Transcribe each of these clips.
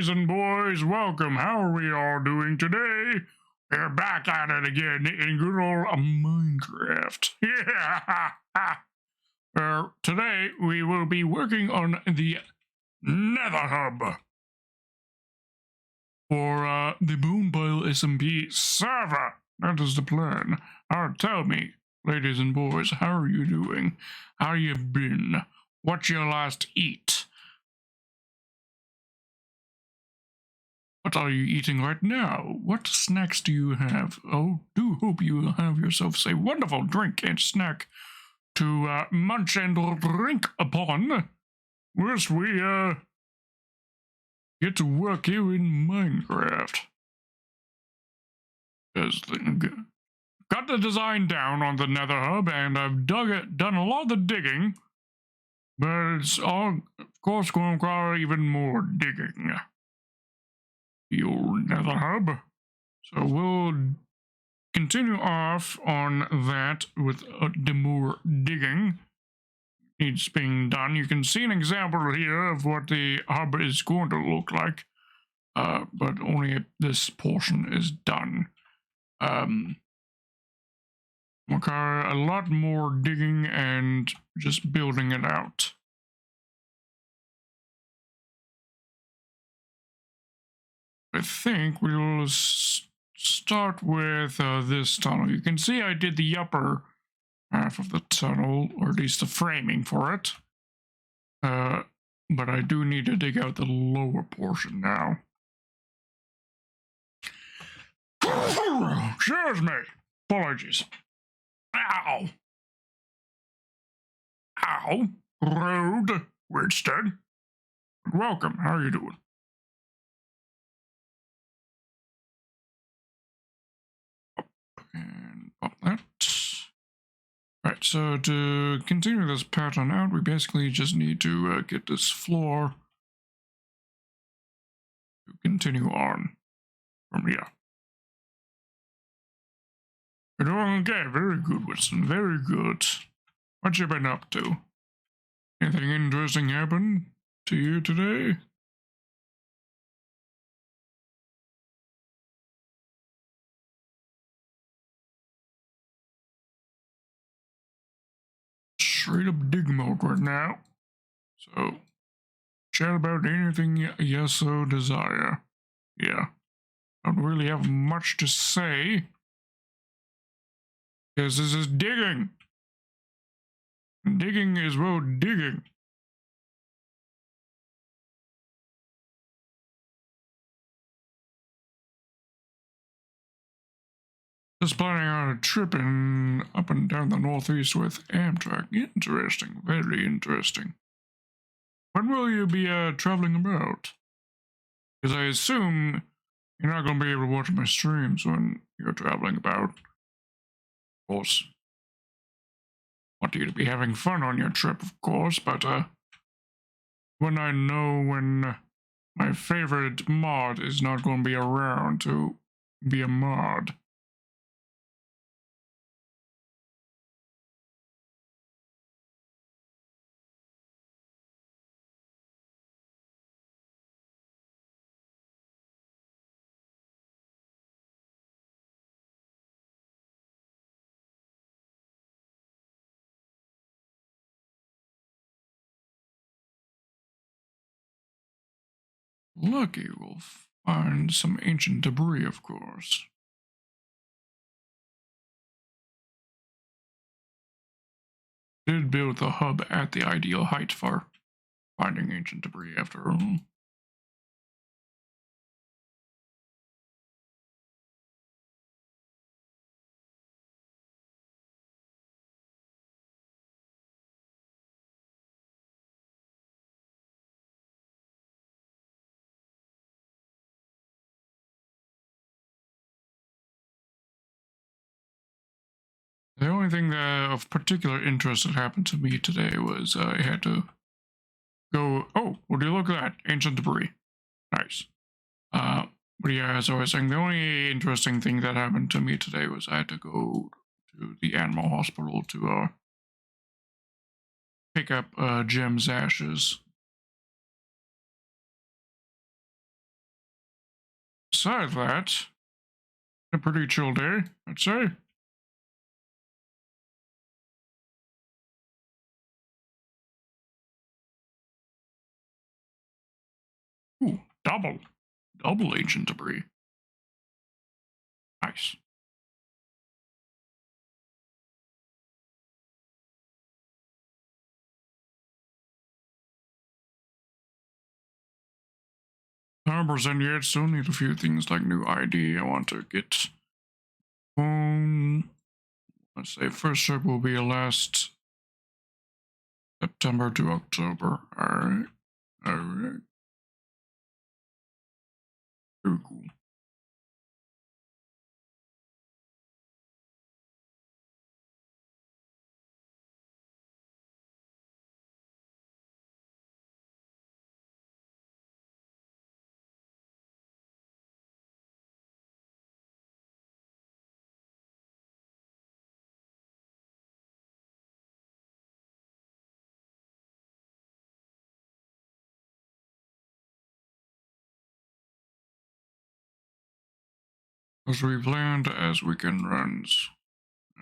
ladies and boys, welcome. How are we all doing today? We're back at it again in good old Minecraft. Yeah. Today we will be working on the NETHERHUB for the Bonepile SMP server. That is the plan. Tell me, ladies and boys, how are you doing? How you been? What you last eat? What are you eating right now? What snacks do you have? Oh, do hope you have yourselves a wonderful drink and snack to munch and drink upon whilst we get to work here in Minecraft. Got the design down on the NETHERHUB, and I've done a lot of the digging, but it's all, of course, going to require even more digging. The old NETHERHUB. So we'll continue off on that with the more digging needs being done. You can see an example here of what the hub is going to look like, but only this portion is done. Require a lot more digging and just building it out. I think we'll start with this tunnel. You can see I did the upper half of the tunnel, or at least the framing for it. But I do need to dig out the lower portion now. Excuse me. Apologies. Ow. Ow. Rude. Winston. Welcome. How are you doing? And pop that. Right, so to continue this pattern out, we basically just need to get this floor to continue on from here. You're doing okay, very good, Winston, very good. What you been up to? Anything interesting happen to you today? Straight up dig mode right now. So, chat about anything you so desire. Yeah. Don't really have much to say, because this is digging. Digging is well digging. Just planning on a trip up and down the Northeast with Amtrak. Interesting, very interesting. When will you be traveling about? Because I assume you're not going to be able to watch my streams when you're traveling about. Of course, want you to be having fun on your trip, of course, but when I know when my favorite mod is not going to be around to be a mod. Lucky we'll find some ancient debris, of course. Did build the hub at the ideal height for finding ancient debris after all. The only thing of particular interest that happened to me today was I had to go, oh, would you look at that? Ancient debris. Nice. But yeah, as I was saying, the only interesting thing that happened to me today was I had to go to the animal hospital to pick up Jem's ashes. besides that, a pretty chill day, I'd say. Ooh, double ancient debris. Nice. Percent yet. Still need a few things like new ID. I want to get. Let's say first trip will be last September to October. Alright. Alright. Very cool. As we planned as weekend runs.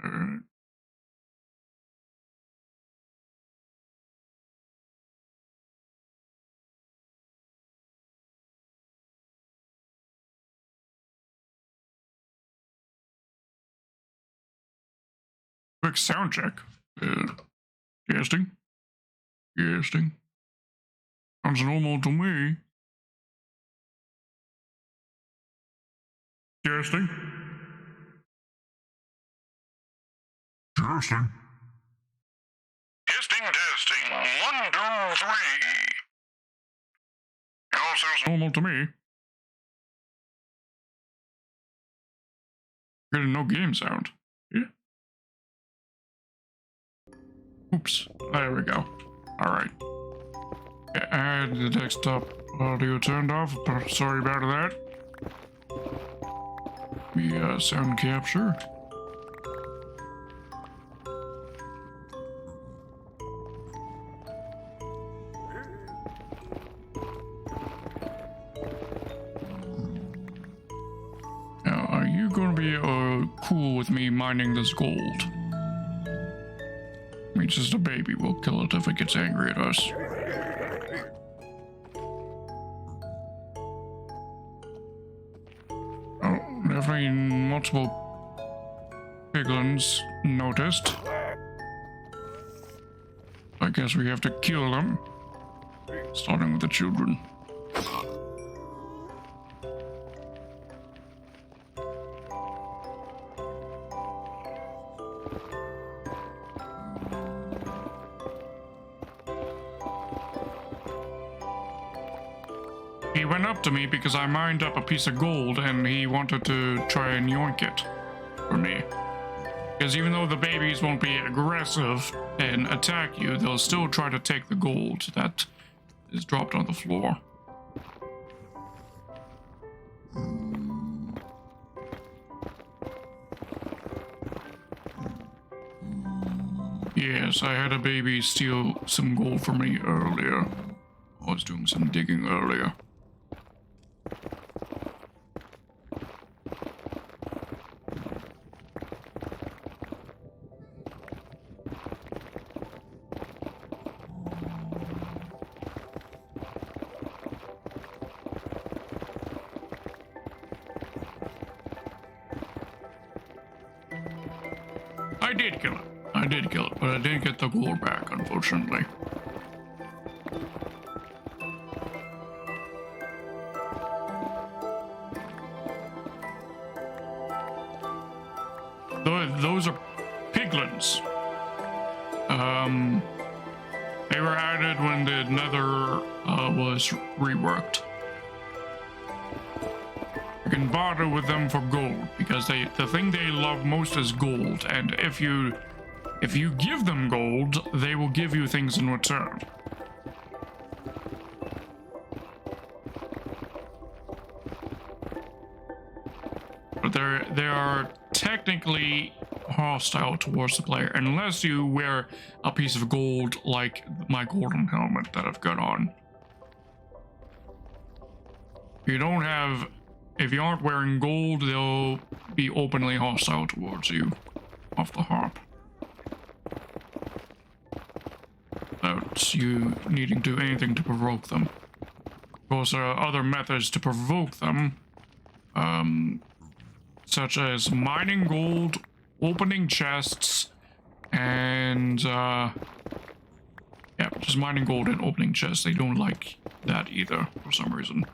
Alright. Quick sound check. Testing. Testing. Sounds normal to me. Testing. Testing. Testing. 1, 2, 3. All sounds normal to me. Getting no game sound. Yeah. Oops. There we go. Alright. And the desktop audio turned off. Sorry about that. Sound capture. Now, are you going to be cool with me mining this gold? I mean, it's just a baby. We'll kill it if it gets angry at us. Oh, definitely multiple piglins noticed. I guess we have to kill them. Starting with the children. He went up to me because I mined up a piece of gold and he wanted to try and yoink it for me. Because even though the babies won't be aggressive and attack you, they'll still try to take the gold that is dropped on the floor. Yes, I had a baby steal some gold from me earlier. I was doing some digging earlier. I did kill it. I did kill it, but I didn't get the gold back, unfortunately. Those are piglins. They were added when the nether was reworked. You can barter with them for gold because the thing they love most is gold, and if you give them gold, they will give you things in return. But they are technically hostile towards the player unless you wear a piece of gold like my golden helmet that I've got on. If you don't have if you aren't wearing gold, they'll be openly hostile towards you off the hop. Without you needing to do anything to provoke them. Of course, there are other methods to provoke them, such as mining gold, opening chests, and yeah, just mining gold and opening chests. They don't like that either for some reason.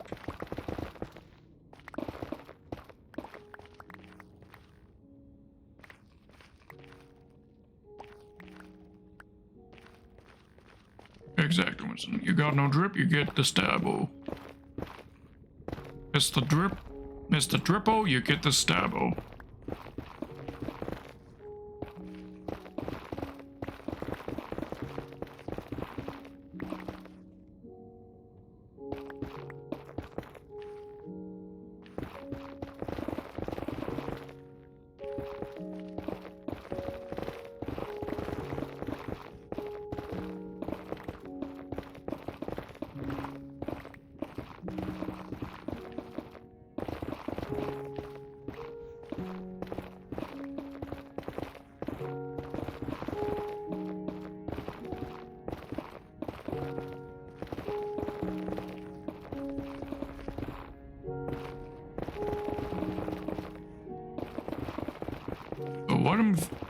Exactly, Winston. You got no drip, you get the stabbo. Mr. Drip, Mr. Drippo, you get the stabbo.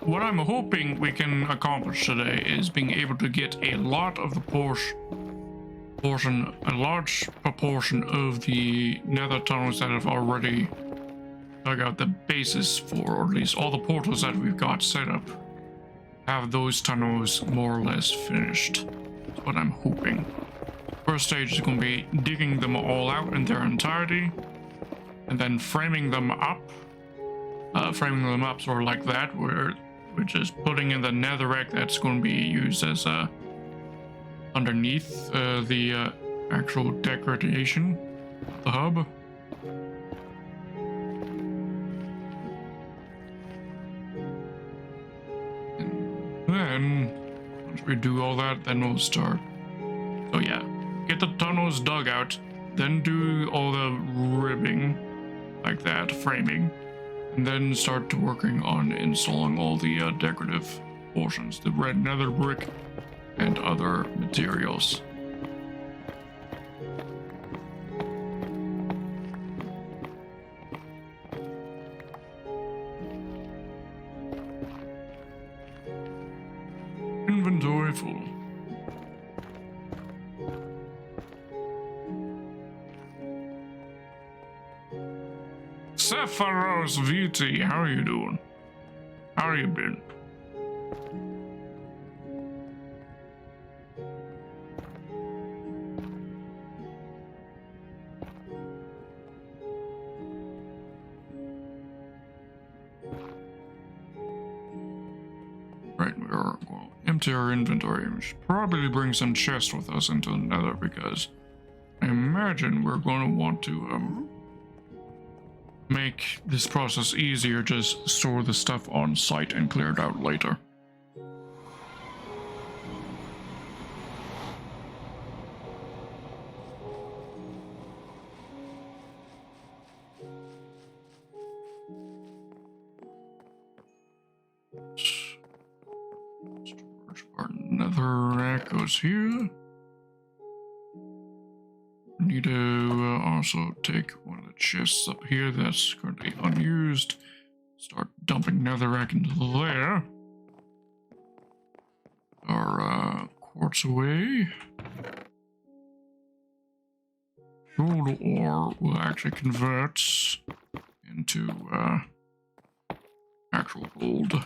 What I'm hoping we can accomplish today is being able to get a lot of the a large proportion of the nether tunnels that have already dug out the basis for, or at least all the portals that we've got set up, have those tunnels more or less finished. That's what I'm hoping. First stage is going to be digging them all out in their entirety, and then framing them up sort of like that, where we're just putting in the netherrack that's going to be used as underneath the actual decoration of the hub. And then once we do all that, then we'll start. So yeah, get the tunnels dug out, then do all the ribbing like that, framing. And then start working on installing all the decorative portions, the red nether brick and other materials. Inventory full. Sephiroth VT, how are you doing? How you been? Right, we are going to empty our inventory. We should probably bring some chests with us into the nether, because I imagine we're going to want to make this process easier, just store the stuff on site and clear it out later. Storage part netherrack goes here. Need to also take one of the chests up here that's currently unused. Start dumping netherrack into there. Our quartz away. Gold ore will actually convert into actual gold.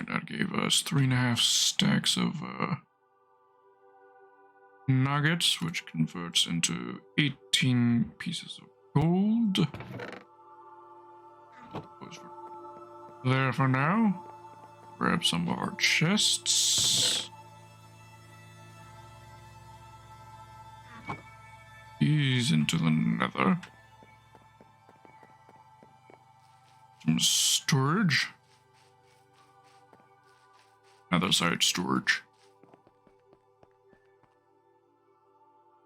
That gave us 3.5 stacks of nuggets, which converts into 18 pieces of gold. There for now. Grab some of our chests. Ease into the nether. Some storage. Nether site storage.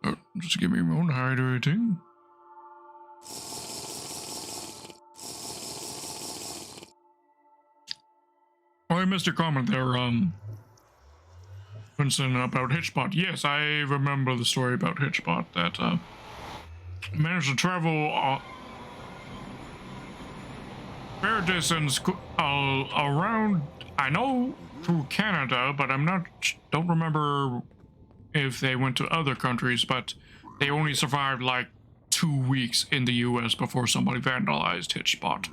Oh, just give me my own hydrating. Oh, I missed your comment there, Vincent, about Hitchbot. Yes, I remember the story about Hitchbot that managed to travel fair distance around, I know, through Canada, but don't remember if they went to other countries, but they only survived like 2 weeks in the US before somebody vandalized Hitchbot.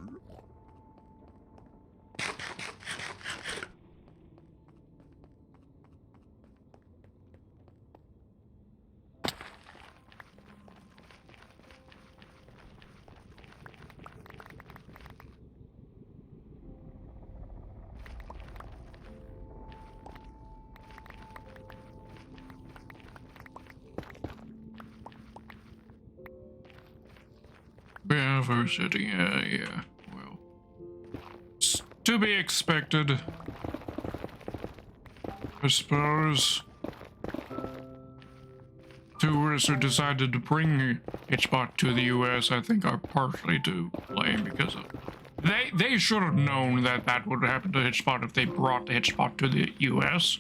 Yeah, first setting, yeah, well, it's to be expected, I suppose. Tourists who decided to bring Hitchbot to the US, I think, are partially to blame because of they should have known that that would happen to Hitchbot if they brought the Hitchbot to the US.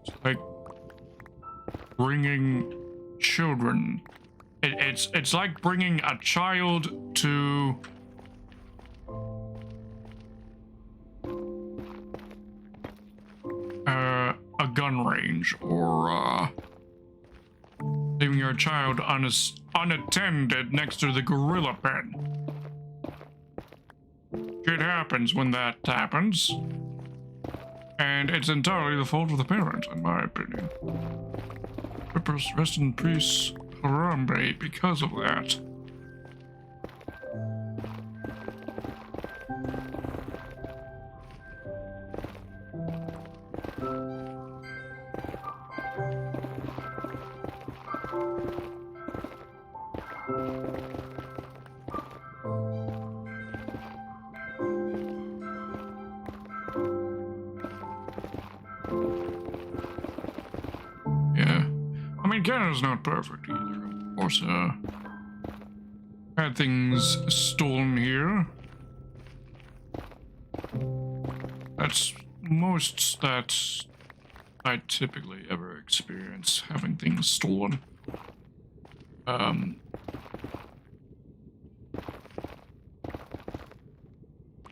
It's like bringing children. It's like bringing a child to a gun range, or leaving your child unattended next to the gorilla pen. Shit happens when that happens, and it's entirely the fault of the parent, in my opinion. Rest in peace, Harambe, because of that. Yeah. I mean, Canada's not perfect either. Of course, had things stolen here. That's most that I typically ever experience, having things stolen.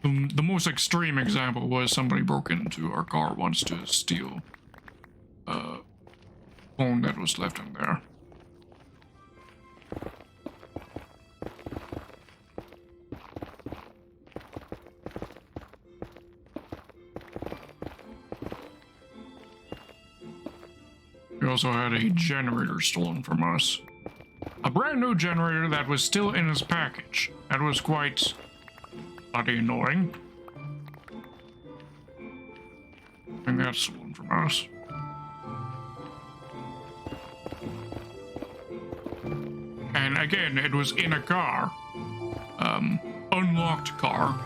The most extreme example was somebody broke into our car once to steal phone that was left in there. We also had a generator stolen from us. A brand new generator that was still in its package. That was quite bloody annoying. And that's stolen from us. And again, it was in a car. Unlocked car.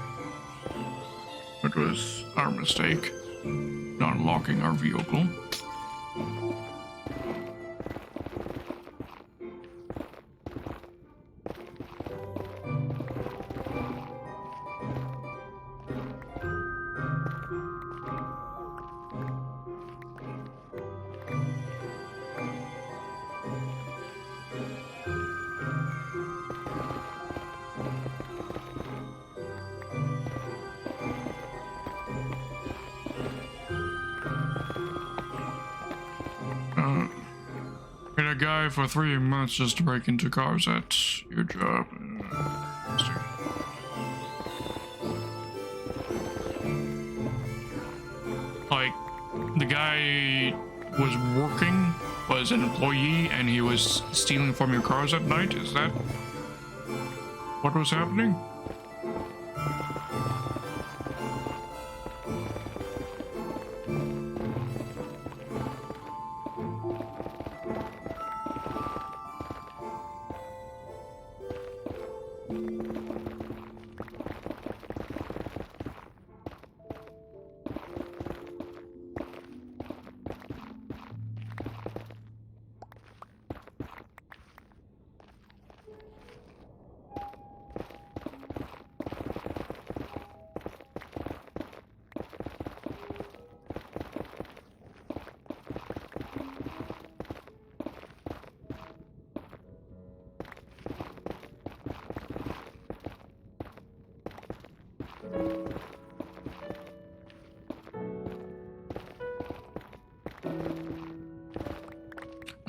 It was our mistake, not unlocking our vehicle. Hit a guy for 3 months just to break into cars at your job. Like, the guy was working, was an employee, and he was stealing from your cars at night? Is that what was happening?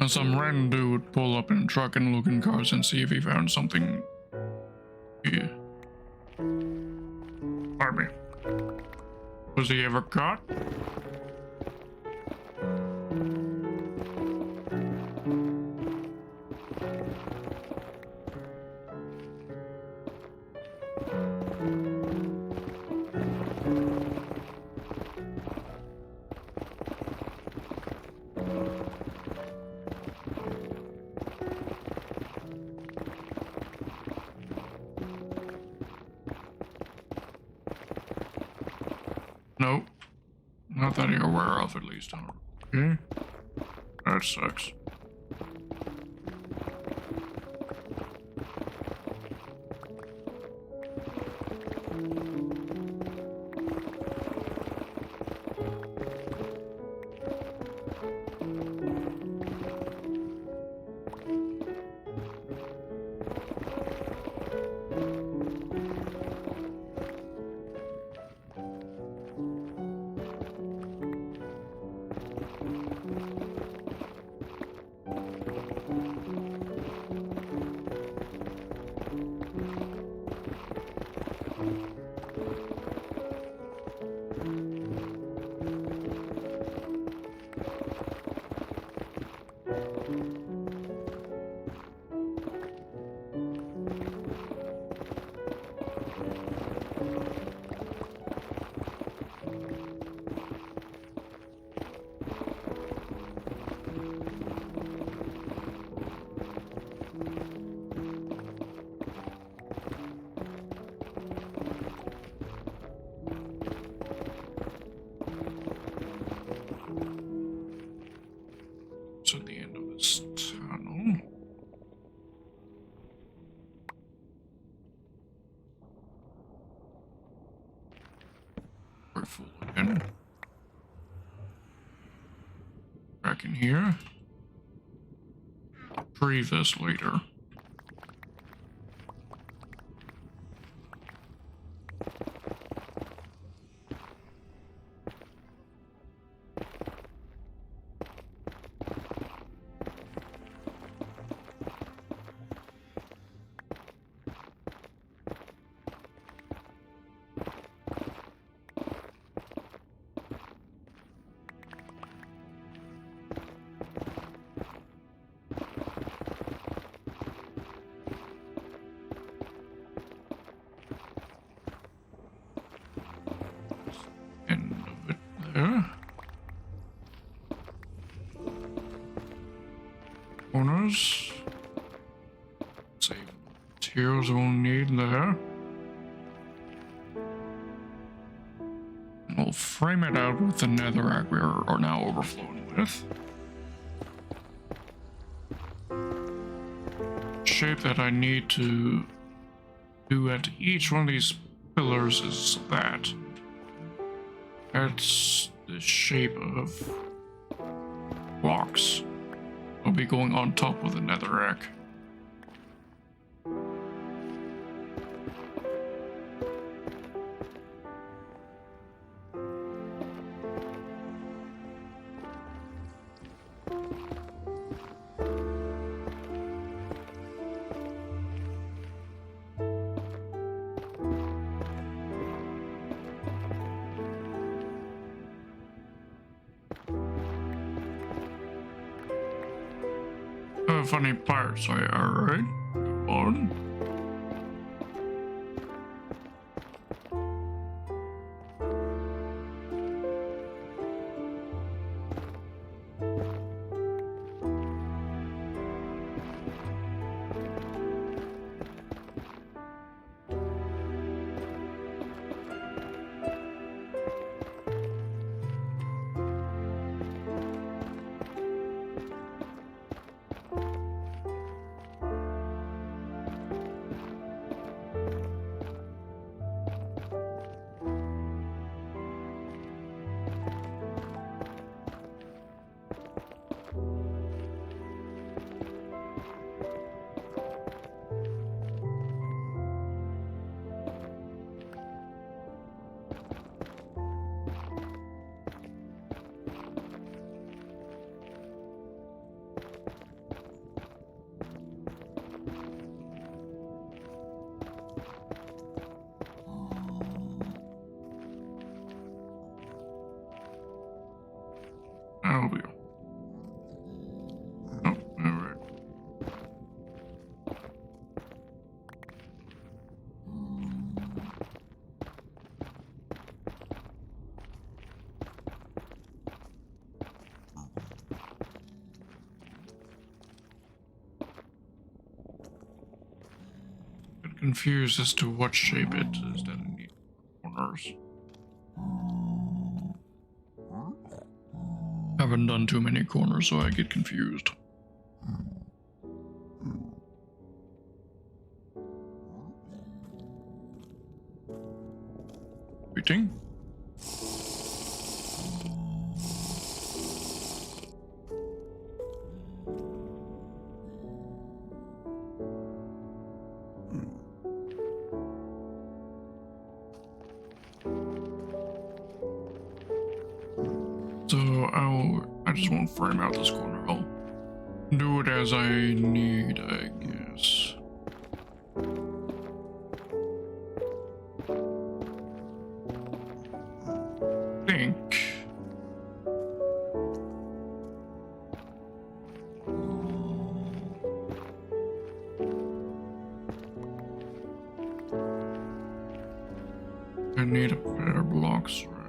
And some random dude would pull up in a truck and look in cars and see if he found something. Yeah. Pardon me. Was he ever caught? Nope. Not that you're aware of, at least. Okay. That sucks. At the end of this tunnel. We're full again. Back in here. Retrieve this later. Corners. Save materials we'll need there. And we'll frame it out with the netherrack we are now overflowing with. Shape that I need to do at each one of these pillars is that. That's the shape of blocks. I'll be going on top of the netherrack. Funny parts, alright. On. confused as to what shape it is that I need corners. Haven't done too many corners, so I get confused. Waiting. So I just won't frame out this corner. I'll do it as I need, I guess. I need a pair of blocks, right?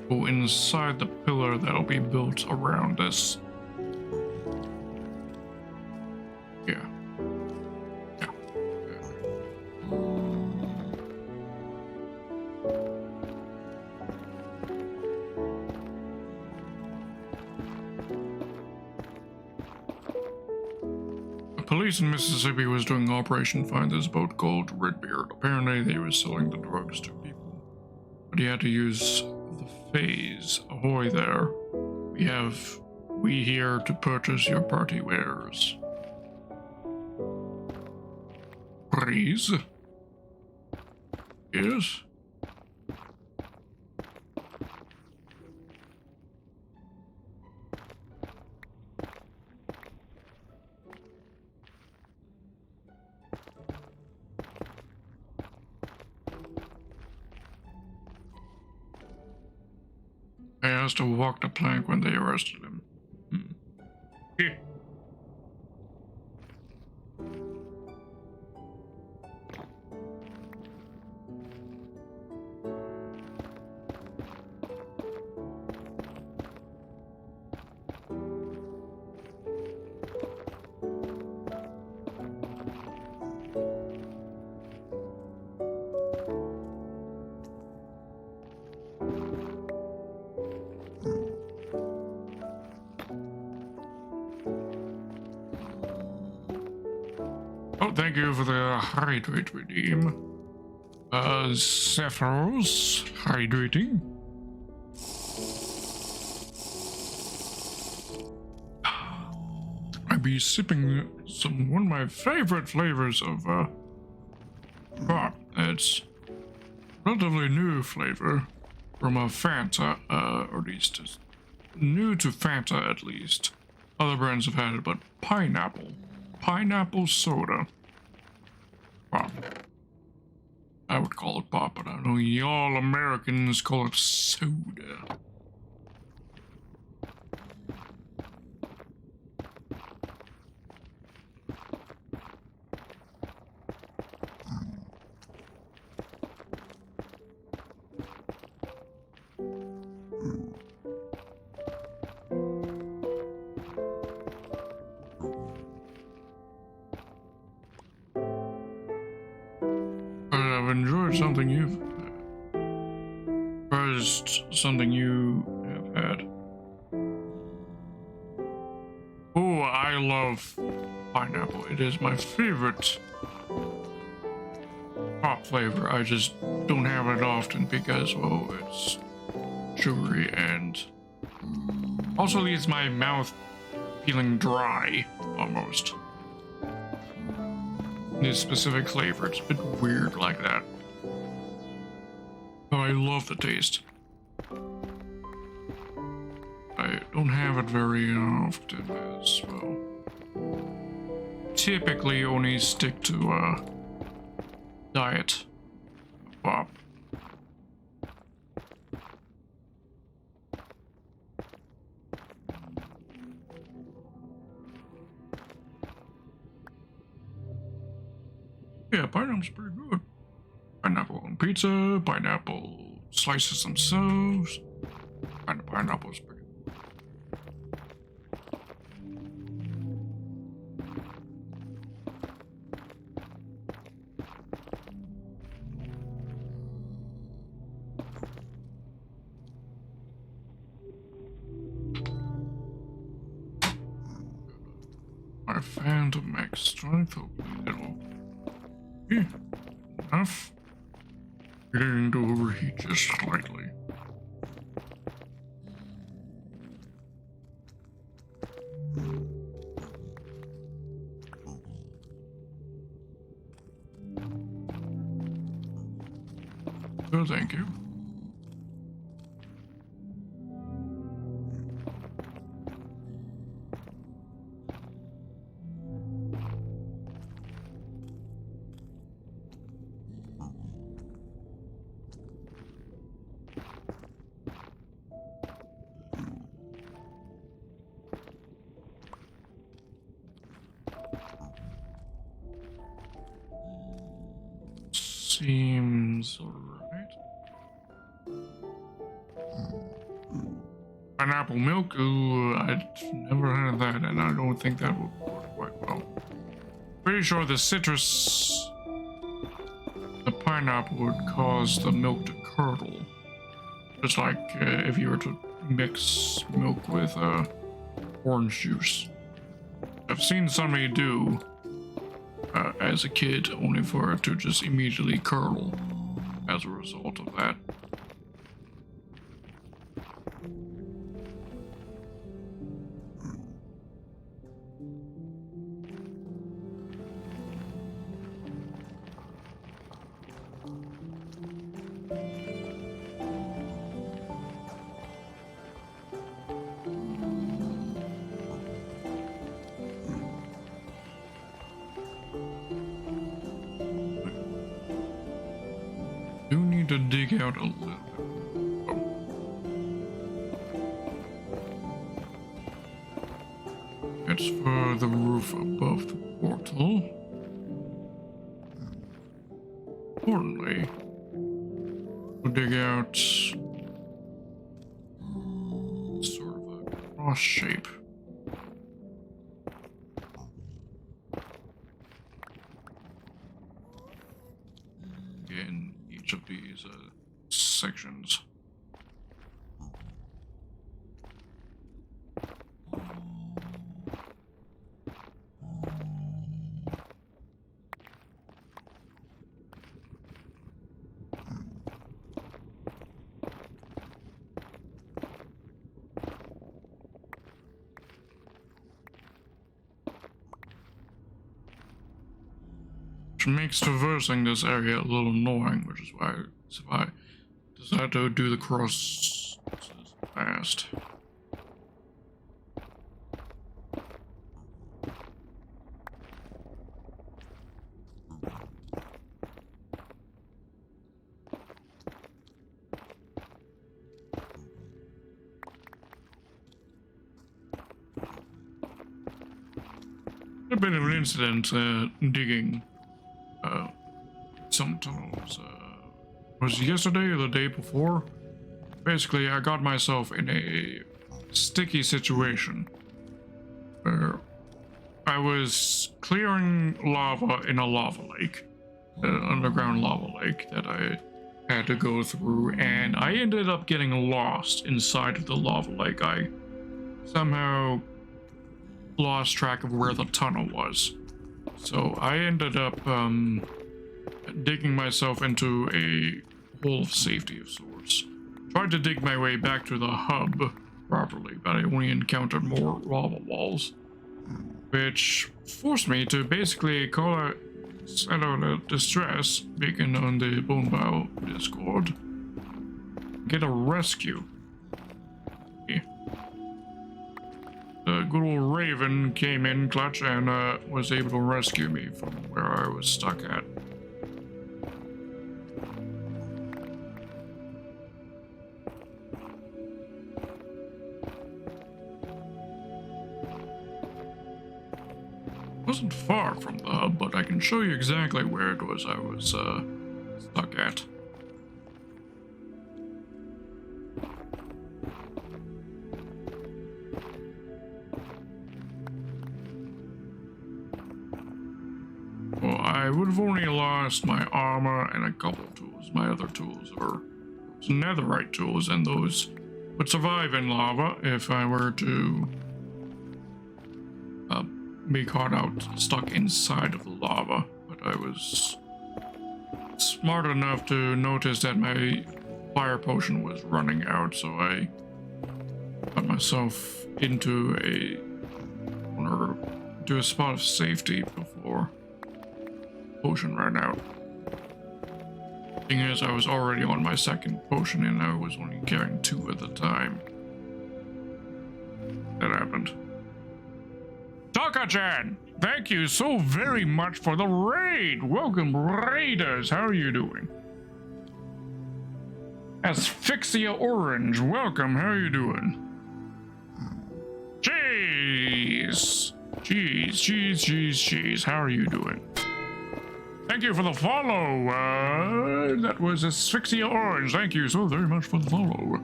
So inside the pillar that'll be built around this. Yeah. Yeah. Police in Mississippi was doing Operation Find This Boat called Redbeard. Apparently they were selling the drugs to people, but he had to use the phase. Ahoy there. We here to purchase your party wares. Please? Yes? I asked to walk the plank when they arrested him. Yeah. Oh, thank you for the hydrate redeem. Zephyros hydrating. I'd be sipping one of my favorite flavors of pop. It's relatively new flavor from a Fanta, or at least it's new to Fanta at least. Other brands have had it, but pineapple soda. Pop. I would call it pop, but I know y'all Americans call it soda. I've enjoyed something something you have had. Oh, I love pineapple. It is my favorite pop flavor. I just don't have it often because, well, it's sugary and also leaves my mouth feeling dry almost. This specific flavor, it's a bit weird like that. But I love the taste. I don't have it very often as well. Typically only stick to diet pop. Yeah, pineapple's pretty good. Pineapple on pizza, pineapple slices themselves. Pineapple's pretty good. my Phantom Max strength up a little. Yeah, enough. Beginning to overheat just slightly. Oh, thank you. Seems alright. Pineapple milk? Ooh, I'd never had that, and I don't think that would work quite well. Pretty sure the citrus, the pineapple would cause the milk to curdle. Just like if you were to mix milk with orange juice. I've seen somebody do as a kid, only for it to just immediately curdle as a result of that. Do need to dig out a little bit. Oh. That's for the roof above the portal. Importantly, we'll dig out sort of a cross shape. In each of these sections. Which makes traversing this area a little annoying, which is why if I decide to do the cross fast. A bit of an incident digging some tunnels. Was it yesterday or the day before? Basically, I got myself in a sticky situation where I was clearing lava in a lava lake, underground lava lake that I had to go through, and I ended up getting lost inside of the lava lake. I somehow lost track of where the tunnel was. So I ended up digging myself into a hole of safety of sorts. Tried to dig my way back to the hub properly, but I only encountered more lava walls, which forced me to basically call send out a distress beacon on the Bonebow Discord. Get a rescue. The good old Raven came in clutch and was able to rescue me from where I was stuck at. Wasn't far from the hub, but I can show you exactly where it was I was stuck at. Well, I would have only lost my armor and a couple of tools. My other tools are netherite tools, and those would survive in lava if I were to be caught out stuck inside of the lava, but I was smart enough to notice that my fire potion was running out, so I got myself into a spot of safety before potion ran out. Thing is, I was already on my second potion and I was only carrying 2 at the time. That happened. Taka-chan, thank you so very much for the raid. Welcome, raiders. How are you doing? Asphyxia Orange, welcome. How are you doing? Jeez. Jeez. How are you doing? Thank you for the follow. That was Asphyxia Orange. Thank you so very much for the follow.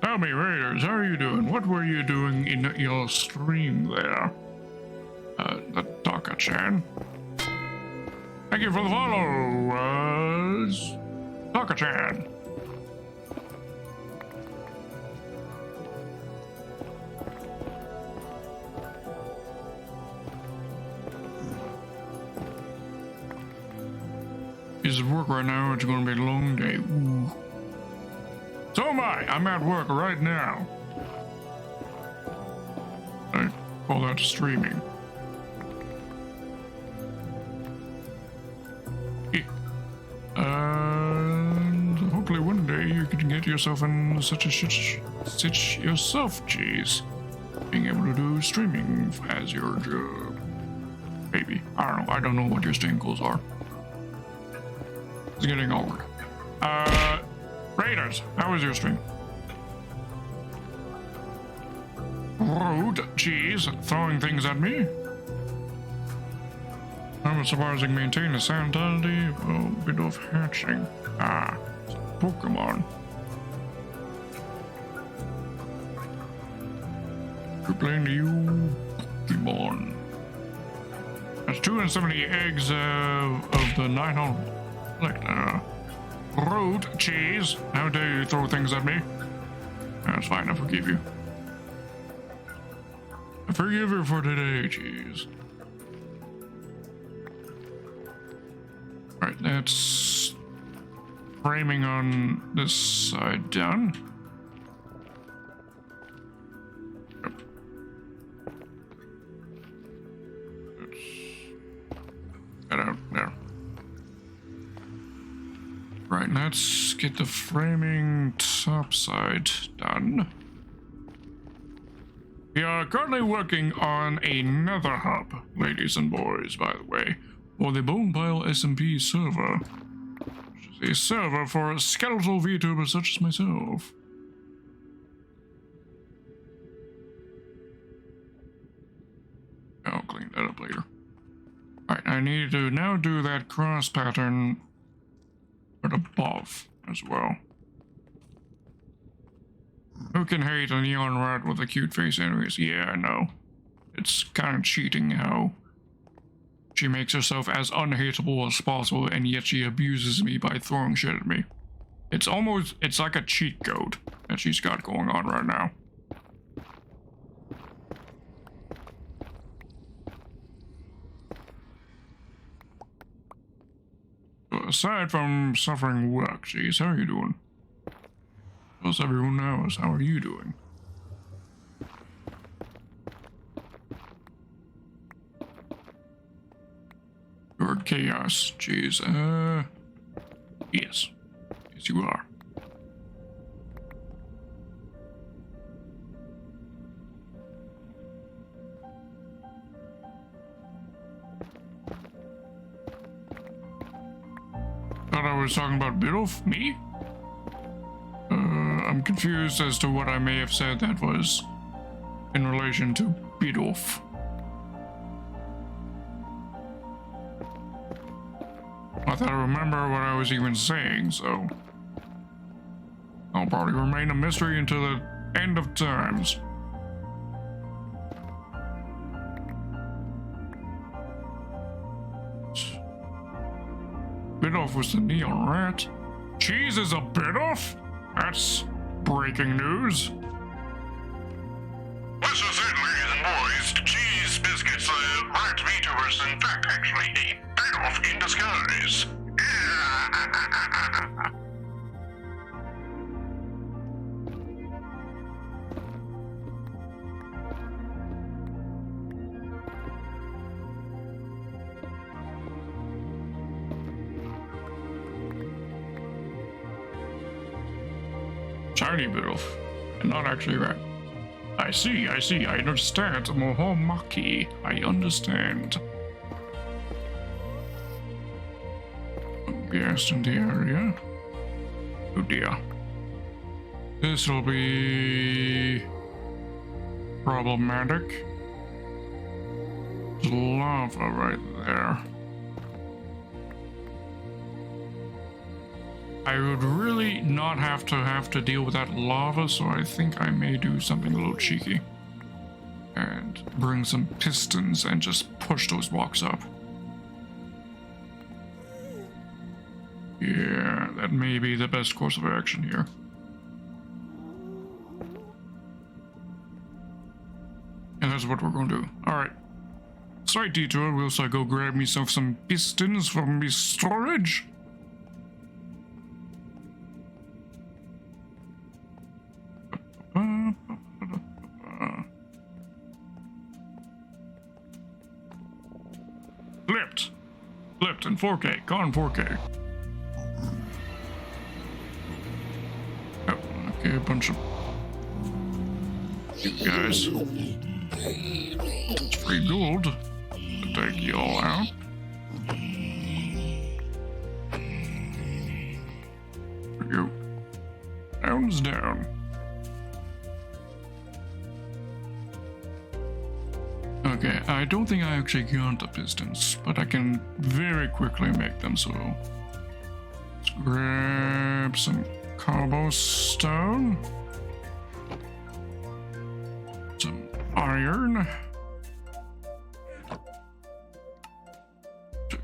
Tell me, Raiders, how are you doing? What were you doing in your stream there? The Taka-chan. Thank you for the follow. Taka-chan. He's at work right now. It's going to be a long day. Ooh. So am I. I'm at work right now. I call that streaming. And hopefully one day you can get yourself in such a stitch yourself, jeez. Being able to do streaming as your job. Maybe. I don't know what your stream goals are. It's getting awkward. Raiders, how was your stream? Rude, jeez, throwing things at me. I'm surprised I can maintain a sanity a bit of hatching. Pokemon. Replaying to you, Pokemon. That's 270 eggs of the 900. Rude, cheese. How dare you throw things at me? That's fine, I forgive you. I forgive you for today, cheese. Alright, that's framing on this side done. Yep. Let's get out there. Right, let's get the framing top side done. We are currently working on a NETHERHUB, ladies and boys, by the way, for the Bonepile SMP server, which is a server for skeletal VTubers such as myself. I'll clean that up later. Alright, I need to now do that cross pattern but above as well. Who can hate a neon rat with a cute face anyways? Yeah, I know. It's kind of cheating how she makes herself as unhateable as possible and yet she abuses me by throwing shit at me. It's like a cheat code that she's got going on right now. Aside from suffering work, geez, how are you doing? How's everyone else? How are you doing? You're chaos, geez. Yes. Yes, you are. Thought I was talking about Bidulf? Me? I'm confused as to what I may have said that was in relation to Bidulf. I thought I remember what I was even saying, so I'll probably remain a mystery until the end of times. Bidulf was the neon rat. Cheese is a Bidulf? That's breaking news. This is it, ladies and boys. Payoff in disguise. Tiny bit of, and not actually red. I see, I understand. Mohomaki, I understand. Gas in the area. Oh dear. This will be problematic. There's lava right there. I would really not have to deal with that lava, so I think I may do something a little cheeky. And bring some pistons and just push those blocks up. Yeah, that may be the best course of action here. And that's what we're going to do. Alright. Slight detour, we'll also go grab me some pistons from me storage. Flipped in 4K, gone 4K. Oh, okay, a bunch of you guys. It's free gold to take you all out. There we go. Down's down. Okay, I don't think I actually got the pistons, but I can very quickly make them, so let's grab some cobblestone, some iron,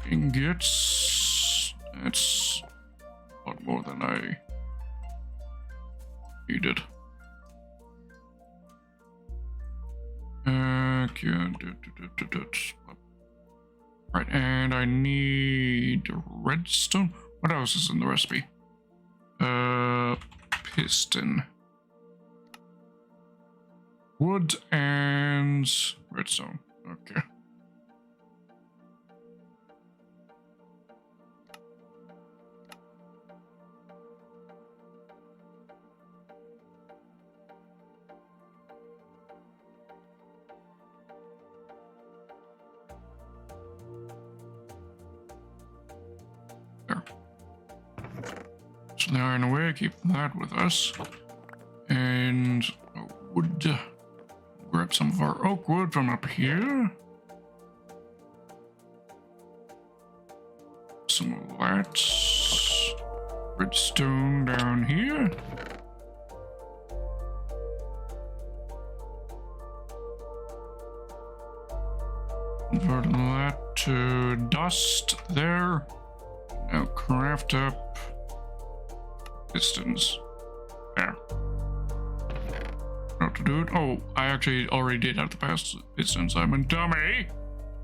ingots. That's a lot more than I needed. Right, and I need redstone. What else is in the recipe? Piston. Wood and redstone. Okay. So the iron away, keep that with us. And wood. Grab some of our oak wood from up here. Some of that. Redstone down here. Convert that to dust there. Now craft up pistons. There. What to do it? Oh, I actually already did have the pistons. I'm a dummy.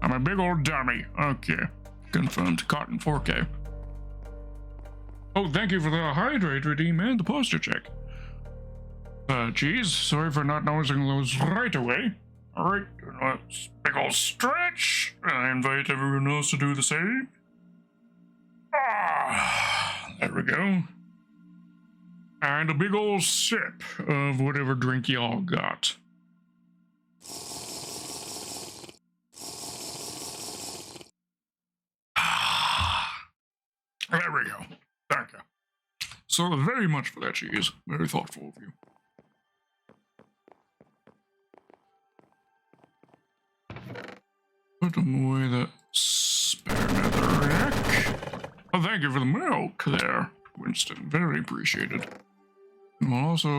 I'm a big old dummy. Okay. Confirmed. Cotton 4K. Oh, thank you for the hydrate redeem and the posture check. Geez, sorry for not noticing those right away. Alright, big old stretch. I invite everyone else to do the same. There we go. And a big old sip of whatever drink y'all got. There we go. Thank you. So very much for that, cheese. Very thoughtful of you. Put away the spare netherrack. Oh, thank you for the milk there, Winston. Very appreciated. And we'll also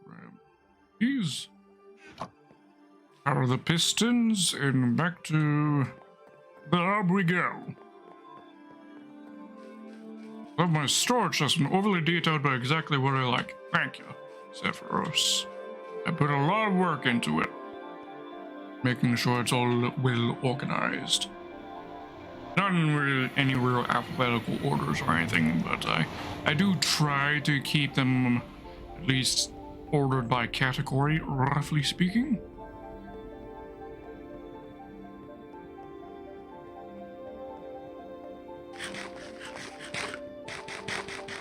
grab these. Out of the pistons and back to the hub we go. Love my storage system, overly detailed but exactly what I like. Thank you, Zephyros. I put a lot of work into it, making sure it's all well organized. Not in really any real alphabetical orders or anything, but I do try to keep them at least ordered by category, roughly speaking.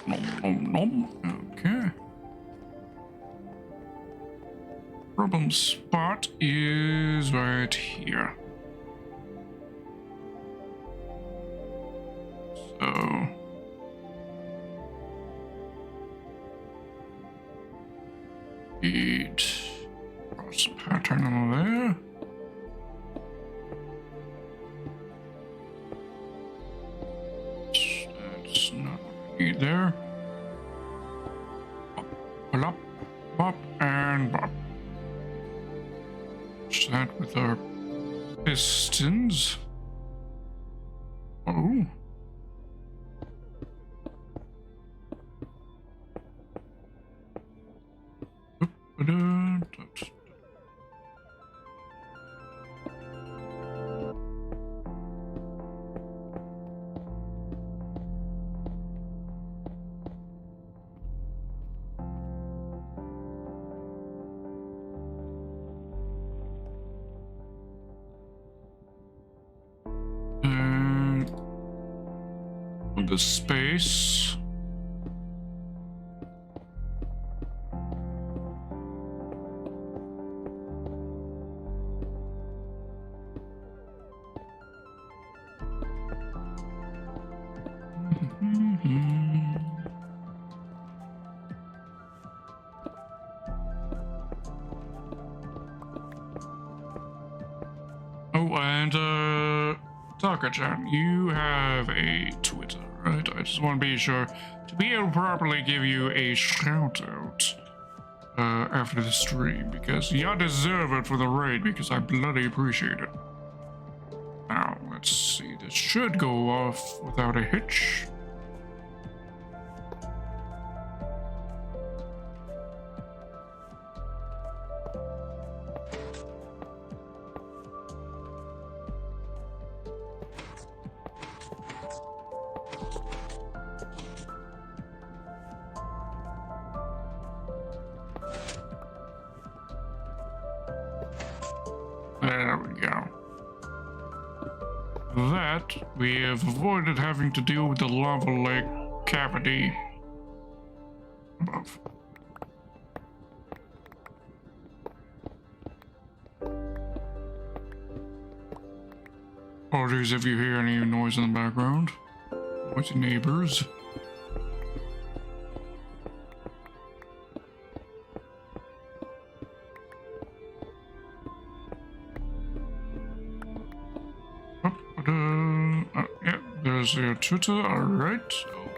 Nom nom nom. Okay. Problem spot is right here. So cross pattern on there. That's not what I need there. Bop, bop, and bop. Match that with our pistons. Oh. The space. Oh, and Taka-chan, you have a Twitter, right? I just want to be sure to be able to properly give you a shout out after the stream, because you deserve it for the raid, because I bloody appreciate it. Now, let's see, this should go off without a hitch. There we go. That, we have avoided having to deal with the lava lake cavity above. Apologies if you hear any noise in the background. With your neighbors. There's your Twitter, alright. So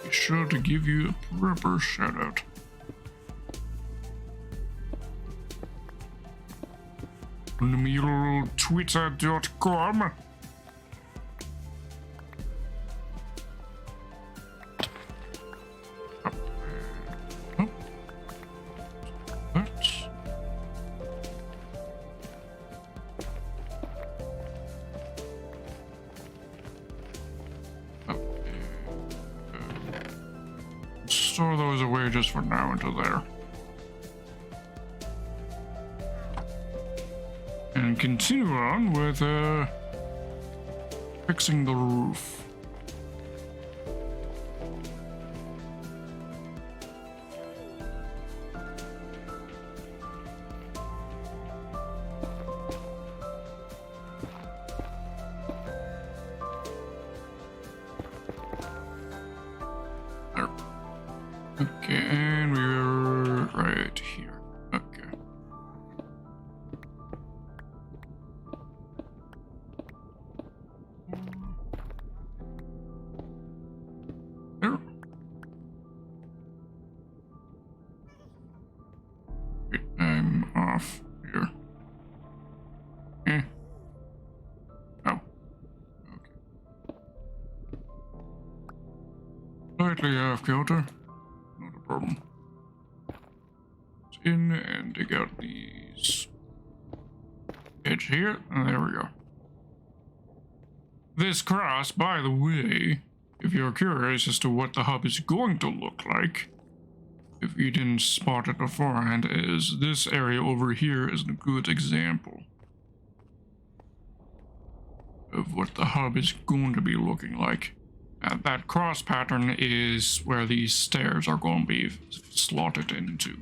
be sure to give you a proper shout out. Twitter.com. Store those away just for now until there. And continue on with fixing the roof. Okay, and we're right here. Okay. There. Okay, I'm off here. Oh. Okay. Slightly off kilter. Not a problem. It's in and dig out these edge here, and there we go. This cross, by the way, if you're curious as to what the hub is going to look like, if you didn't spot it beforehand, is this area over here is a good example of what the hub is going to be looking like. That cross pattern is where these stairs are going to be slotted into.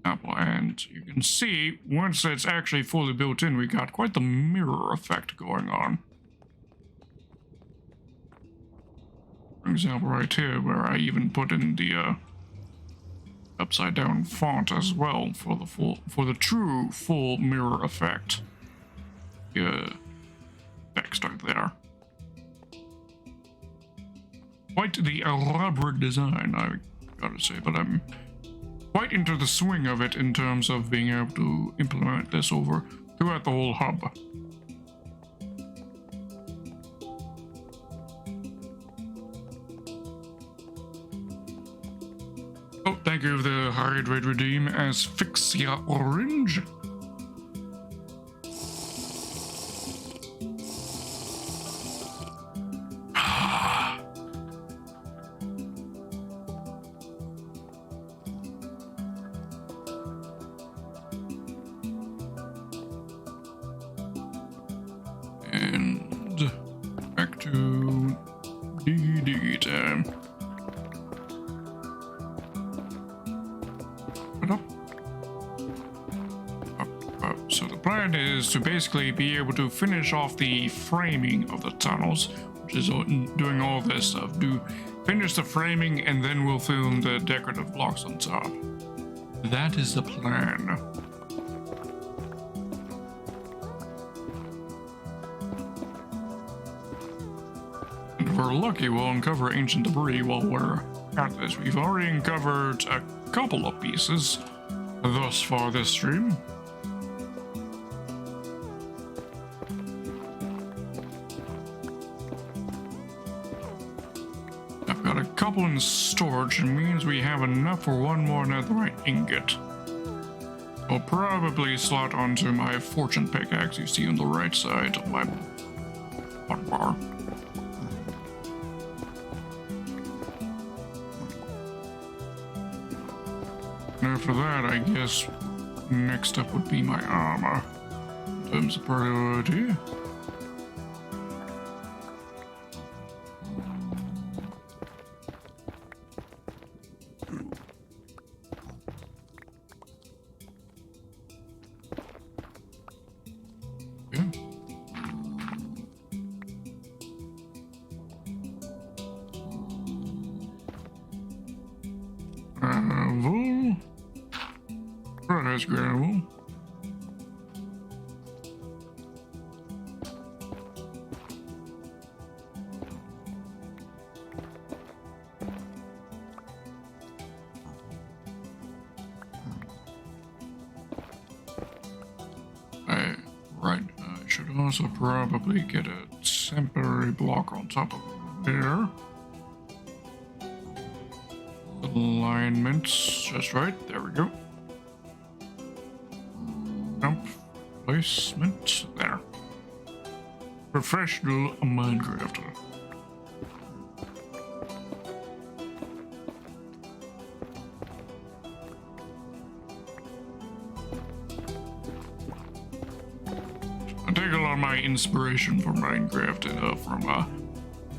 And you can see, once it's actually fully built in, we got quite the mirror effect going on. For example, right here, where I even put in the upside down font as well for the true full mirror effect. Text right there. Quite the elaborate design, I gotta say, but I'm quite into the swing of it in terms of being able to implement this over throughout the whole hub. Oh, thank you for the hydrate redeem asphyxia orange. And back to DD time. So the plan is to basically be able to finish off the framing of the tunnels, which is doing all this stuff. Finish the framing and then we'll film the decorative blocks on top. That is the plan. And if we're lucky, we'll uncover ancient debris while we're at this. We've already uncovered a couple of pieces thus far this stream. I've got a couple in storage, and means we have enough for one more netherite ingot. I'll probably slot onto my fortune pickaxe you see on the right side of my hotbar. And after that, I guess next up would be my armor in terms of priority. Gravel. Prize gravel. I should also probably get a temporary block on top of there. Alignments, just right. There we go. Jump placement there. Professional Minecrafter. I take a lot of my inspiration from Minecraft from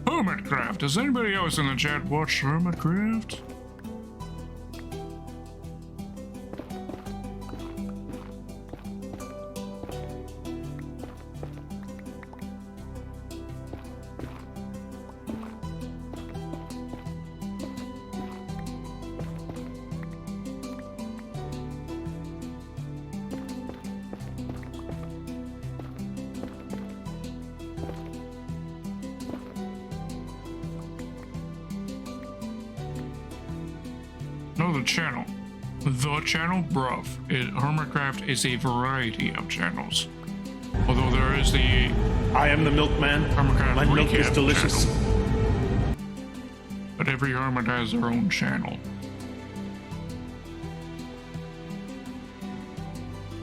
Hermitcraft. Does anybody else in the chat watch Hermitcraft? No, the channel. The channel, bruv. Hermitcraft is a variety of channels. Although there is the... I am the milkman. Hermitcraft My milk is recap delicious. channel. But every hermit has their own channel.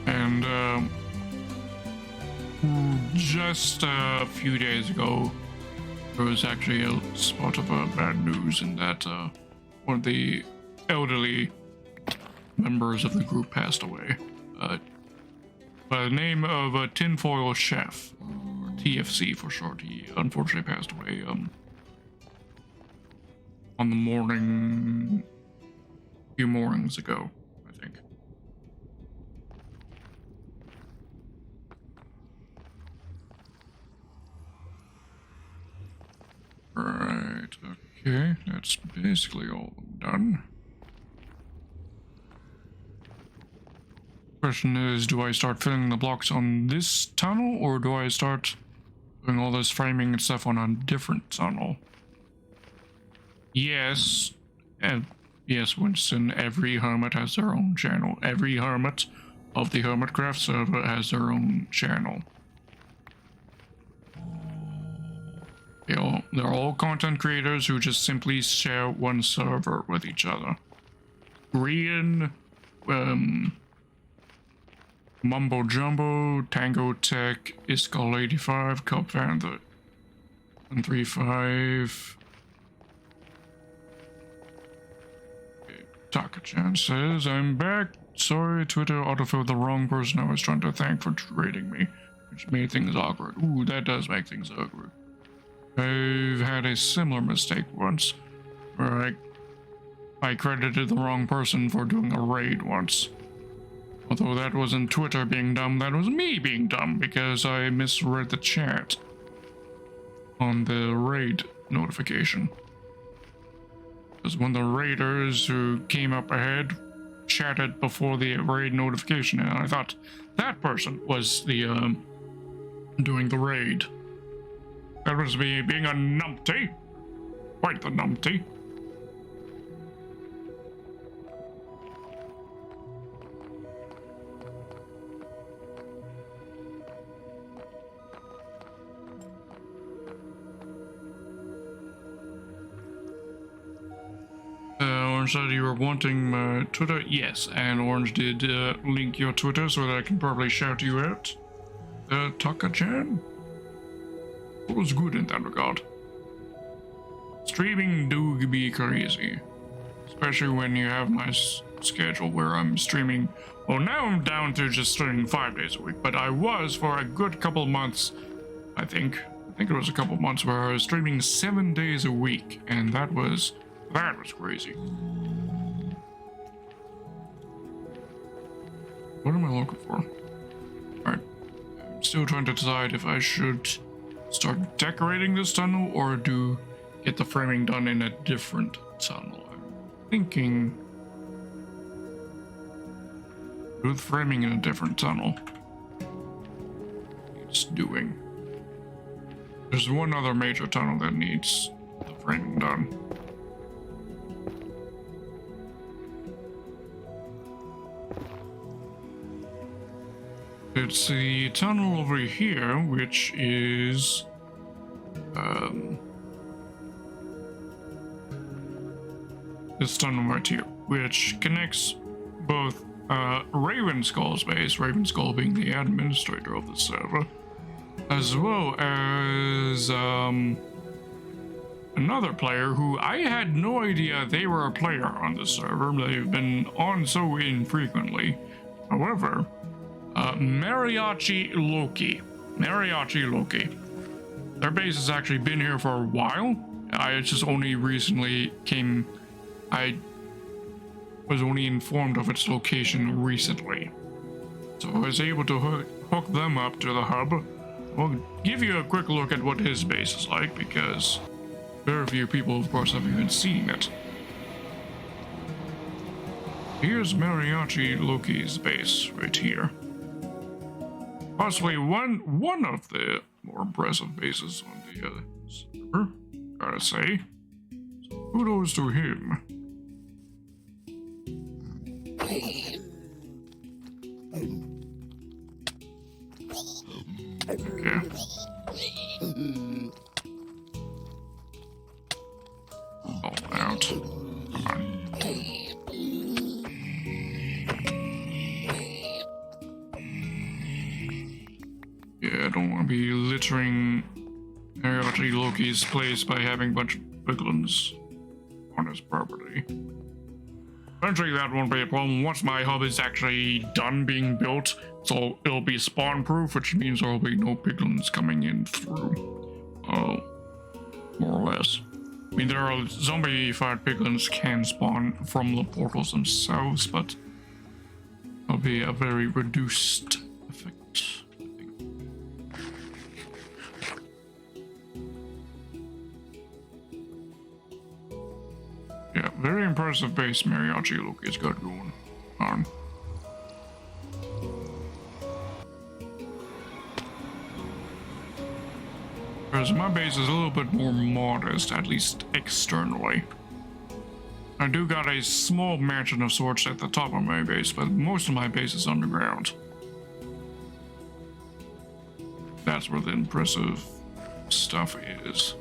And, Just a few days ago, there was actually a spot of bad news in that one of the elderly members of the group passed away. By the name of Tinfoil Chef, or TFC for short. He unfortunately passed away on the morning, a few mornings ago, I think. Right, okay, that's basically all done. Question is, do I start filling the blocks on this tunnel, or do I start doing all this framing and stuff on a different tunnel? Yes, yes, Winston, every hermit has their own channel. Every hermit of the Hermitcraft server has their own channel. They're all content creators who just simply share one server with each other. Grian, Mumbo Jumbo, Tango Tech, Iskall85, Cup Panther 135. Taka-chan says, I'm back. Sorry, Twitter autofilled the wrong person I was trying to thank for rating me, which made things awkward. Ooh, that does make things awkward. I've had a similar mistake once, where I credited the wrong person for doing a raid once. Although that wasn't Twitter being dumb, that was me being dumb, because I misread the chat on the raid notification. Because when the raiders who came up ahead chatted before the raid notification, and I thought that person was the doing the raid. That was me being a numpty. Quite the numpty. Orange said you were wanting my Twitter. Yes, and Orange did link your Twitter so that I can probably shout you out. Taka-chan? It was good in that regard. Streaming do be crazy. Especially when you have my schedule where I'm streaming. Well, now I'm down to just streaming 5 days a week, but I was for a good couple months, I think it was a couple months where I was streaming 7 days a week, and that was crazy. What am I looking for? Alright, I'm still trying to decide if I should start decorating this tunnel or get the framing done in a different tunnel. I'm thinking do the framing in a different tunnel. It's doing. There's one other major tunnel that needs the framing done. It's the tunnel over here, which is this tunnel right here, which connects both Ravenskull's base, Ravenskull being the administrator of the server, as well as another player who I had no idea they were a player on the server. They've been on so infrequently. However, Mariachi Loki. Their base has actually been here for a while. I just only recently I was only informed of its location recently. So I was able to hook them up to the hub. I'll give you a quick look at what his base is like, because very few people, of course, have even seen it. Here's Mariachi Loki's base right here. Possibly one of the more impressive bases on the server, gotta say. So kudos to him. Okay. All out. Come on. Yeah, don't want to be littering Mariachi Loki's place by having a bunch of piglins on his property. Eventually that won't be a problem. Once my hub is actually done being built, so it'll be spawn proof, which means there will be no piglins coming in through. More or less. I mean, there are zombie-fired piglins can spawn from the portals themselves, but it'll be a very reduced effect, I think. Yeah, very impressive base Mariachi Loki's got going on. Whereas my base is a little bit more modest, at least externally. I do got a small mansion of sorts at the top of my base, but most of my base is underground. That's where the impressive stuff is.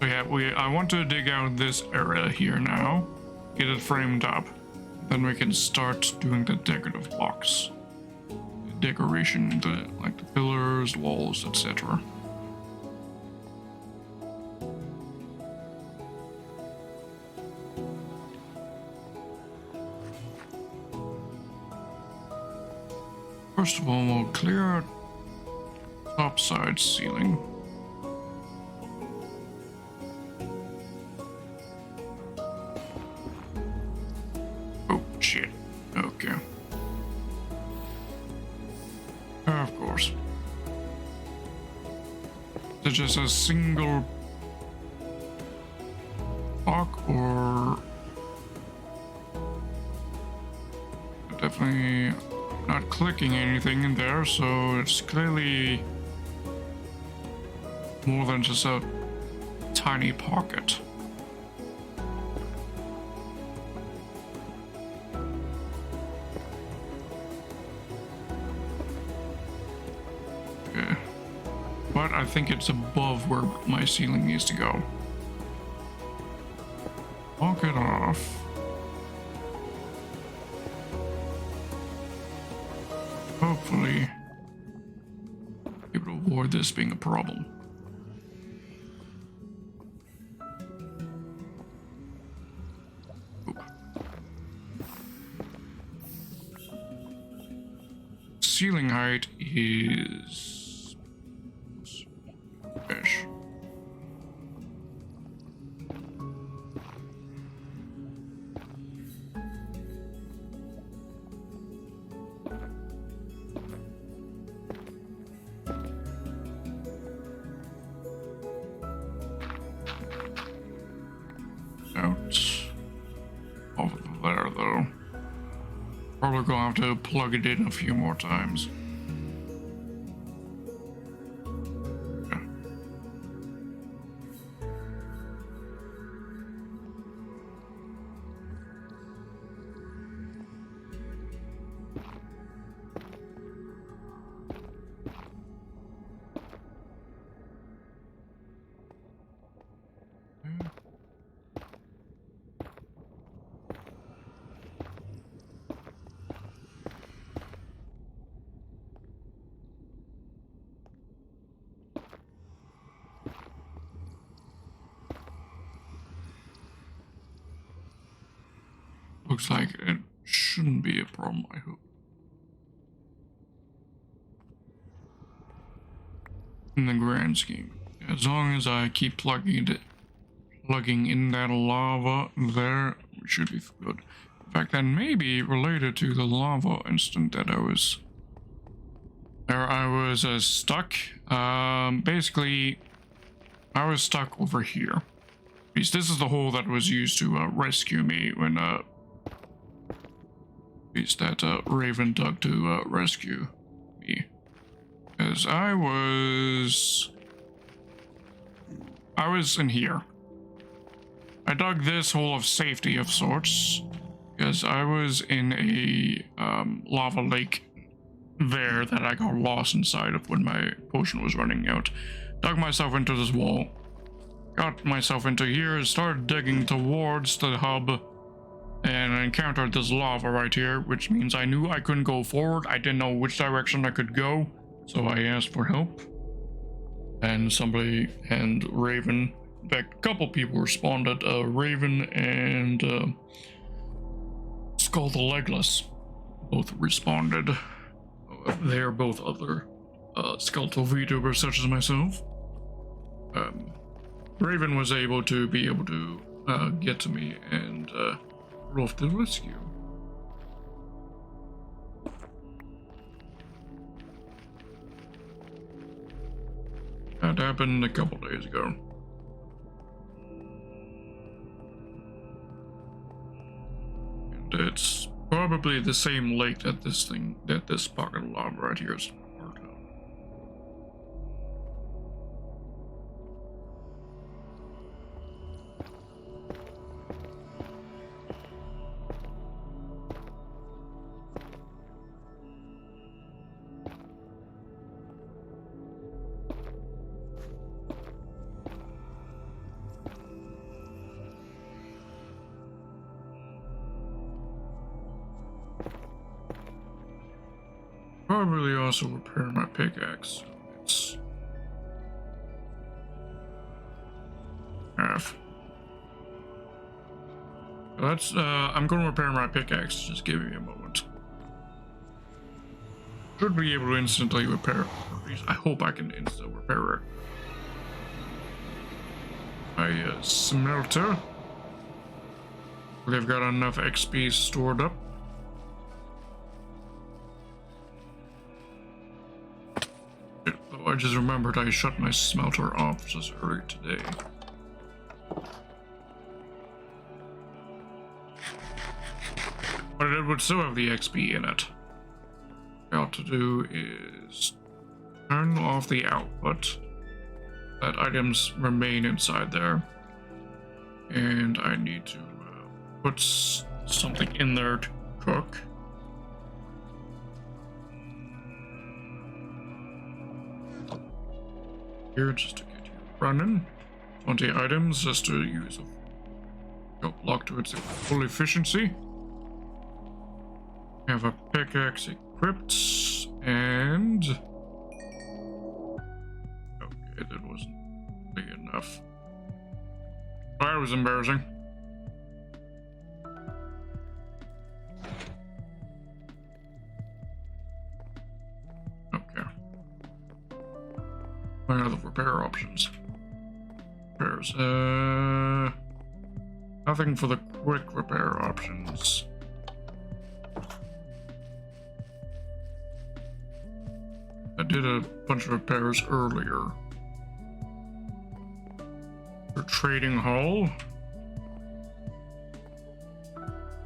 So yeah, I want to dig out this area here now, get it framed up, then we can start doing the decorative blocks. Decoration, like the pillars, walls, etc. First of all, we'll clear our topside ceiling. Oh shit. Okay. Of course. Is it just a single block or definitely not clicking anything in there, so it's clearly more than just a tiny pocket. Okay. But I think it's above where my ceiling needs to go. Walk it off. Hopefully, be able to avoid this being a problem. Oop. Ceiling height is ish. Probably gonna have to plug it in a few more times. Yeah. Looks like it shouldn't be a problem, I hope. In the grand scheme, as long as I keep plugging in that lava there, we should be good. In fact, that may be related to the lava instant that I was stuck. Basically, I was stuck over here. Because this is the hole that was used to rescue me when that Raven dug to rescue me. Because I was in here. I dug this hole of safety of sorts because I was in a lava lake there that I got lost inside of when my potion was running out. Dug myself into this wall, got myself into here, started digging towards the hub, and I encountered this lava right here, which means I knew I couldn't go forward. I didn't know which direction I could go. So I asked for help, and Raven, in fact, a couple people responded. Raven and Skull the Legless both responded. They are both other skeletal VTubers such as myself. Raven was able to get to me and roll off to the rescue. That happened a couple days ago. And it's probably the same lake that this pocket of lava right here is part of. Probably also repair my pickaxe. It's half. That's I'm gonna repair my pickaxe. Just give me a moment. Should be able to instantly repair. At least I hope I can instantly repair it. My smelter. They've got enough XP stored up. I just remembered I shut my smelter off just earlier today. But it would still have the XP in it. What I ought to do is turn off the output. Let items remain inside there. And I need to put something in there to cook. Here just to get you running. 20 items just to use a block to its full efficiency. We have a pickaxe equipped and okay, that wasn't big enough. That was embarrassing. What are the repair options? Repairs. Nothing for the quick repair options. I did a bunch of repairs earlier. For trading hall.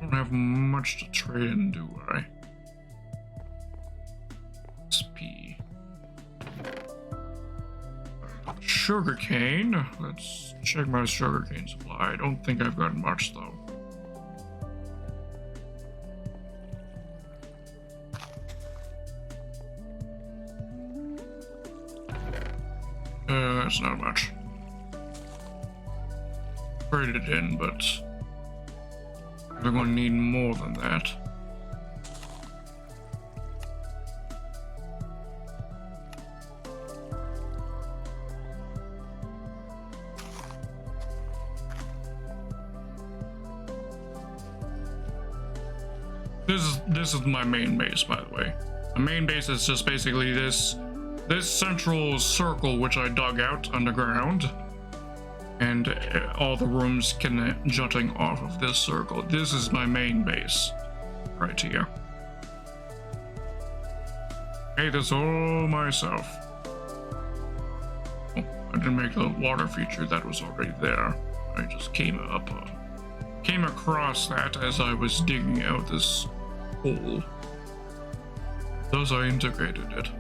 Don't have much to trade in, do I? SP. Sugarcane. Let's check my sugarcane supply. I don't think I've got much though. That's not much. Trade it in, but we're going to need more than that. This is my main base, by the way. The main base is just basically this central circle which I dug out underground, and all the rooms can jutting off of this circle. This is my main base, right here. Made this all myself. Oh, I didn't make the water feature, that was already there. I just came across that as I was digging out this hole. Thus I integrated it.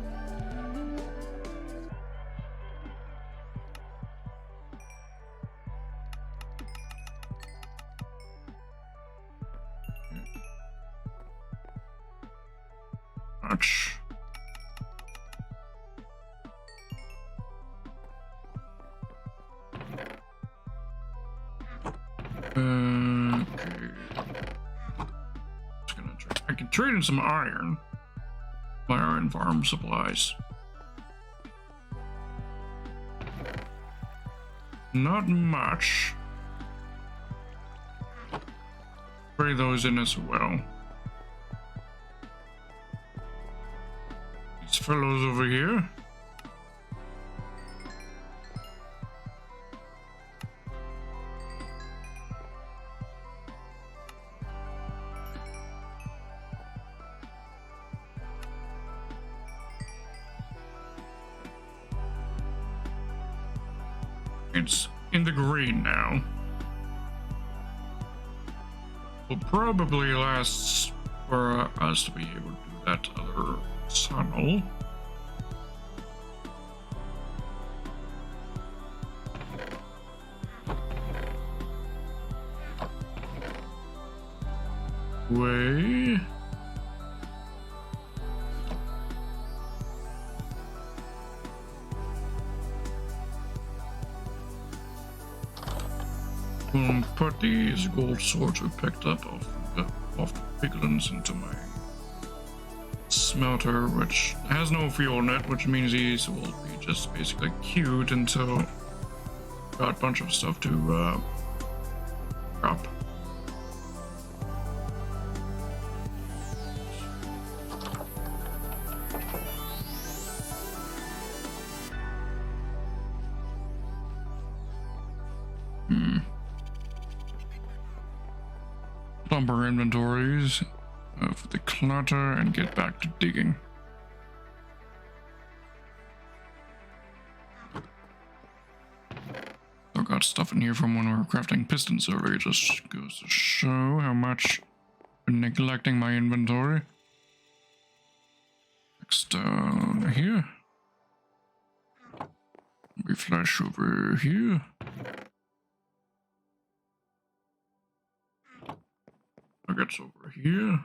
Much. Okay. I can trade in some iron. My iron farm supplies. Not much. Spray those in as well. These fellows over here. It's in the green now. Will probably last for us to be able to do that other tunnel. Way. Put these gold swords we picked up off the piglins into my smelter, which has no fuel in it, which means these will be just basically queued until got a bunch of stuff to drop. Dump our inventories of the clutter and get back to digging. Still got stuff in here from when we were crafting pistons earlier. Just goes to show how much I'm neglecting my inventory. Next down here. We flash over here. Nuggets over here.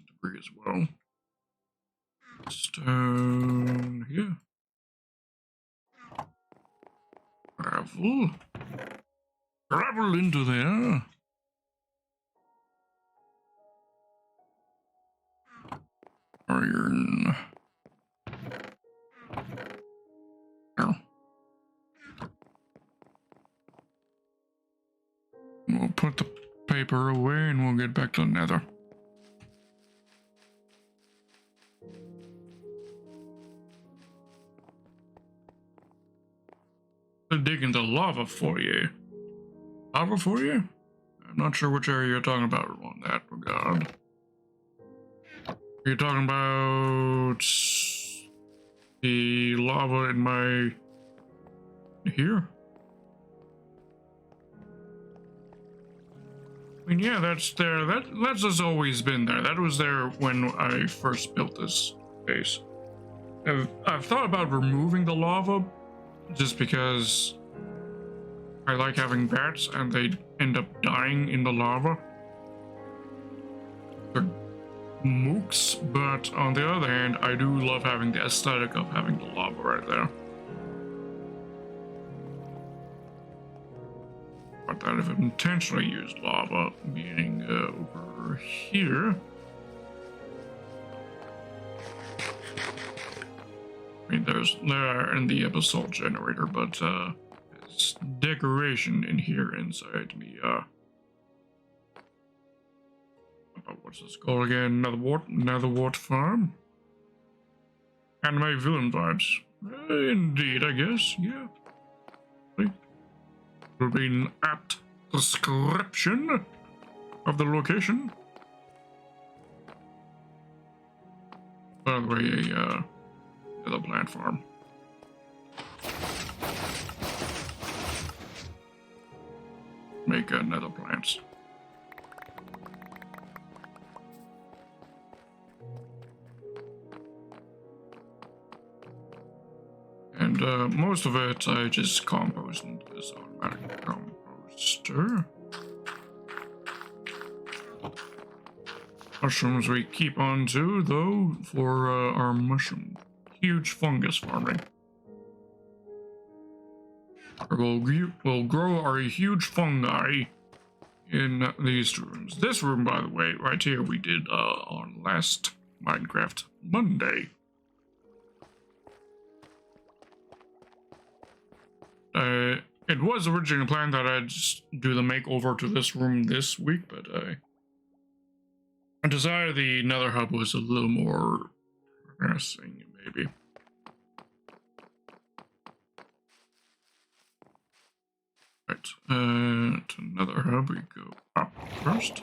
Debris as well. Stone here. Gravel. Gravel into there. Iron. There. We'll put the paper away and we'll get back to the nether. I'll dig into lava for you. Lava for you? I'm not sure which area you're talking about on that regard. You're talking about the lava in my... here? I mean, yeah, that's there. That's just always been there. That was there when I first built this base. I've thought about removing the lava just because I like having bats and they end up dying in the lava. They're mooks, but on the other hand, I do love having the aesthetic of having the lava right there. That I've intentionally used lava, meaning over here. I mean, there in the basalt generator, but it's decoration in here inside me. What's this called again? Netherwart farm. Anime villain vibes. Indeed, I guess. Yeah. Will be an apt description of the location. By the way, the plant farm. Make nether plants. And most of it I just compost into this automatic composter. Mushrooms we keep on to, though, for our mushroom huge fungus farming. We'll grow our huge fungi in these two rooms. This room, by the way, right here, we did on last Minecraft Monday. It was originally planned that I'd just do the makeover to this room this week, but I decided the NETHERHUB was a little more progressing, maybe. Right, to NETHERHUB we go up first.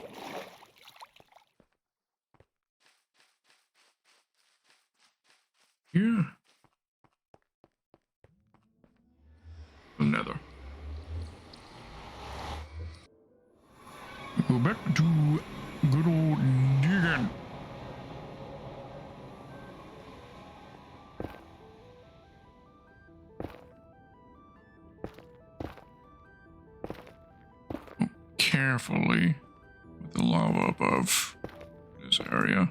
Yeah. The Nether. Go back to good old digging. Carefully with the lava above this area.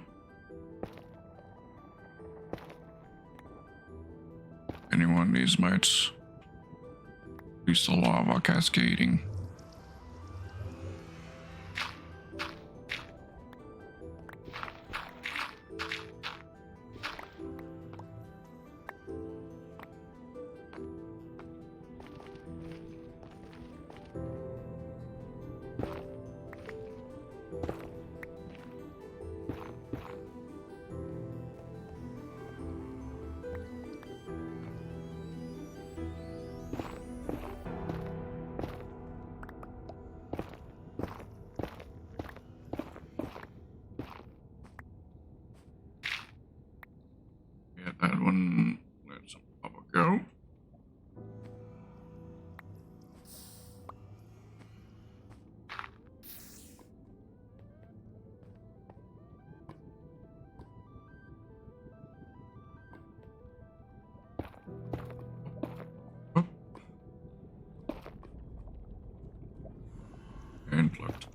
Anyone these might use the lava cascading. That one, let some lava go. Up. And plugged.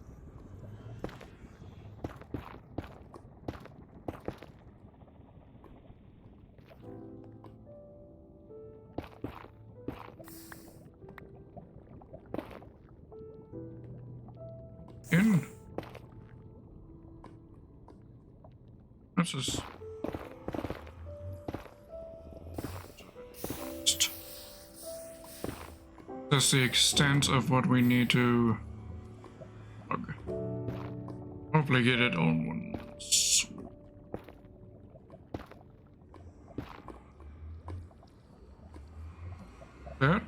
In. That's just. That's the extent of what we need to plug. Hopefully get it on one swoop. That.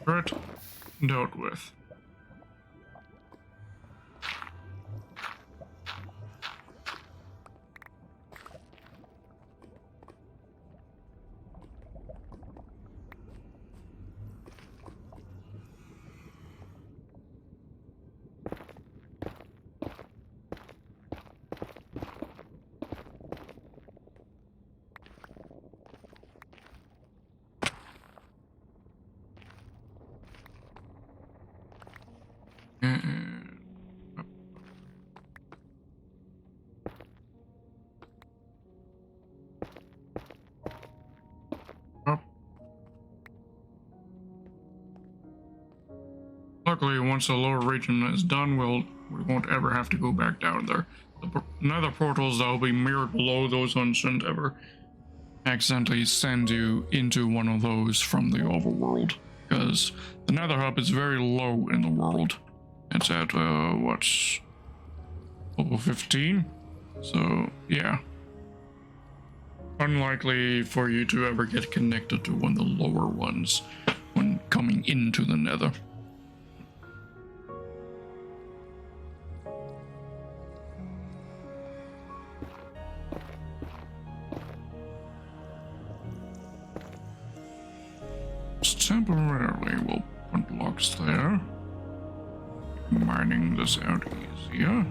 Right. Dealt with. Luckily, once the lower region is done, we won't ever have to go back down there. The nether portals that will be mirrored below those ones shouldn't ever accidentally send you into one of those from the overworld, because the NETHERHUB is very low in the world. It's at what's level 15, so yeah, unlikely for you to ever get connected to one of the lower ones when coming into the Nether. Temporarily, we'll put blocks there, mining this out easier.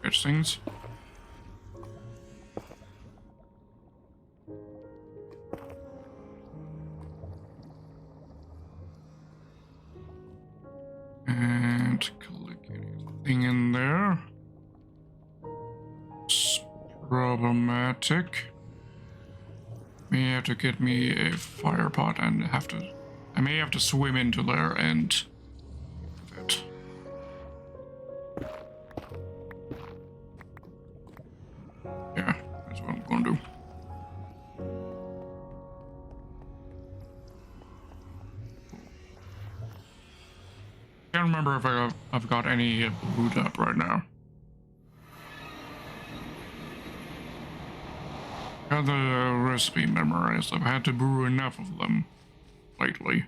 Fetch things. And click anything in there. It's problematic. May have to get me a fire pot and I may have to swim into there and it. Yeah, that's what I'm gonna do. Can't remember if I've got any food up right now. Got the recipe memorized. I've had to brew enough of them lately.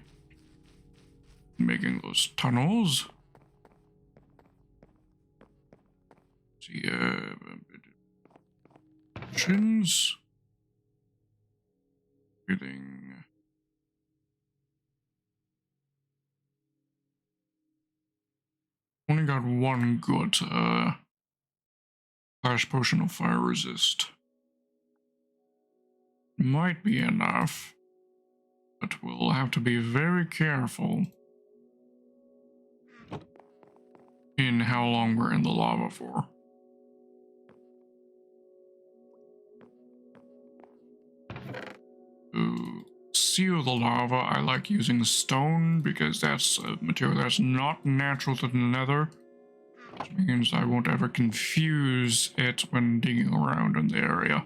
Making those tunnels. See, options. Everything. Only got one good, flash potion of fire resist. Might be enough, but we'll have to be very careful in how long we're in the lava for. To seal the lava, I like using stone because that's a material that's not natural to the nether, which means I won't ever confuse it when digging around in the area.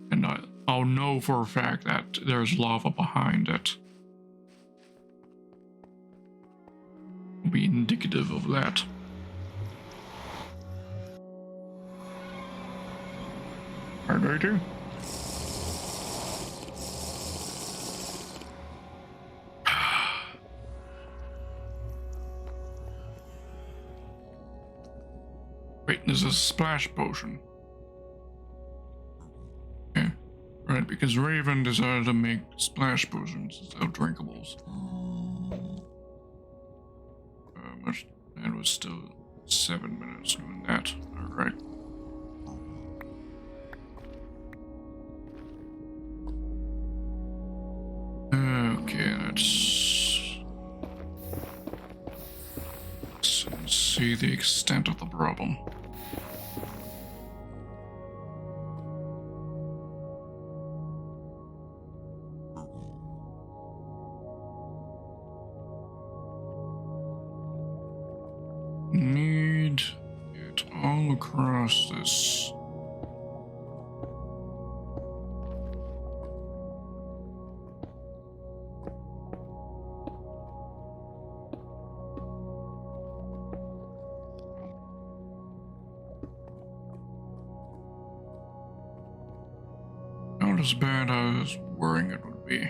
And I'll know for a fact that there's lava behind it. Will be indicative of that. Alrighty. Wait, there's a splash potion. Okay. Right, because Raven decided to make splash potions instead of drinkables. That was still 7 minutes doing that. Alright. Okay, let's see the extent of the problem. Need it all across this. Not as bad as I was worrying it would be.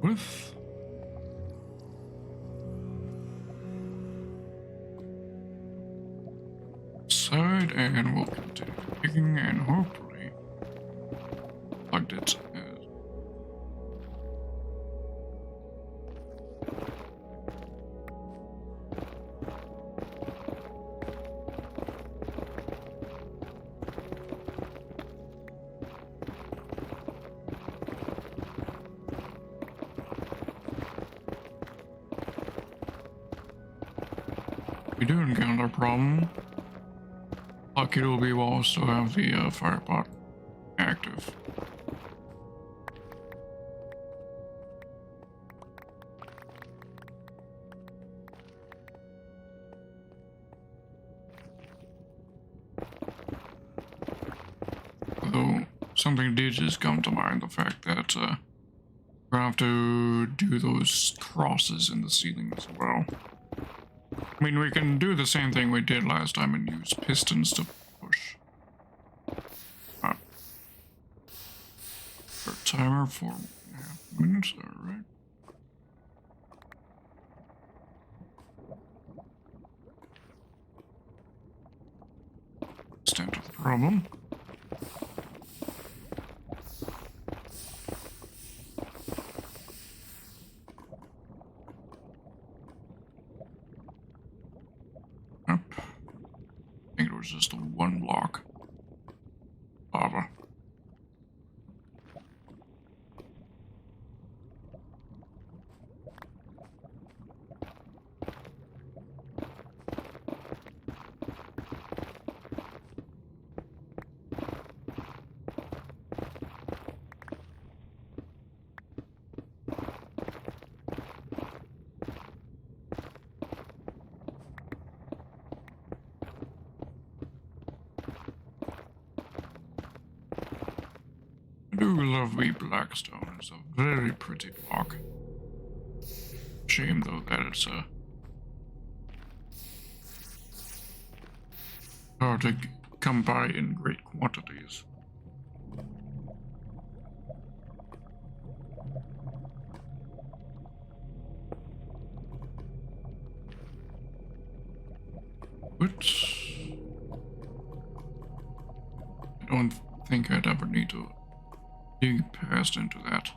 With side, and we'll continue digging and hopefully plugged it. We do encounter a problem. Lucky it'll be while we still have the fire pot active. Although something did just come to mind, the fact that we're gonna have to do those crosses in the ceiling as well. I mean, we can do the same thing we did last time and use pistons to push. timer for half minutes, alright. Stand to the problem. Up. I think it was just a one block. Lava. I do love the blackstone. It's a very pretty block. Shame though that it's hard to come by in great quantities. But I don't think I'd ever need to dig past into that.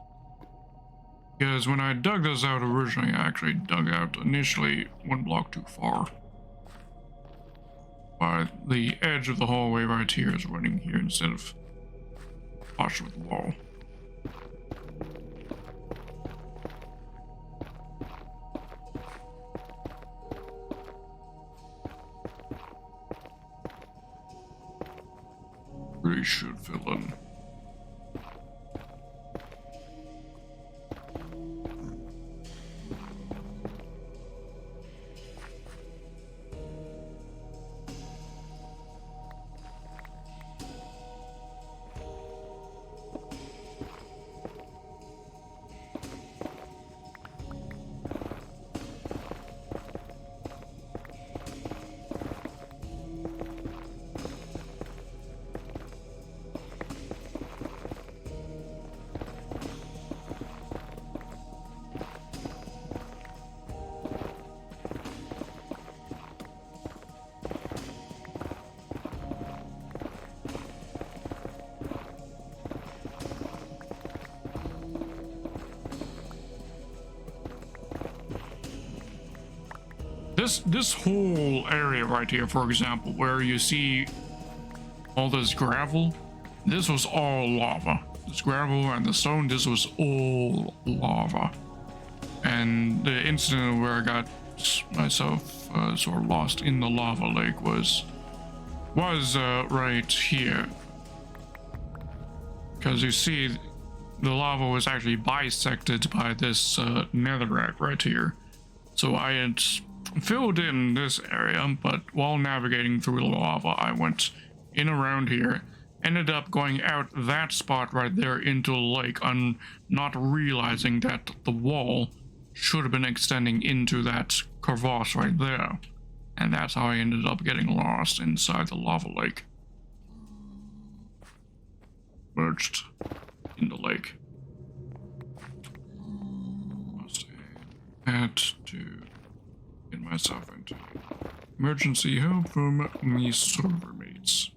Because when I dug this out originally, I actually dug out initially one block too far. But the edge of the hallway right here is running here instead of flush with the wall. Really should fill in. This whole area right here, for example, where you see all this gravel, this was all lava. This gravel and the stone, this was all lava. And the incident where I got myself sort of lost in the lava lake was right here. Because you see, the lava was actually bisected by this netherrack right here. So I had filled in this area, but while navigating through the lava, I went in around here, ended up going out that spot right there into the lake, not realizing that the wall should have been extending into that crevasse right there. And that's how I ended up getting lost inside the lava lake. Merged in the lake. Must add to get myself into emergency help from my server mates.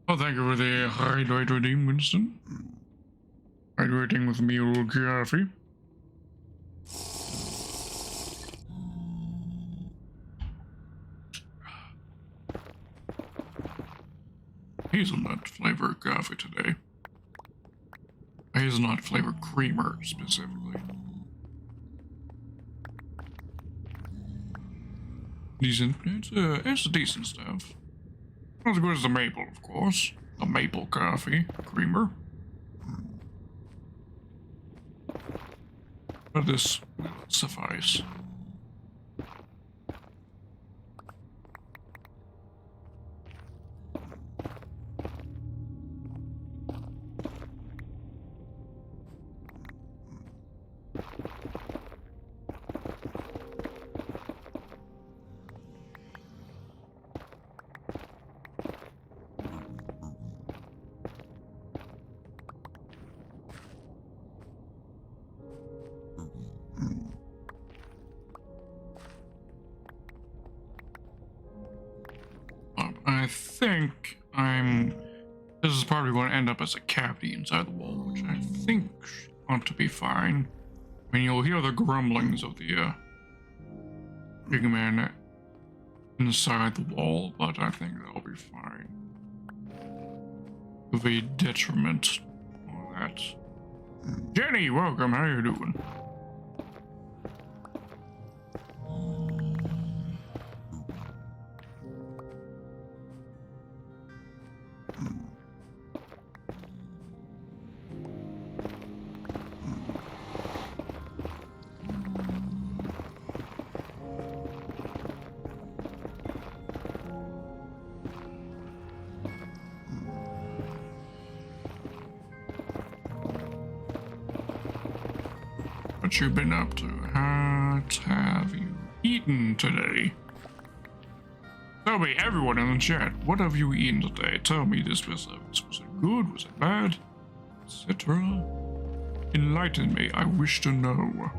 Oh, thank you for the hydrate redeem, Winston. Hydrating with me, old coffee. hazelnut flavored coffee today. Hazelnut flavored creamer, specifically. Decent. It's decent stuff. Not as good as the maple, of course. The maple coffee creamer. But this will suffice. I think this is probably going to end up as a cavity inside the wall, which I think ought to be fine. I mean, you'll hear the grumblings of the big man inside the wall, but I think that'll be fine. Of a detriment, all that. Jenny, welcome. How you doing? What you been up to? What have you eaten today? Tell me, everyone in the chat, what have you eaten today? Tell me this was it good? Was it bad? Etc. Enlighten me. I wish to know.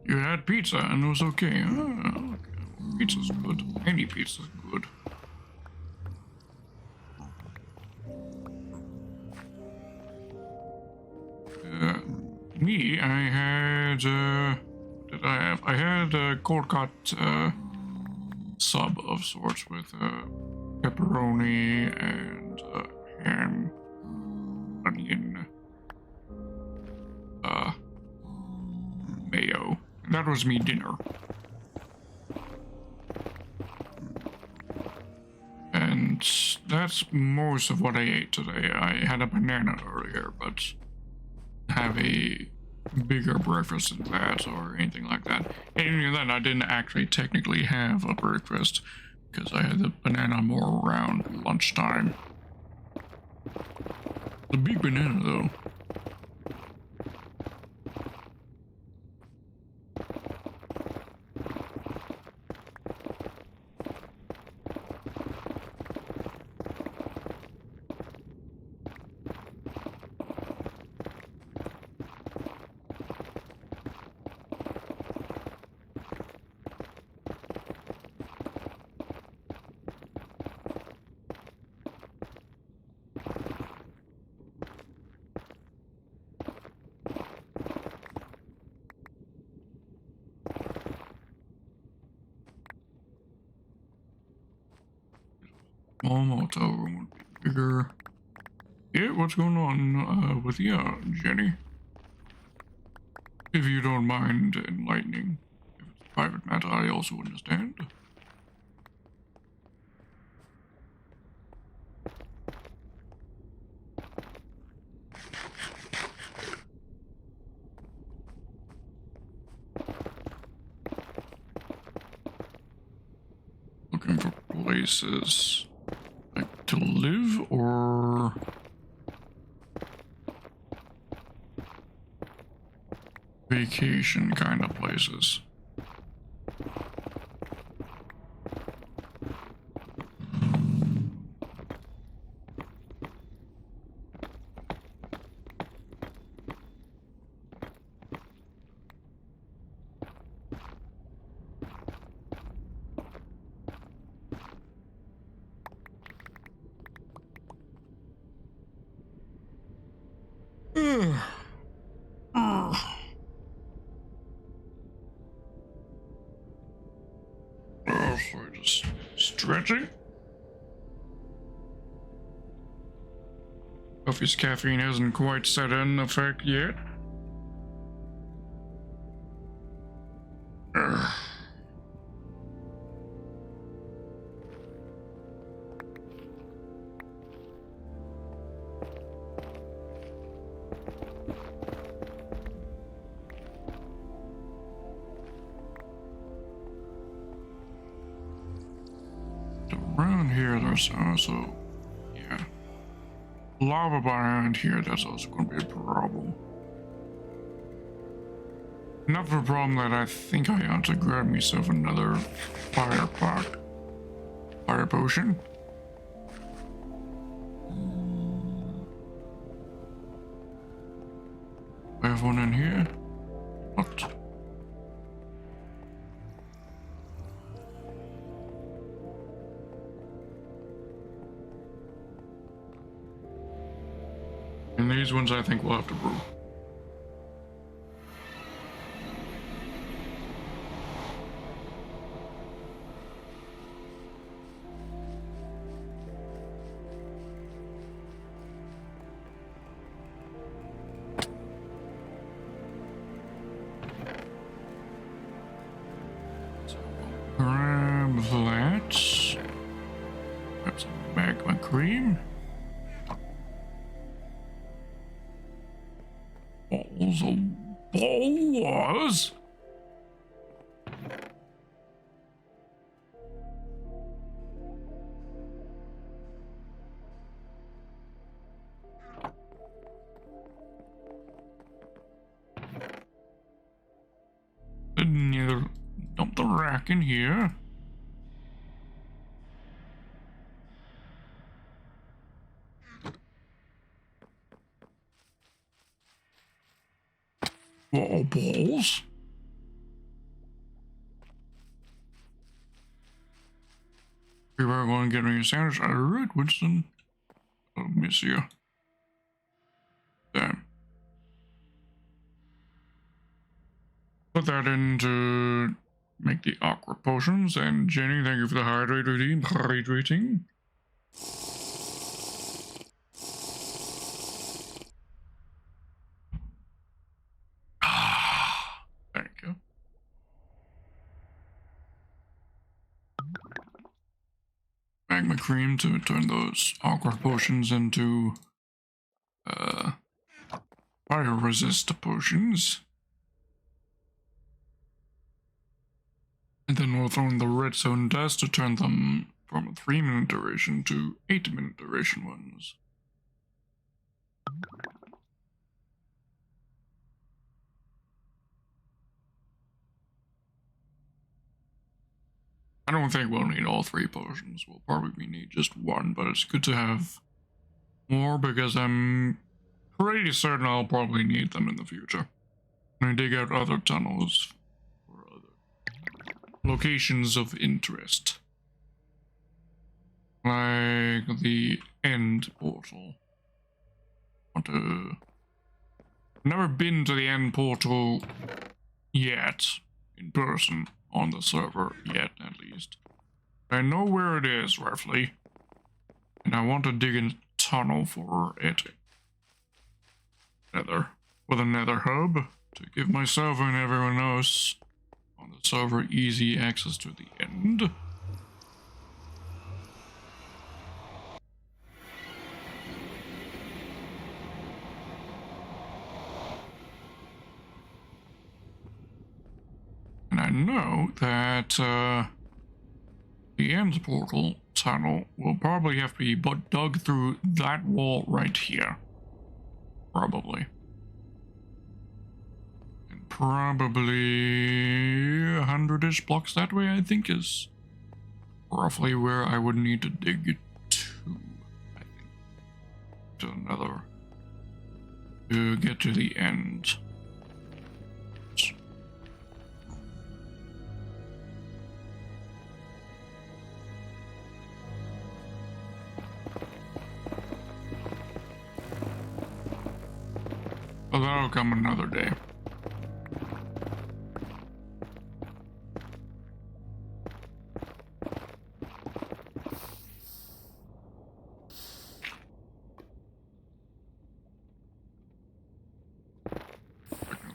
You had pizza and it was okay. Ah, okay. Pizza's good. Any pizza's good. Me, I had, what did I have? I had a cold cut sub of sorts with pepperoni and ham, onion, mayo. That was me dinner. And that's most of what I ate today. I had a banana earlier, but have a bigger breakfast than that or anything like that. And even then, I didn't actually technically have a breakfast because I had the banana more around lunchtime. The big banana, though. Small motel room would be bigger. Yeah, what's going on with you, Jenny? If you don't mind enlightening. If it's a private matter, I also understand. looking for places like to live or vacation kind of places. We're just stretching. Coffee's caffeine hasn't quite set in effect yet. Around here, there's also, yeah, lava behind here. That's also going to be a problem. Enough of a problem that I think I ought to grab myself another fire potion. I have one in here. What? And these ones I think we'll have to brew. So grab that. Grab some magma cream. Balls of balls. Neither dump the rack in here. Ball balls. You better go and get me a sandwich. All right, Winston. I'll miss you. Damn. Put that in to make the aqua potions. And Jenny, thank you for the hydrating. Thank you. Magma cream to turn those aqua potions into fire resist potions. And then we'll throw in the redstone dust to turn them from a 3-minute duration to 8-minute duration ones. I don't think we'll need all 3 potions. We'll probably need just 1, but it's good to have more because I'm pretty certain I'll probably need them in the future. When I dig out other tunnels or other locations of interest. Like the end portal. Never been to the end portal yet, in person, on the server, yet at least. I know where it is, roughly, and I want to dig a tunnel for it. With a NETHERHUB, to give myself and everyone else on the server easy access to the end. And I know that, The end portal tunnel will probably have to be dug through that wall right here. Probably. And probably 100-ish blocks that way, I think, is roughly where I would need to dig to, I think. To another. To get to the end. Well, that'll come another day.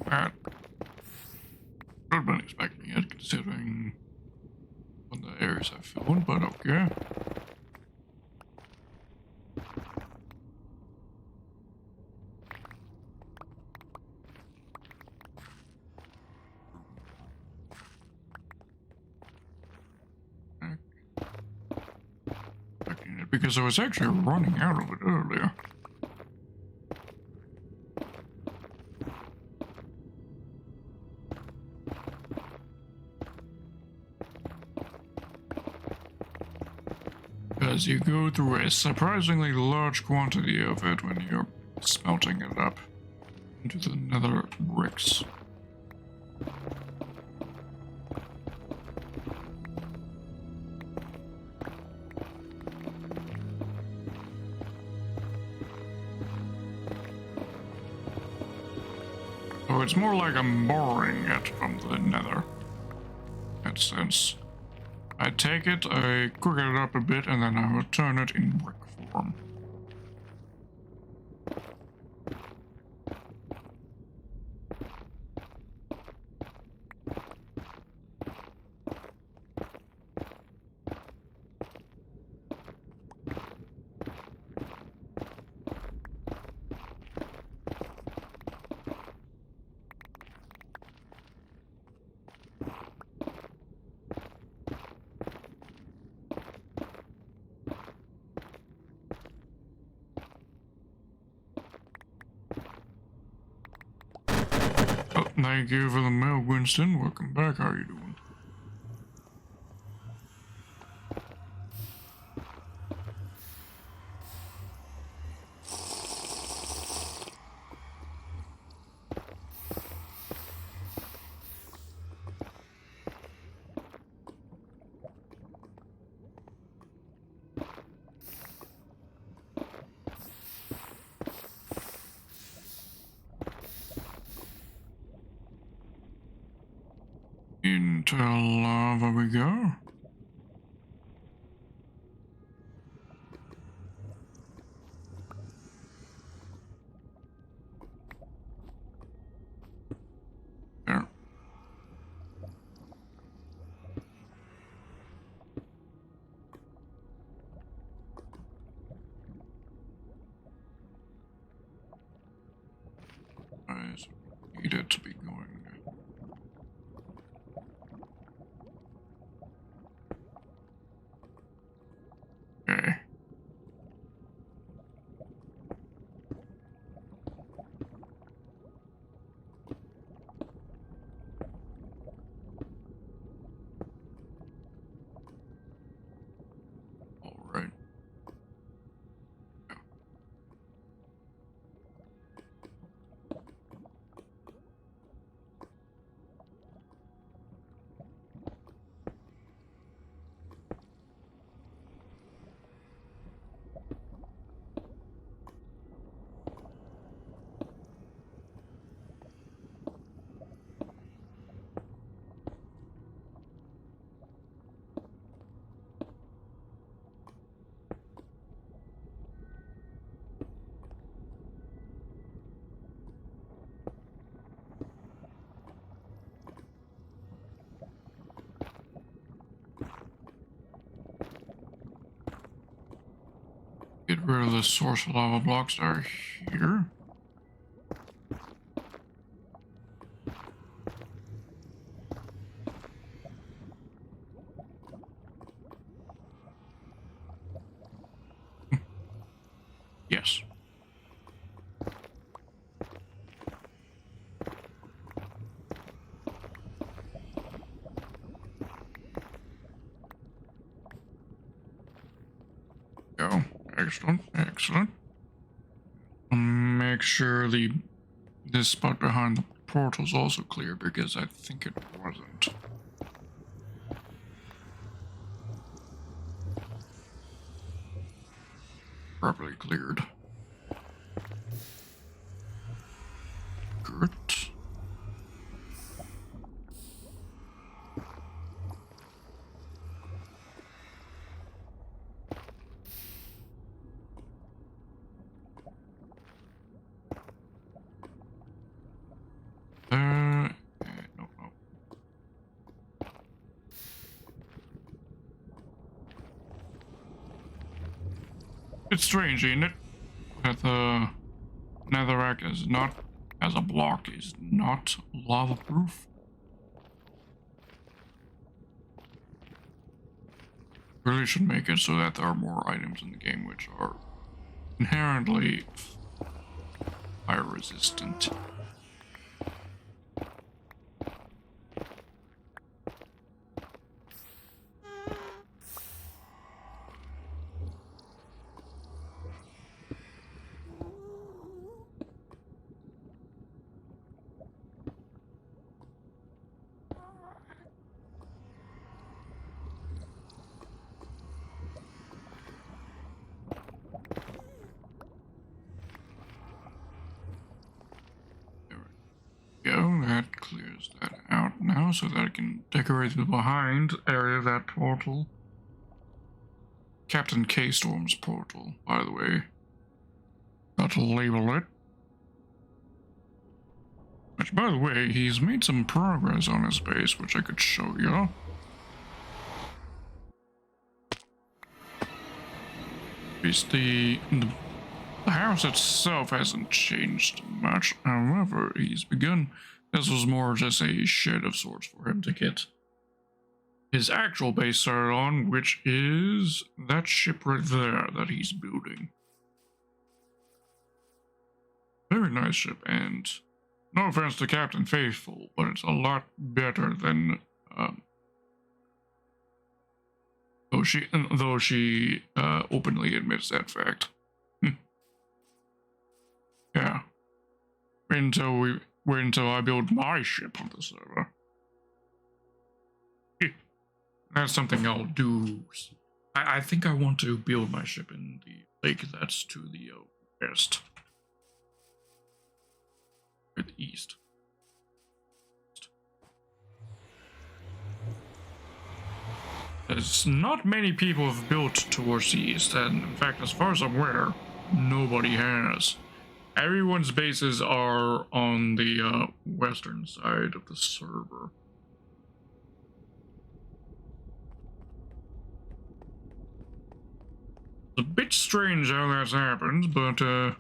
That should have been expecting it, considering what the areas I've filled, but okay. Because I was actually running out of it earlier. Because you go through a surprisingly large quantity of it when you're smelting it up into the nether bricks. So it's more like I'm borrowing it from the nether. In that sense. I take it, I cook it up a bit, and then I will turn it in brick form. Oh, thank you for the mail, Winston. Welcome back. How are you doing? Into lava we go. There. I need it to be going. Okay. All right. Get rid of the source lava blocks that are here. Excellent, excellent. Make sure this spot behind the portal's also clear, because I think it wasn't. Properly cleared. Good. No. It's strange, ain't it? That the netherrack is not, as a block, is not lava proof. Really should make it so that there are more items in the game which are inherently fire resistant. Go, that clears that out now so that I can decorate the behind area of that portal. Captain K Storm's portal, by the way. Got to label it. Which, by the way, he's made some progress on his base, which I could show you. The house itself hasn't changed much, however, he's begun. This was more just a shed of sorts for him to get his actual base started on, which is that ship right there that he's building. Very nice ship, and no offense to Captain Faithful, but it's a lot better than, though she openly admits that fact. Yeah. Wait until I build my ship on the server. That's something I'll do. I think I want to build my ship in the lake that's to the west. Or the east. There's not many people have built towards the east, and in fact, as far as I'm aware, nobody has. Everyone's bases are on the western side of the server. It's a bit strange how that's happened, but yeah,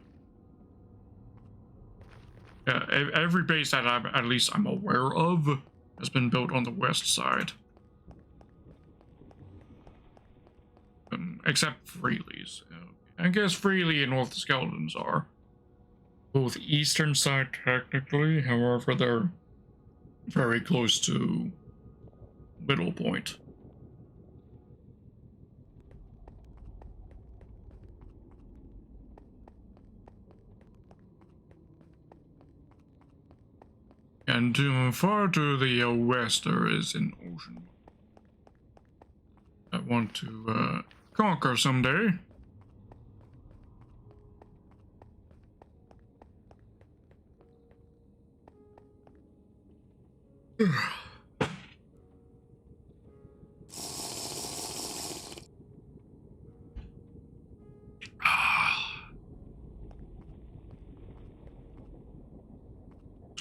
every base that at least I'm aware of has been built on the west side. Except Freely's. I guess Freely and North Skeletons are both eastern side technically, however they're very close to middle point. And far to the west there is an ocean I want to conquer someday.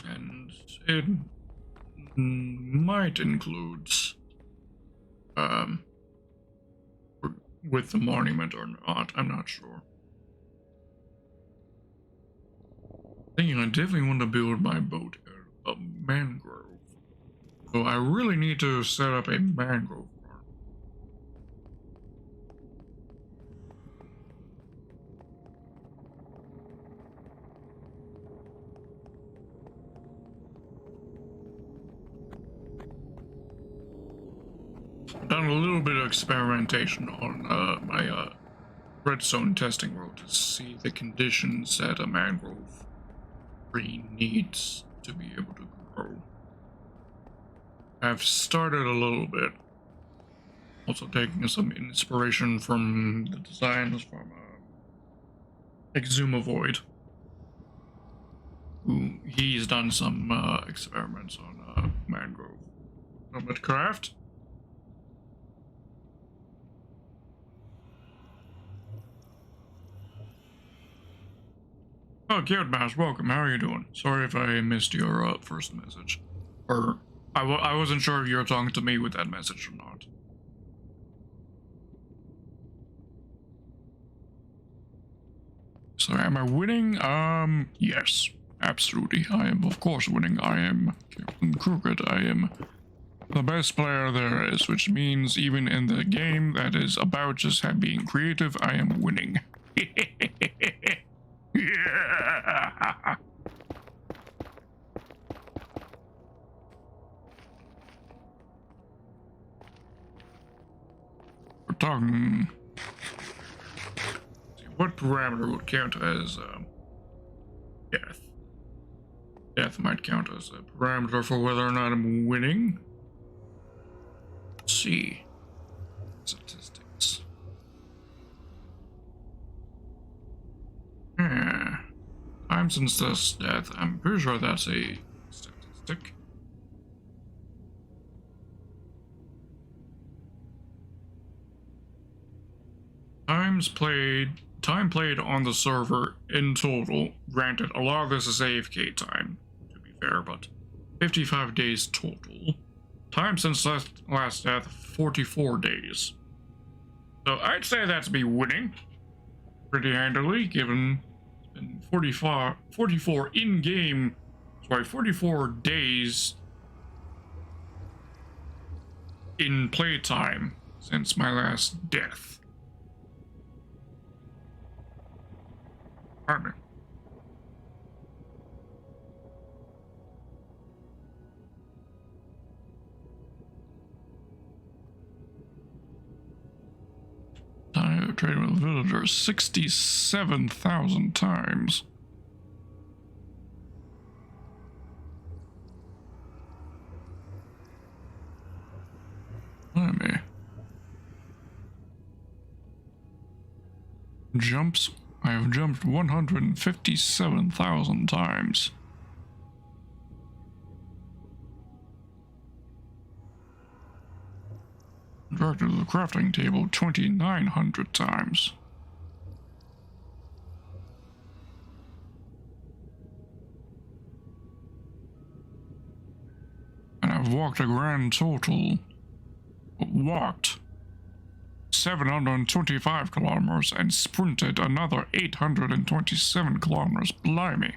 And it might include with the monument or not, I'm not sure. I think I definitely want to build my boat a mangrove. So I really need to set up a mangrove farm. I've done a little bit of experimentation on my redstone testing world to see the conditions that a mangrove tree needs to be able to grow. I've started a little bit, also taking some inspiration from the designs from Exumavoid, who he's done some experiments on mangrove craft. Oh, Cute Mouse, welcome. How are you doing? Sorry if I missed your first message. Or, I wasn't sure if you were talking to me with that message or not. So, am I winning? Yes. Absolutely. I am, of course, winning. I am Captain Crooked. I am the best player there is, which means even in the game that is about just being creative, I am winning. Yeah. We're talking. What parameter would count as death? Death might count as a parameter for whether or not I'm winning. Let's see. Statistics. Time since this death. I'm pretty sure that's a statistic. Time played on the server in total. Granted, a lot of this is AFK time, to be fair, but 55 days total. Time since last death, 44 days. So I'd say that's me winning pretty handily, given it's been 44 in-game, sorry, 44 days in playtime since my last death. Pardon me. I have traded with villagers 67,000 times. Let me. Jumps. I have jumped 157,000 times. Dragged to the crafting table 2,900 times. And I've walked a grand total. Walked 725 kilometers and sprinted another 827 kilometers. Blimey.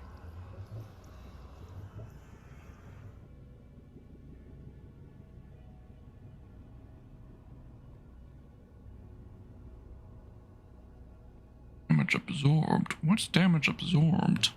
Damage absorbed. What's damage absorbed?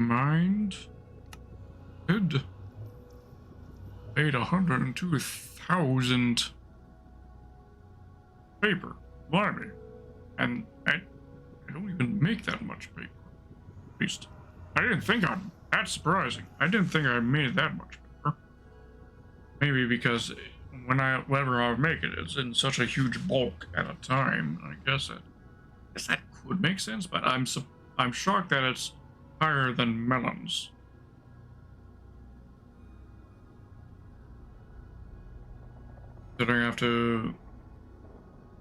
Mind. Good. Paid 102,000 paper. Blimey. And I don't even make that much paper. At least, I didn't think that's surprising. I didn't think I made that much paper. Maybe because whenever I make it, it's in such a huge bulk at a time. I guess that could make sense, but I'm shocked that it's higher than melons. That I have to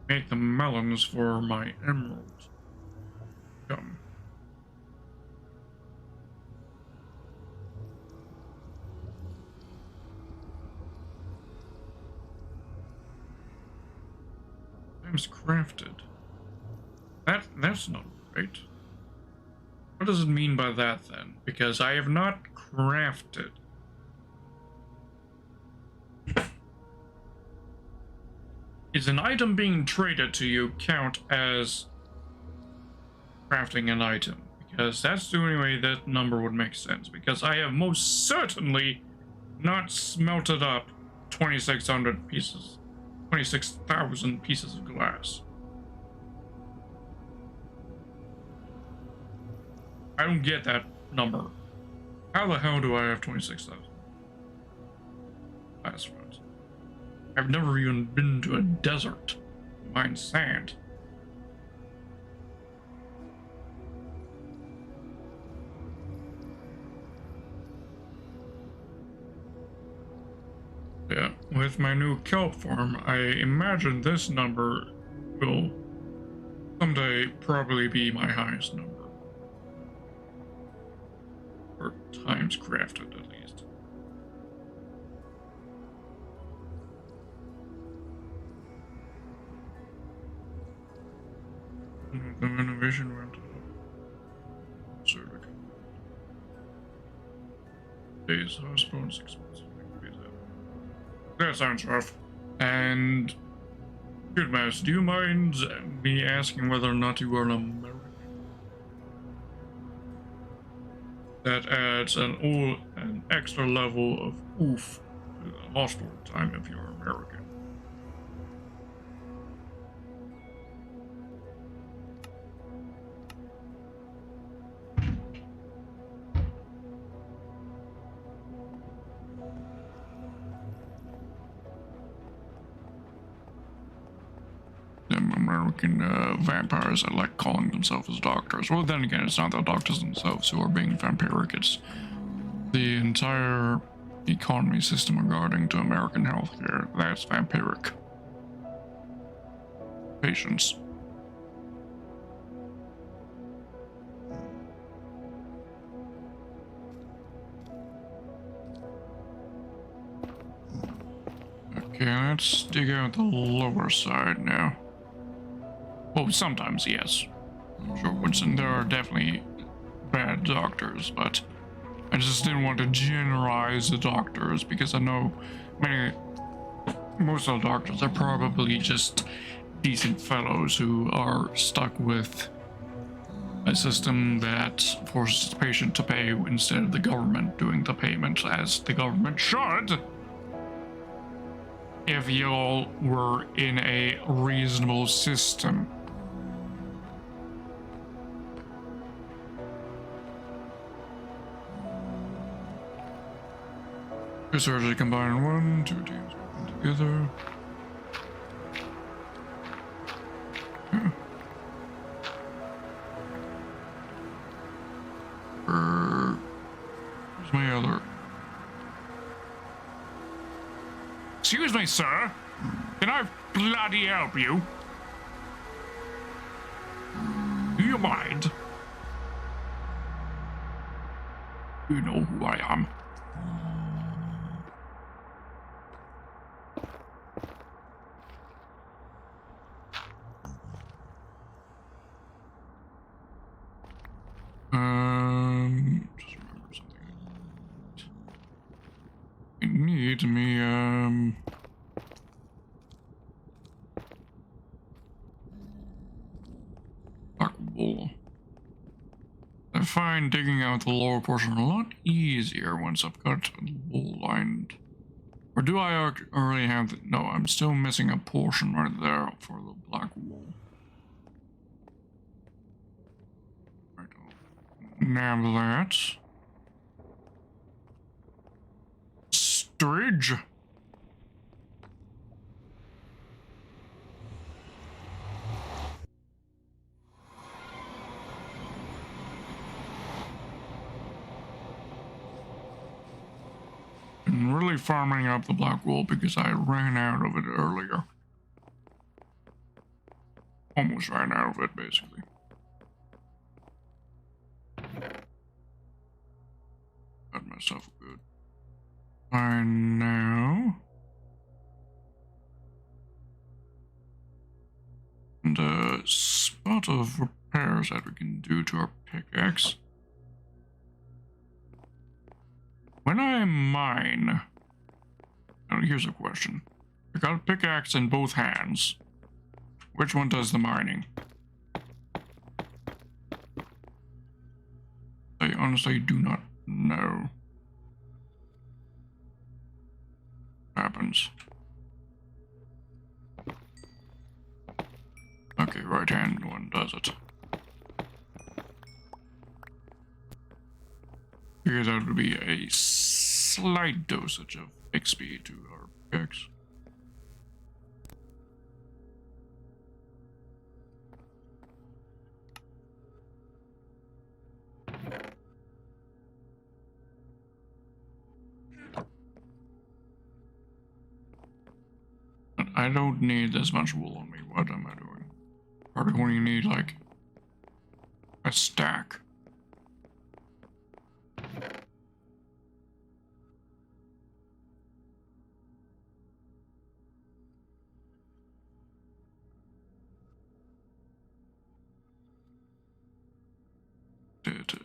make the melons for my emerald. Come. Times crafted. That's not right. What does it mean by that then? Because I have not crafted. Is an item being traded to you count as crafting an item? Because that's the only way that number would make sense. Because I have most certainly not smelted up 2,600 pieces, 26,000 pieces of glass. I don't get that number. How the hell do I have 26,000? That's right. I've never even been to a desert to mine sand. Yeah, with my new kelp farm, I imagine this number will someday probably be my highest number. Or times crafted, at least. The renovation went up. Days, hospital, and 6 months. That sounds rough. And good mass, do you mind me asking whether or not you are an American? That adds an extra level of oof to the hospital time if you're American. American vampires that like calling themselves as doctors. Well, then again, it's not the doctors themselves who are being vampiric, it's the entire economy system regarding to American healthcare that's vampiric. Patients. Okay, let's dig out the lower side now. Well, sometimes, yes. Sure, Winston, there are definitely bad doctors, but I just didn't want to generalize the doctors because I know most of the doctors are probably just decent fellows who are stuck with a system that forces the patient to pay instead of the government doing the payment, as the government should. If y'all were in a reasonable system. Surgery combine 1, 2 teams working together. Yeah. Where's my other? Excuse me, sir. Can I bloody help you? Do you mind? You know who I am. Just remember something. It needs me, black wool. I find digging out the lower portion a lot easier once I've got the wool lined. Or do I already have the, no, I'm still missing a portion right there for the black wool. Nab that. Storage. I'm really farming up the black wool because I ran out of it earlier. Almost ran out of it, basically. Got myself good. Fine now. And spot lot of repairs that we can do to our pickaxe. When I mine... Oh, here's a question. I got a pickaxe in both hands. Which one does the mining? I honestly do not know. What happens? Okay, right hand one does it. Figure that would be a slight dosage of XP to our picks. But I don't need this much wool on me. What am I doing? Probably only need like a stack.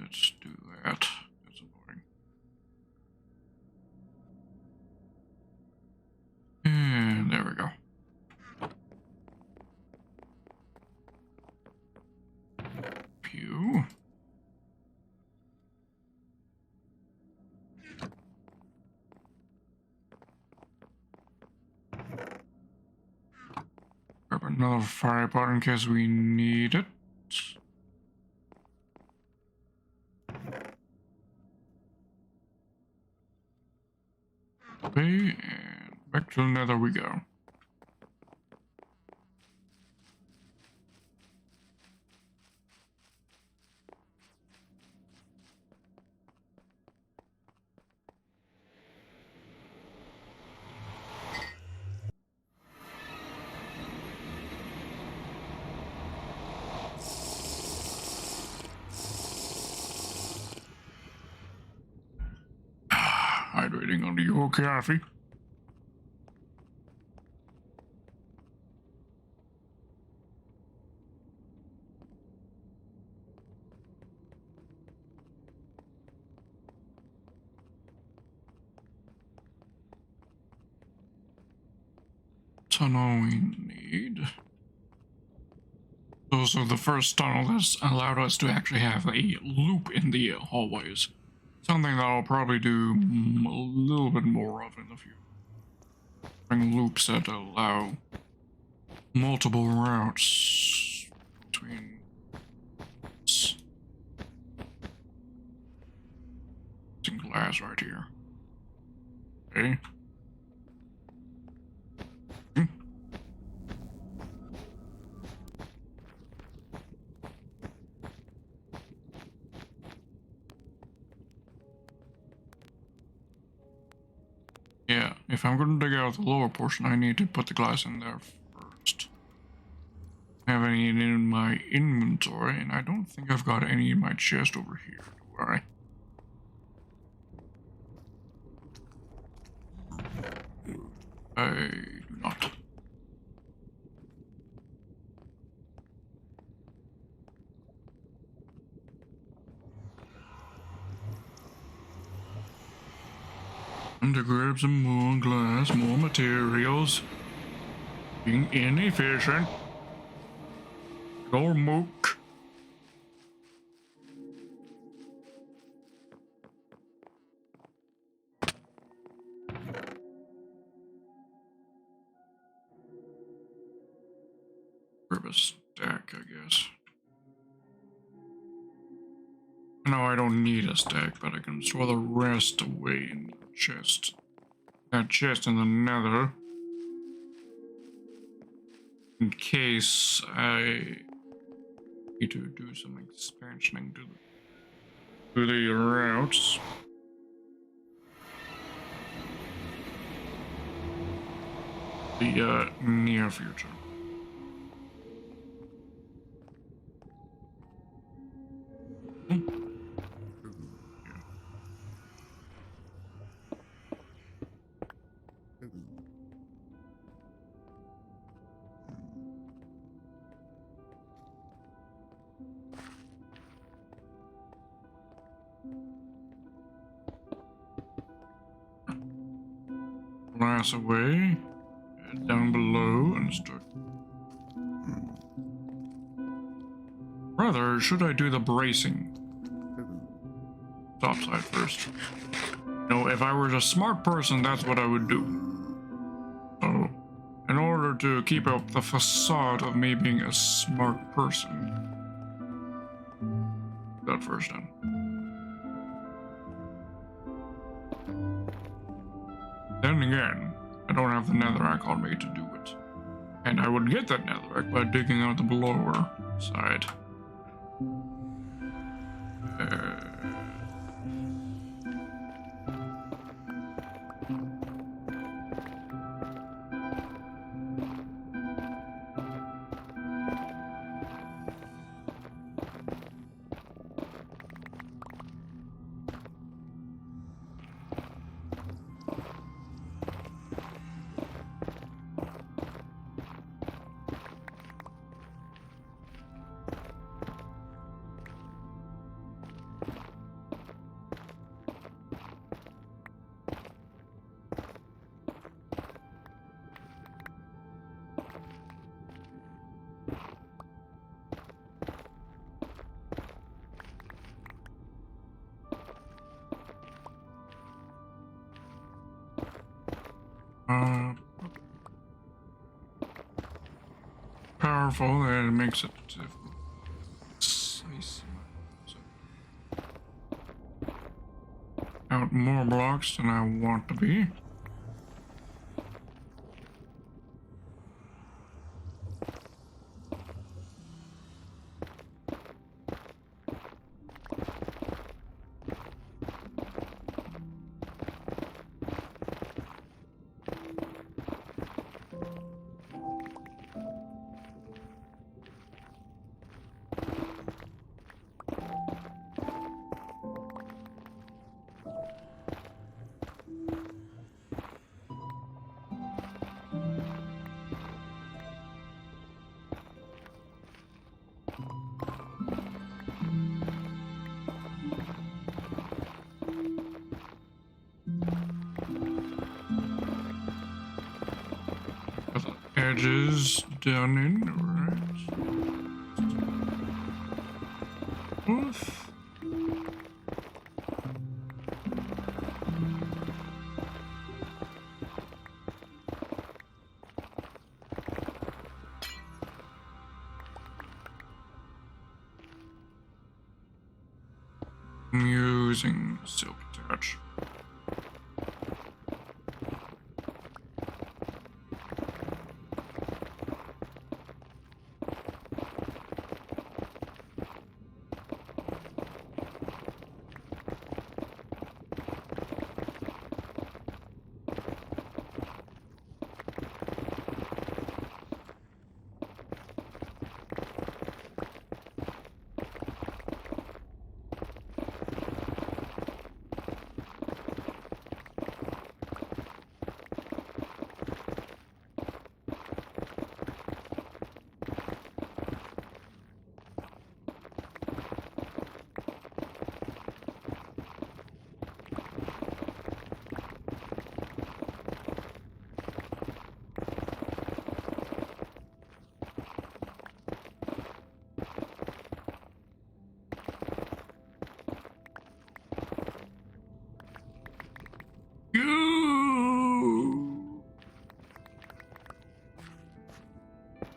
Let's do that. That's annoying. And there we go. Pew. Grab another fire pot in case we need it. Okay, and back to the nether we go. Hydrating under your coffee. Tunnel we need. Also, the first tunnel that's allowed us to actually have a loop in the hallways. Something that I'll probably do a little bit more of in the future. Bring loops that allow multiple routes between. Some glass right here. Okay. Yeah, if I'm going to dig out the lower portion, I need to put the glass in there first. I have any in my inventory, and I don't think I've got any in my chest over here. Don't worry. I do not. And to grab some more glass, more materials. Being inefficient. Or mook. Grab a stack, I guess. No, I don't need a stack, but I can store the rest away in the chest. That chest in the nether. In case I need to do some expansioning to the routes. The near future. glass away, head down below, and start. Rather, should I do the bracing? Topside first. No, if I were a smart person, that's what I would do. So, in order to keep up the facade of me being a smart person, that first then. Then again, I don't have the netherrack on me to do it. And I would get that netherrack by digging out the lower side. Powerful, and it makes it out more blocks than I want to be. Edges down in, right? Oof. I'm using silk touch.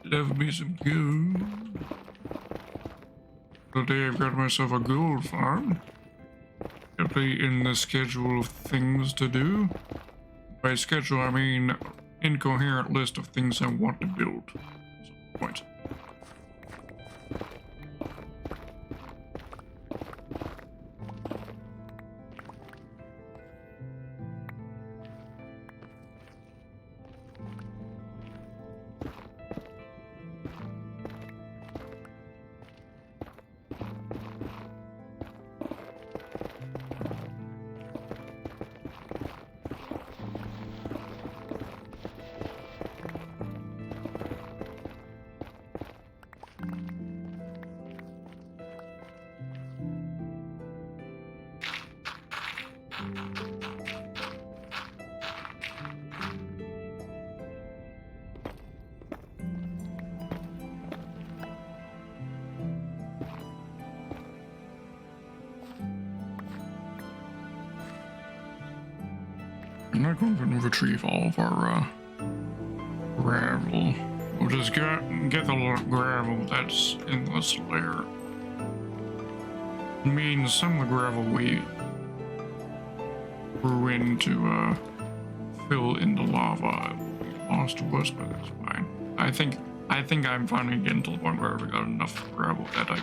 Love me some gold. Today I've got myself a gold farm. Definitely in the schedule of things to do. By schedule, I mean incoherent list of things I want to build. That's the point. I'm not going to retrieve all of our gravel. We'll just get the gravel that's in this layer. It means some of the gravel we threw in to fill in the lava will be lost to us, but it's fine. I think I'm finally getting to the point where we got enough gravel that I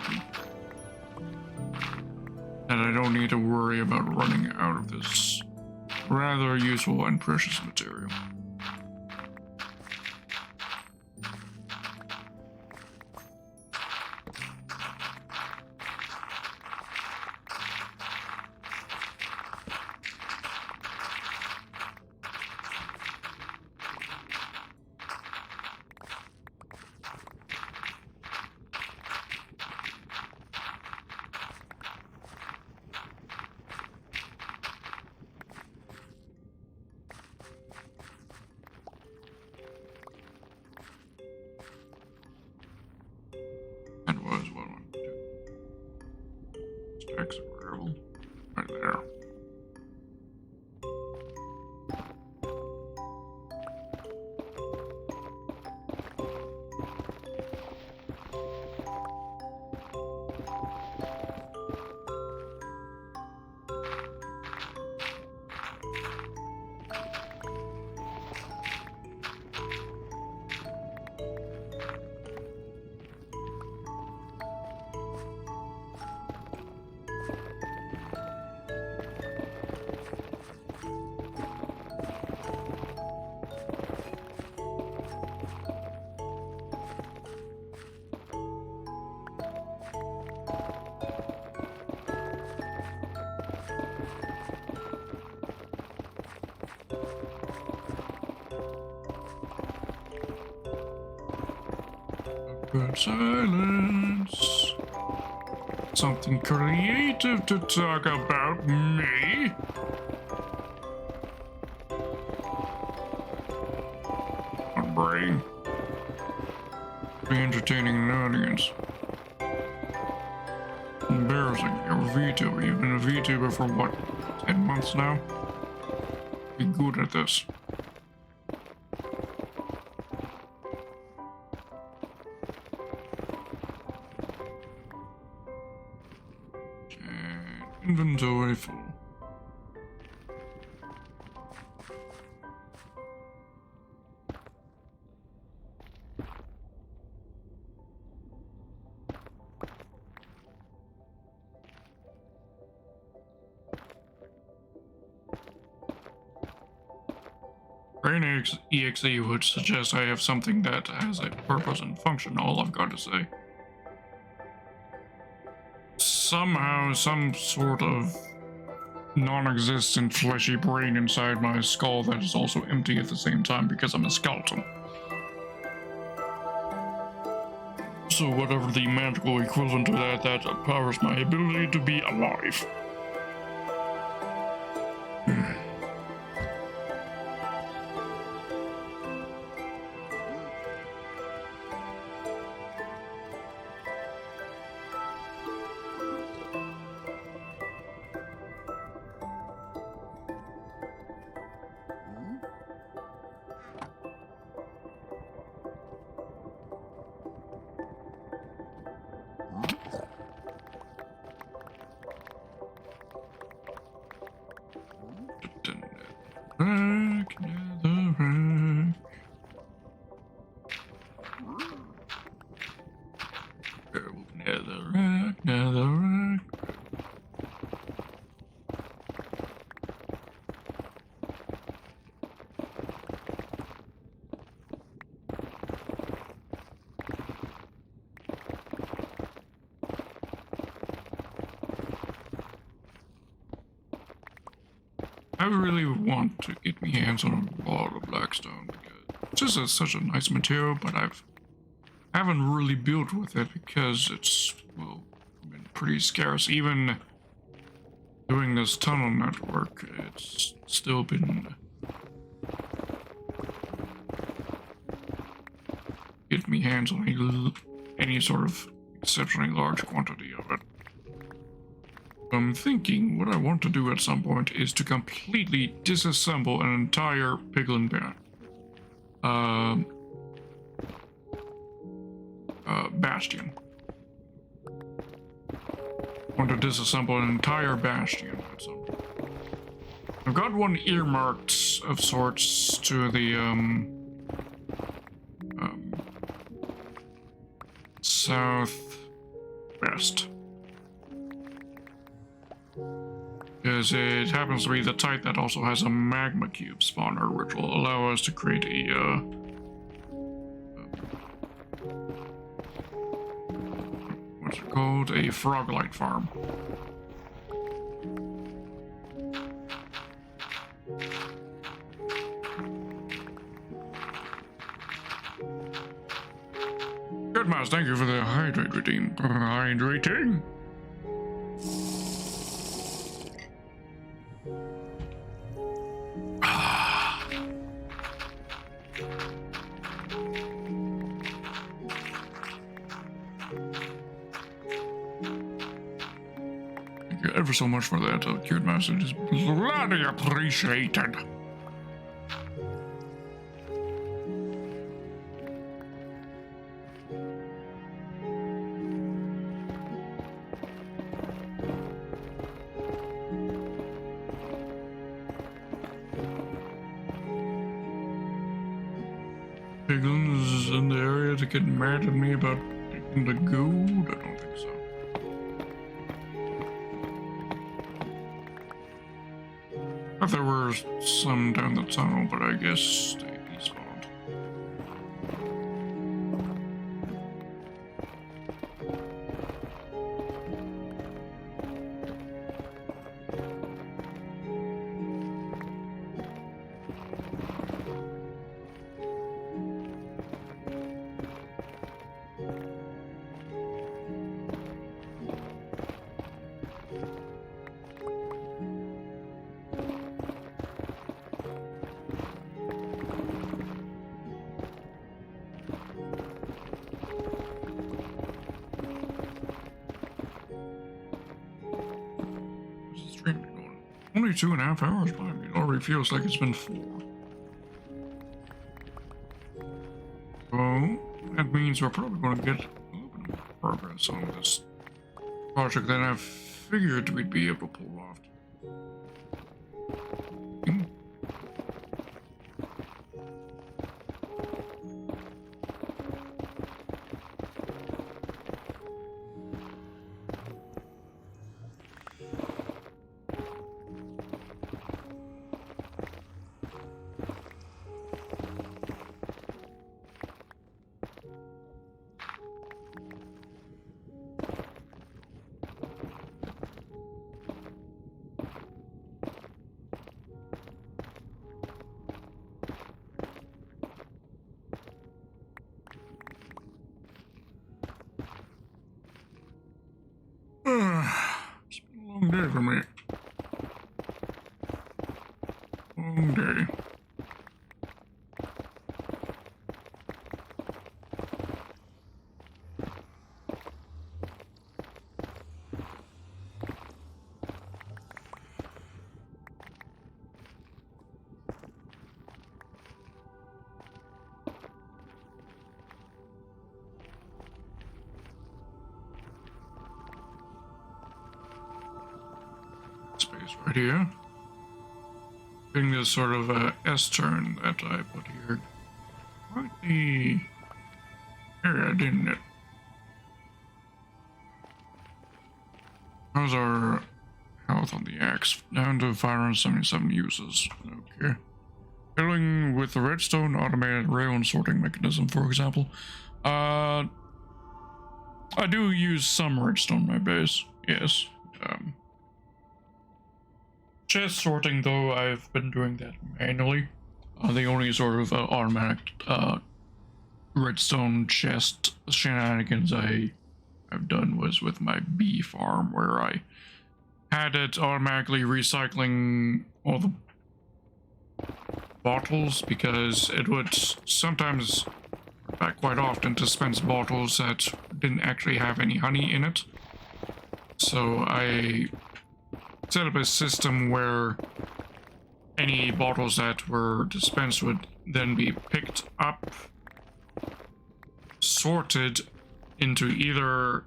don't need to worry about running out of this rather useful and precious material. That was what I wanted to do. Stacks of gravel. Right there. Good silence. Something creative to talk about, me. My brain. Be entertaining an audience. Embarrassing. You're a VTuber. You've been a VTuber for what, 10 months now? Be good at this. Inventory full. Brain EXE would suggest I have something that has a purpose and function, all I've got to say. Somehow, some sort of non-existent fleshy brain inside my skull that is also empty at the same time because I'm a skeleton. So whatever the magical equivalent to that powers my ability to be alive. NETHERHUB. I really want to get my hands on a lot of blackstone because this is such a nice material, but I haven't really built with it because it's, well, been pretty scarce. Even doing this tunnel network, it's still been get me hands on any sort of exceptionally large quantity of it. I'm thinking what I want to do at some point is to completely disassemble an entire piglin bastion. I want to disassemble an entire bastion at some point. I've got one earmarked of sorts to the southwest. Because it happens to be the type that also has a magma cube spawner, which will allow us to create a what's it called? A froglight farm. Good mouse, thank you for the hydrate redeem. Hydrating. Thank you ever so much for that, cute mouse. It is bloody appreciated. Piglins in the area to get mad at me about taking the gold? I don't think so. I thought there were some down the tunnel, but I guess they despawned. Only 2.5 hours, but it already feels like it's been 4. So that means we're probably going to get a little bit more progress on this project than I figured we'd be able to pull off. It's been a long day for me. Long day. Space right here. Getting this sort of S-turn that I put here. Quite the area, didn't it? How's our health on the axe? Down to 577 uses. Okay. Filling with the redstone automated rail sorting mechanism, for example. I do use some redstone in my base, yes. Chest sorting, though, I've been doing that manually. The only sort of automatic redstone chest shenanigans I've done was with my bee farm, where I had it automatically recycling all the bottles, because it would sometimes, quite often, dispense bottles that didn't actually have any honey in it. So I set up a system where any bottles that were dispensed would then be picked up, sorted into either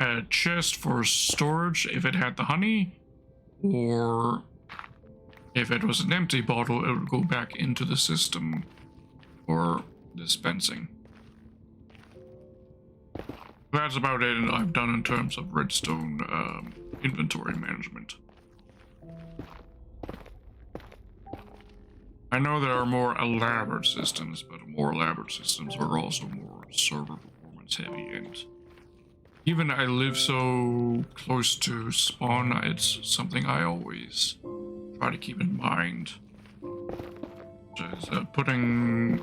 a chest for storage if it had the honey, or if it was an empty bottle, it would go back into the system for dispensing. That's about it I've done in terms of redstone inventory management. I know there are more elaborate systems, but more elaborate systems are also more server performance heavy, and even I live so close to spawn, it's something I always try to keep in mind. Is putting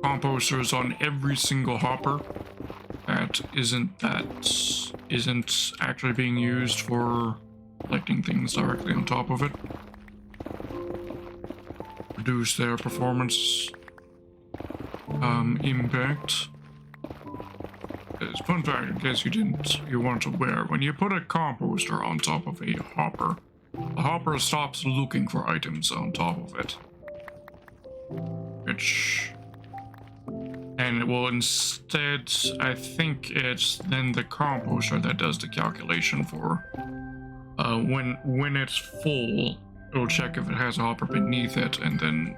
composters on every single hopper that isn't actually being used for collecting things directly on top of it. Reduce their performance impact. Fun fact, in case you weren't aware, when you put a composter on top of a hopper, the hopper stops looking for items on top of it. And it will instead, I think it's then the composter that does the calculation for when it's full, it'll check if it has a hopper beneath it and then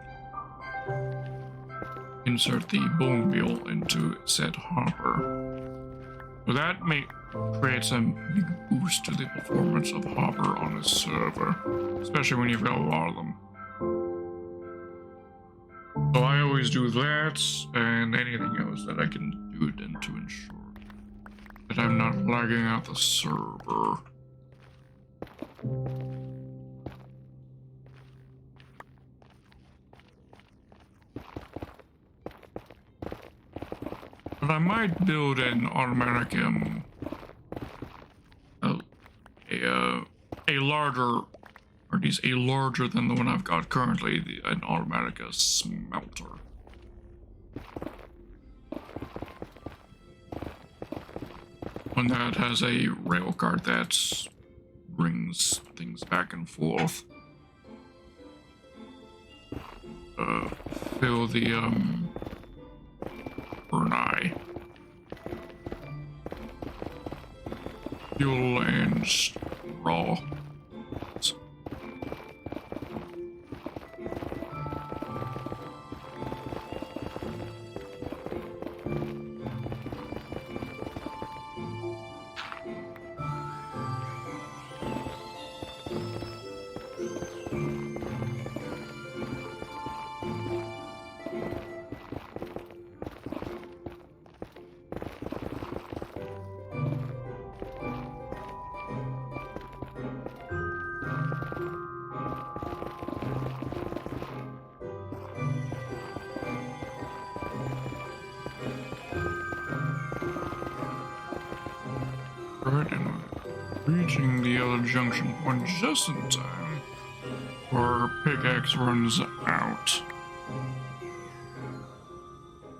insert the bone wheel into said hopper. So that may create some big boost to the performance of hopper on a server, especially when you've got a lot of them. So I always do that, and anything else that I can do then to ensure that I'm not lagging out the server. But I might build an automatic, a larger, or at least a larger than the one I've got currently, an automatic smelter. One that has a rail cart that brings things back and forth. Fill the, Burnai. Fuel and raw. Reaching the other junction point just in time, or pickaxe runs out.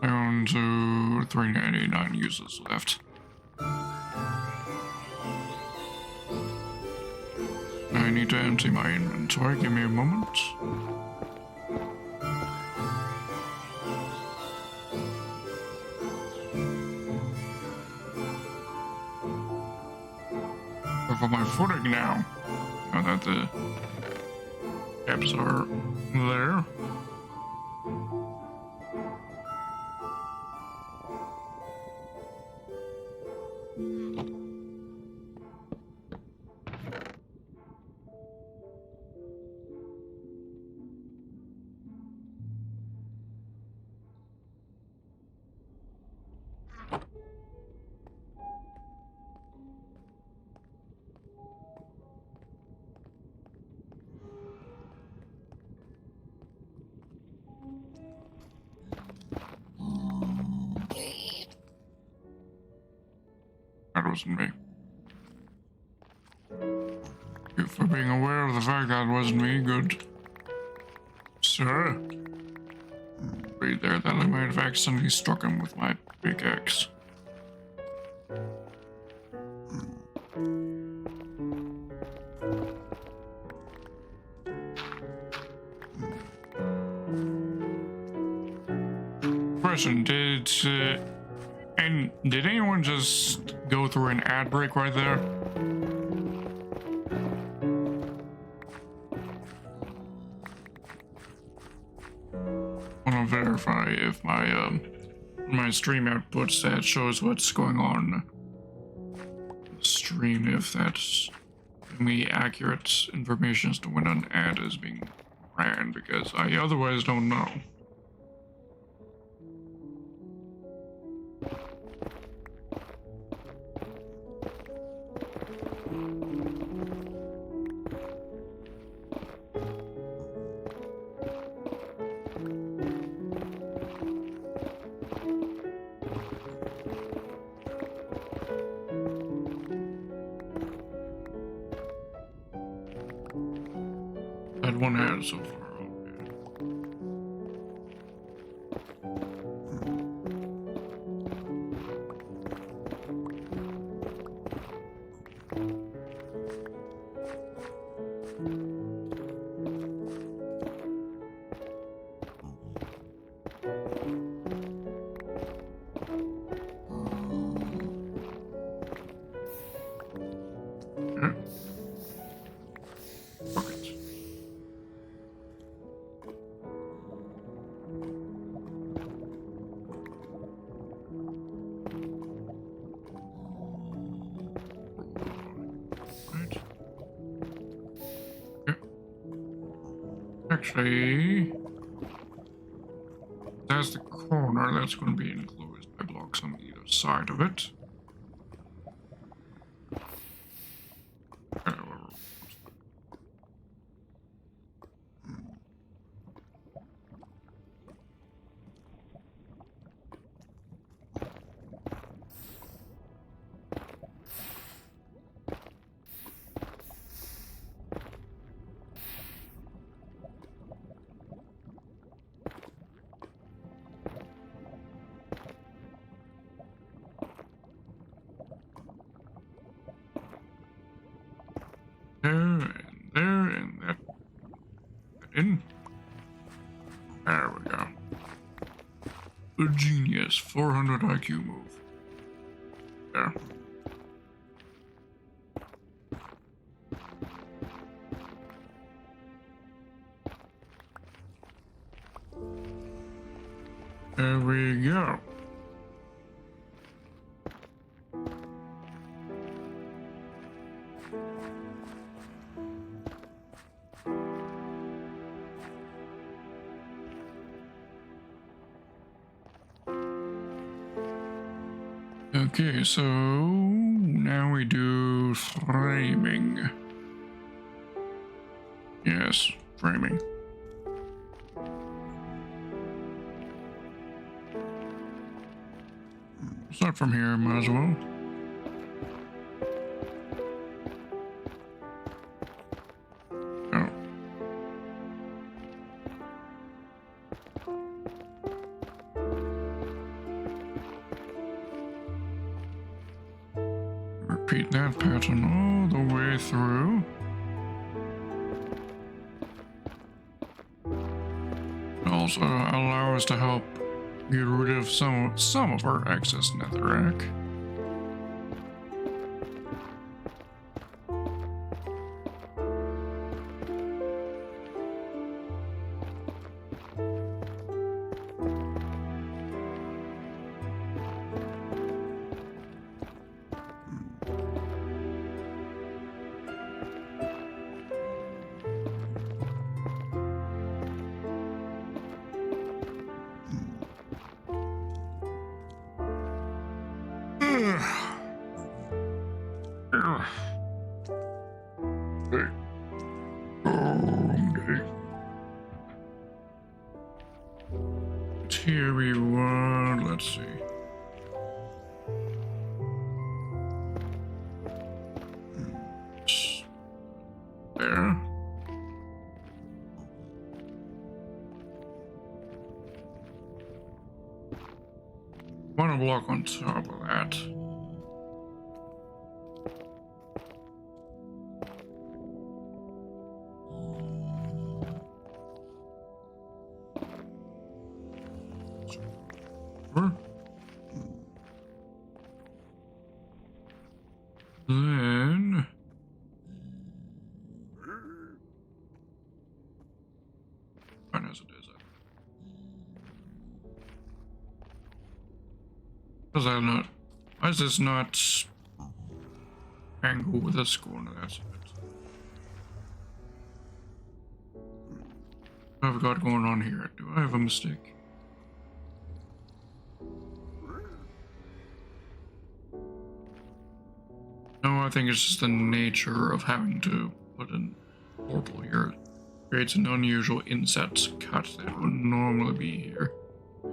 Down to 399 uses left. I need to empty my inventory. Give me a moment. For my footing now that the caps are there. That wasn't me. Thank you for being aware of the fact that wasn't me. Good. Sir. Right there that I might have accidentally struck him with my pickaxe. question. Did anyone just go through an ad break right there? I want to verify if my stream output stat shows what's going on. Stream, if that's giving me accurate information as to when an ad is being ran, because I otherwise don't know. Had one ad so far. Actually, that's the corner that's going to be enclosed by blocks on either side of it. There and that in. There we go. A genius 400 IQ move. There. There we go. Okay, so now we do framing. Yes, framing. Start from here, might as well. Oh. Repeat that pattern all the way through. It'll also allow us to help get rid of some of our excess netherrack. Here we want, let's see. There. One block on top of that. Fine as it is. Does that not? Why is this not angle with this corner? That's it. What have I got going on here? Do I have a mistake? No, I think it's just the nature of having to put a portal here. Creates an unusual inset cut that would normally be here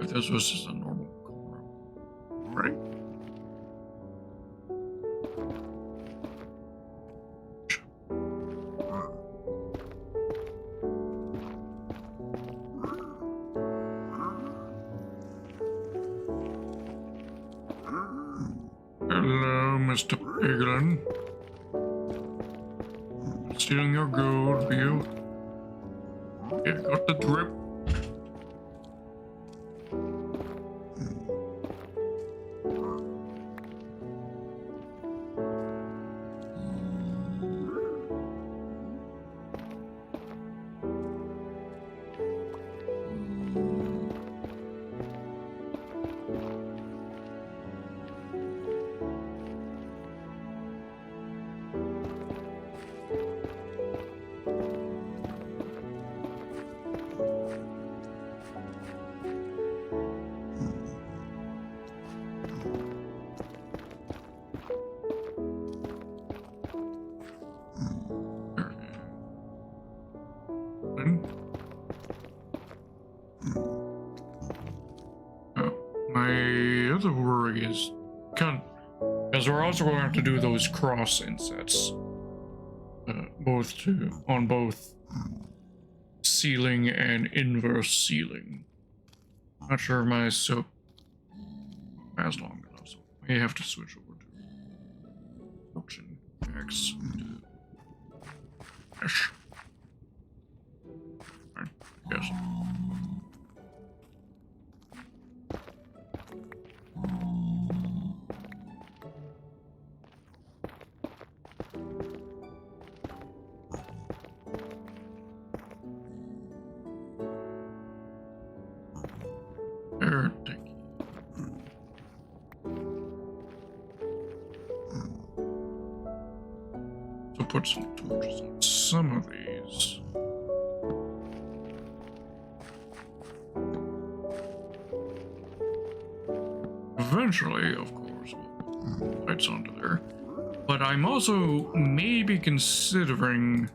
if this was just a normal corner. Right? Hello, Mr. Piglin. Stealing your gold for you. Yeah, got the drip. My other worry is, because we're also going to have to do those cross insets, on both ceiling and inverse ceiling. Not sure if my soap has long enough, so I may have to switch over to option X. Yes. There, thank you. So put some torches on some of these. Eventually, of course, we'll put lights onto there. But I'm also maybe considering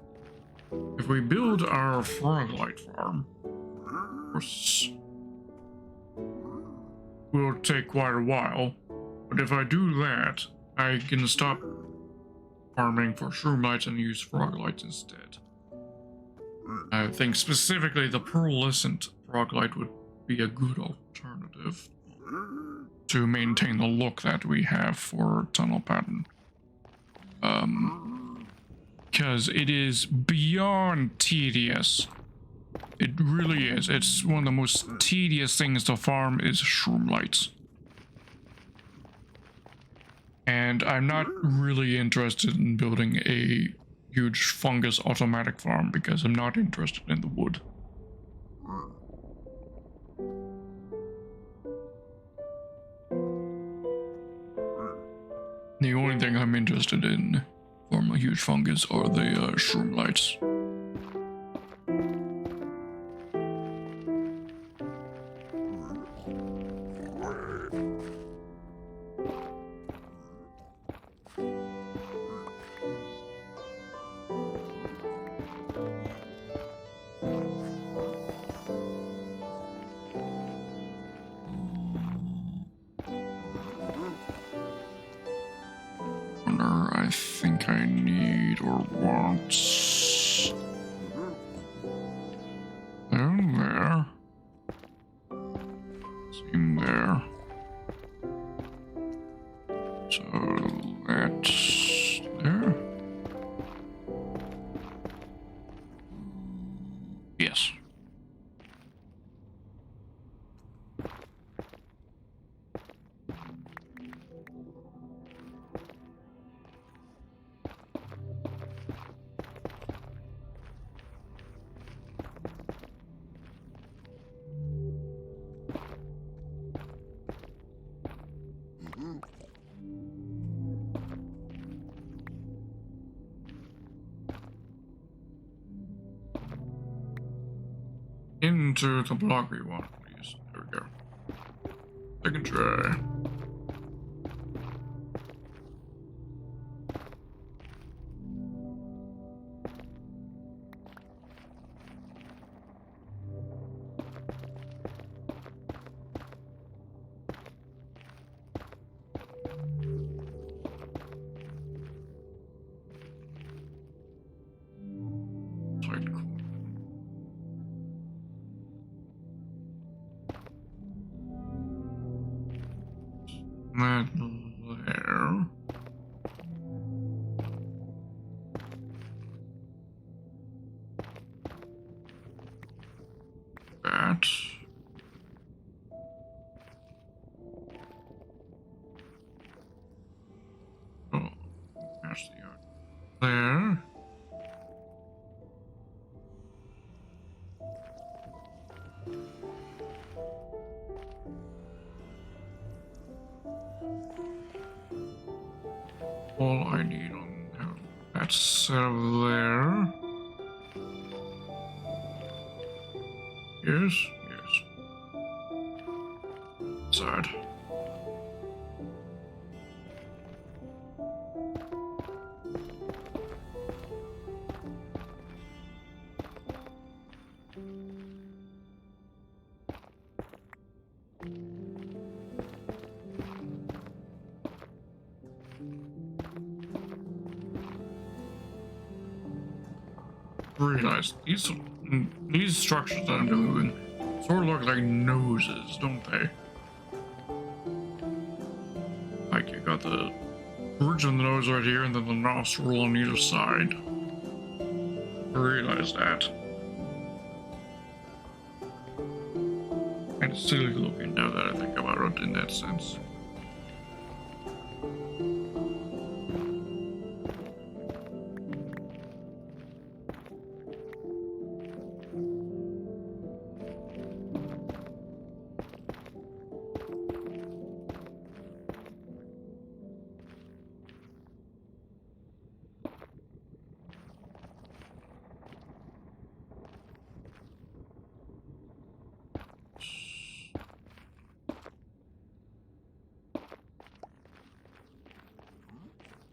if we build our frog light farm, of course, will take quite a while, but if I do that, I can stop farming for shroom lights and use frog lights instead. I think specifically the pearlescent frog light would be a good alternative to maintain the look that we have for tunnel pattern. Because it is beyond tedious. It really is. It's one of the most tedious things to farm is shroom lights. And I'm not really interested in building a huge fungus automatic farm because I'm not interested in the wood. The only thing I'm interested in from a huge fungus are the shroom lights. I think I need or want down there. Same there. So that's there. Yes. Into the block we want, please. There we go. Second try. That there. That. Oh, there's the yard. There. All I need on that set there. Yes, yes. Side. Realize these structures that I'm doing sort of look like noses, don't they? Like you got the bridge of the nose right here, and then the nostril on either side. I realize that. Kind of silly looking now that I think about it in that sense.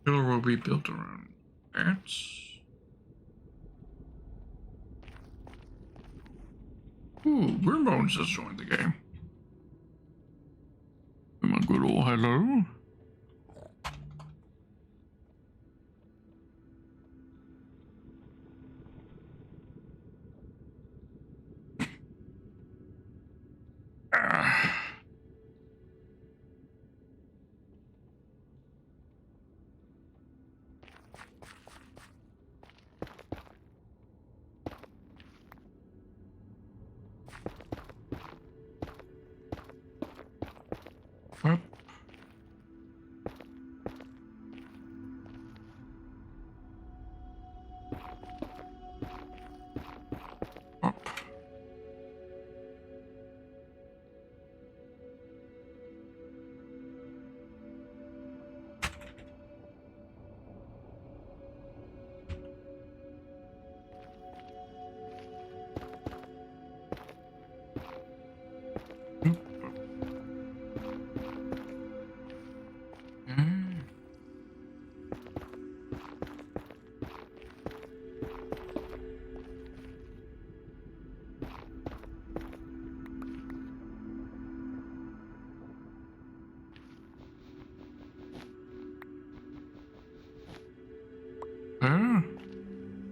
Pillar will be built around that. Ooh, Grimbones just joined the game. My good old hello. Up. Up.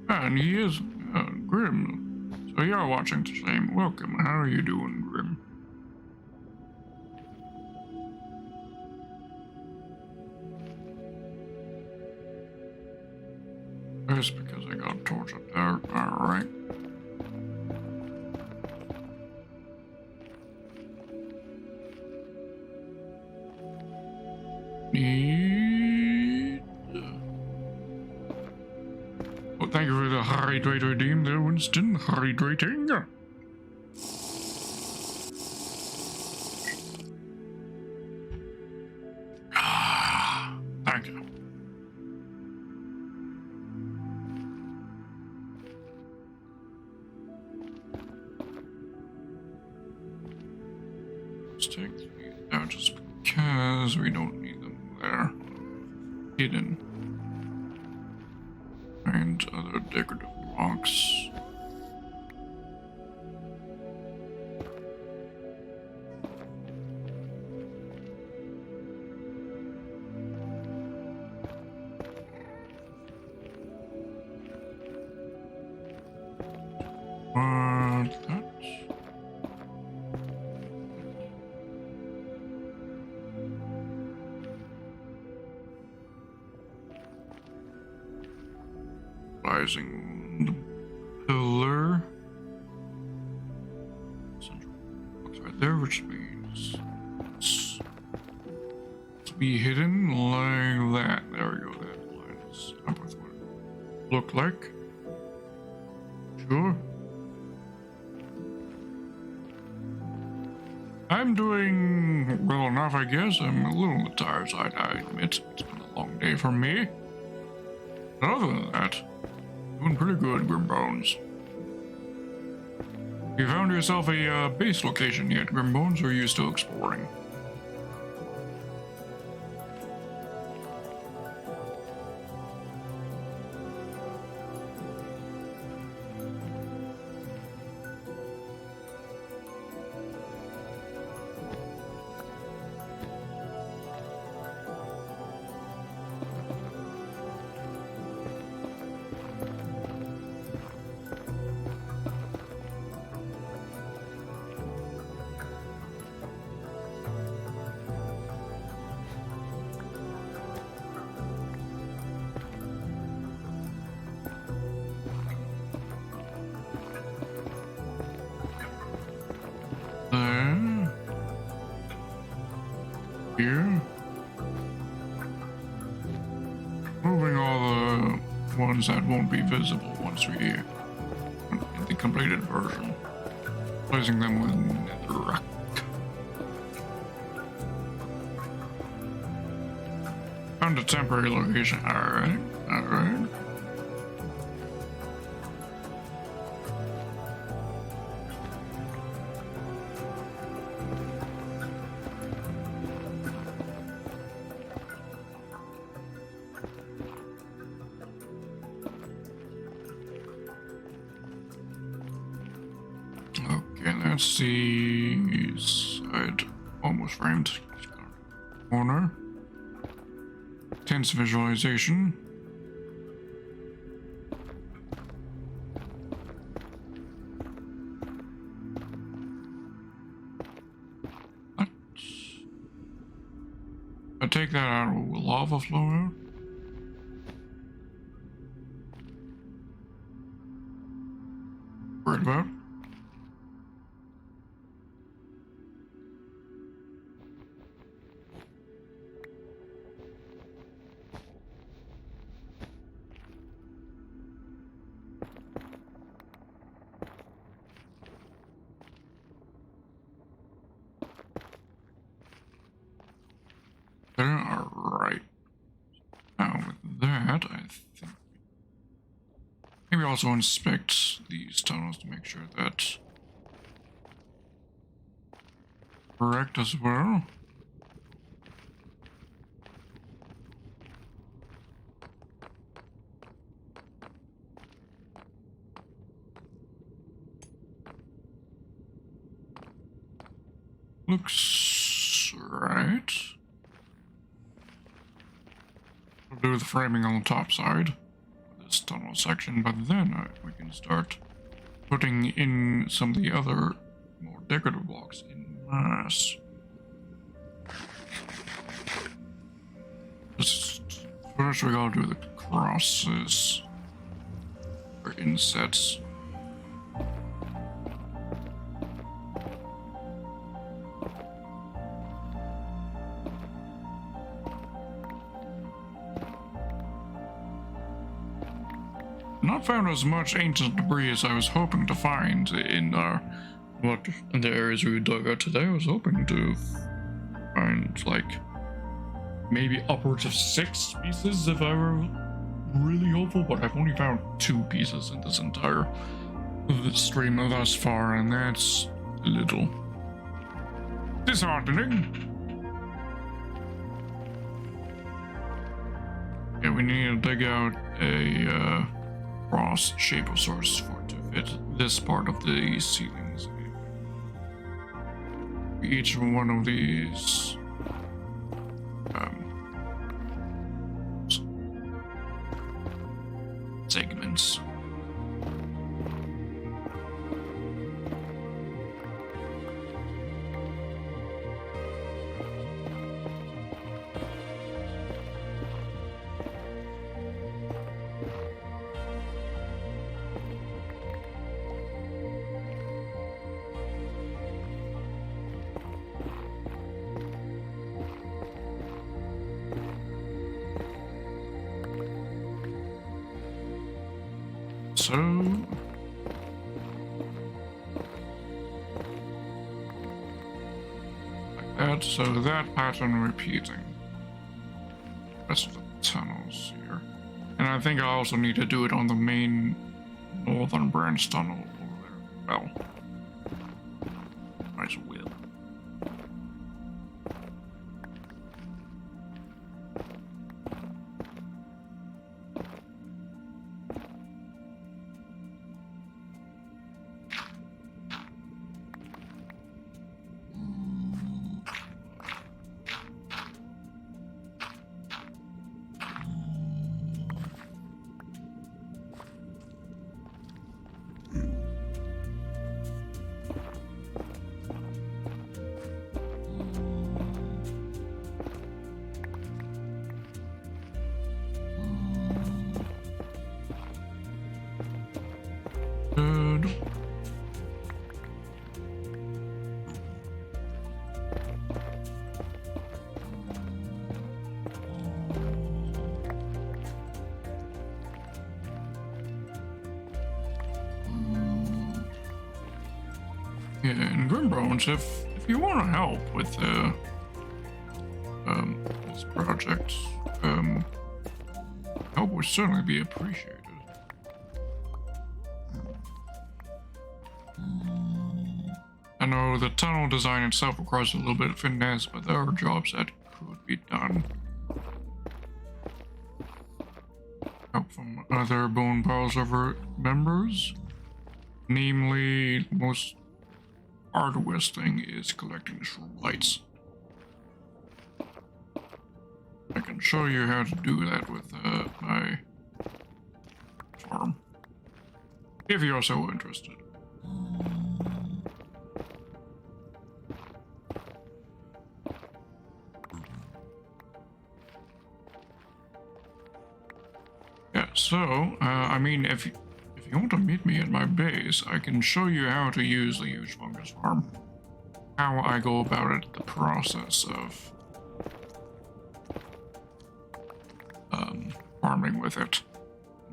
And he is Grim. So you're watching the same. Welcome. How are you doing, Grim? That's because I got a torch up there. Alright. Well, thank you for the hydrator deem there, Winston. Hydrating. Thank you. Let's take these out just because we don't need them there. Hidden. And other decorative blocks. The pillar. Central box right there, which means it's to be hidden like that. There we go. That lines up with what it looked like. Sure. I'm doing well enough, I guess. I'm a little on the tired side, I admit. It's been a long day for me. But other than that, doing pretty good, Grimbones. You found yourself a base location yet, Grimbones, or are you still exploring? Here. Moving all the ones that won't be visible once we get the completed version. Placing them with NETHERHUB. Found a temporary location. Alright, alright. That's the side, almost framed corner. Tense visualization. What? I take that out, will lava flow out? Worried about? Alright. Now with that, I think maybe also inspect these tunnels to make sure that correct as well. Looks right. Do the framing on the top side of this tunnel section, but then we can start putting in some of the other more decorative blocks in mass. Just first we gotta do the crosses or insets. Not found as much ancient debris as I was hoping to find in the areas we dug out today. I was hoping to find like maybe upwards of 6 pieces if I were really hopeful, but I've only found 2 pieces in this entire stream thus far, and that's little. disheartening. Yeah, we need to dig out a cross shape of sorts for it to fit this part of the ceilings. Each one of these segments. So like that, so that pattern repeating the rest of the tunnels here. And I think I also need to do it on the main northern branch tunnel over there. Well, might as well. Good. Yeah, and Grimbones, if you want to help with this project, help would certainly be appreciated. I know the tunnel design itself requires a little bit of finesse, but there are jobs that could be done. Help from other Bone Browser members. Namely, the most arduous thing is collecting the shroom lights. I can show you how to do that with my farm, if you're so interested. Yeah, so, I mean, if you want to meet me at my base, I can show you how to use the huge fungus farm. How I go about it, the process of farming with it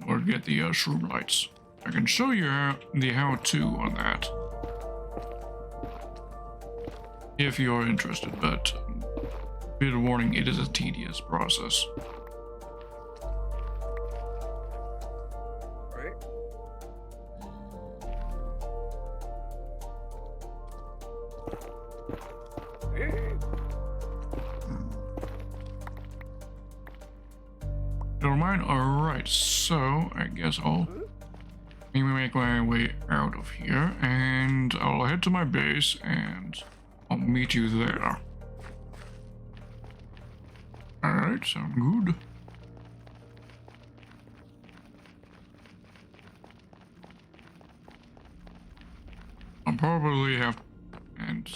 in order to get the shroom lights. I can show you the how-to on that if you're interested, but bit of warning, it is a tedious process. Don't mind? Alright, so I guess I'll maybe make my way out of here and I'll head to my base and I'll meet you there. Alright, sound good. I'll probably have, and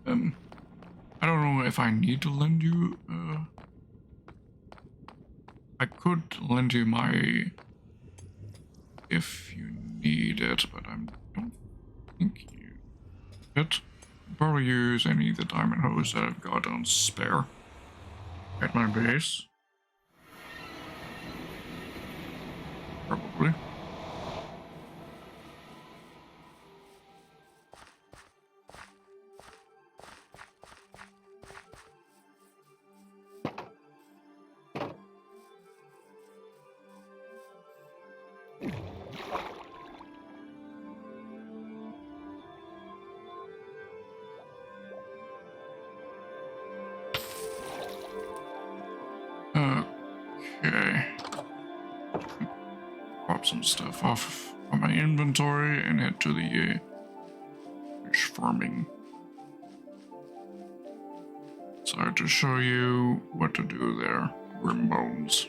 I don't know if I need to lend you I could lend you my if you need it, but I don't think you it. Probably use any of the diamond hose that I've got on spare at my base. Probably. drop some stuff off of my inventory and head to the fish farming. So to show you what to do there, Grim Bones.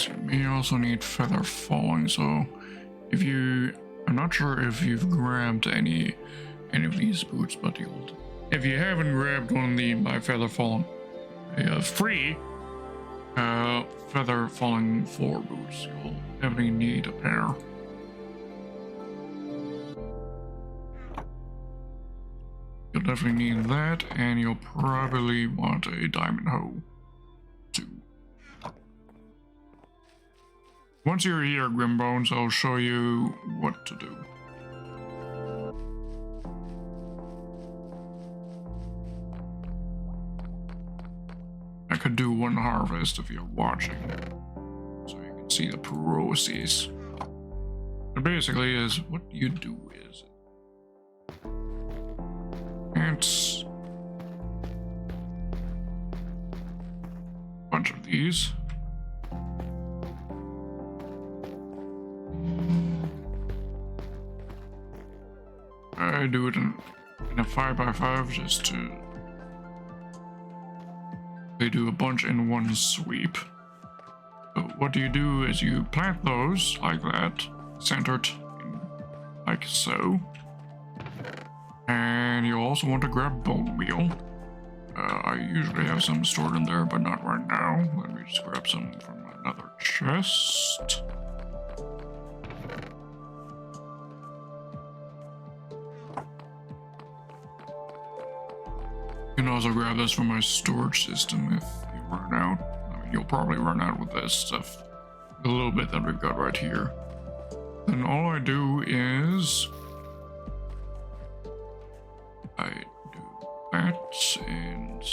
You may also need feather falling, so if you, I'm not sure if you've grabbed any of these boots, but if you haven't grabbed one of the by feather falling free feather falling floor boots, you'll definitely need a pair. You'll definitely need that, and you'll probably want a diamond hoe too. Once you're here, Grimbones, I'll show you what to do. I could do one harvest if you're watching, so you can see the process. But basically is, what you do is, it's a bunch of these. I do it in a 5x5 just to... They do a bunch in one sweep. So what you do is you plant those like that, centered in, like so. And you also want to grab bone meal. I usually have some stored in there, but not right now. Let me just grab some from another chest. You can also grab this from my storage system if you run out. I mean, you'll probably run out with this stuff. A little bit that we've got right here. Then all I do is... I do that, and...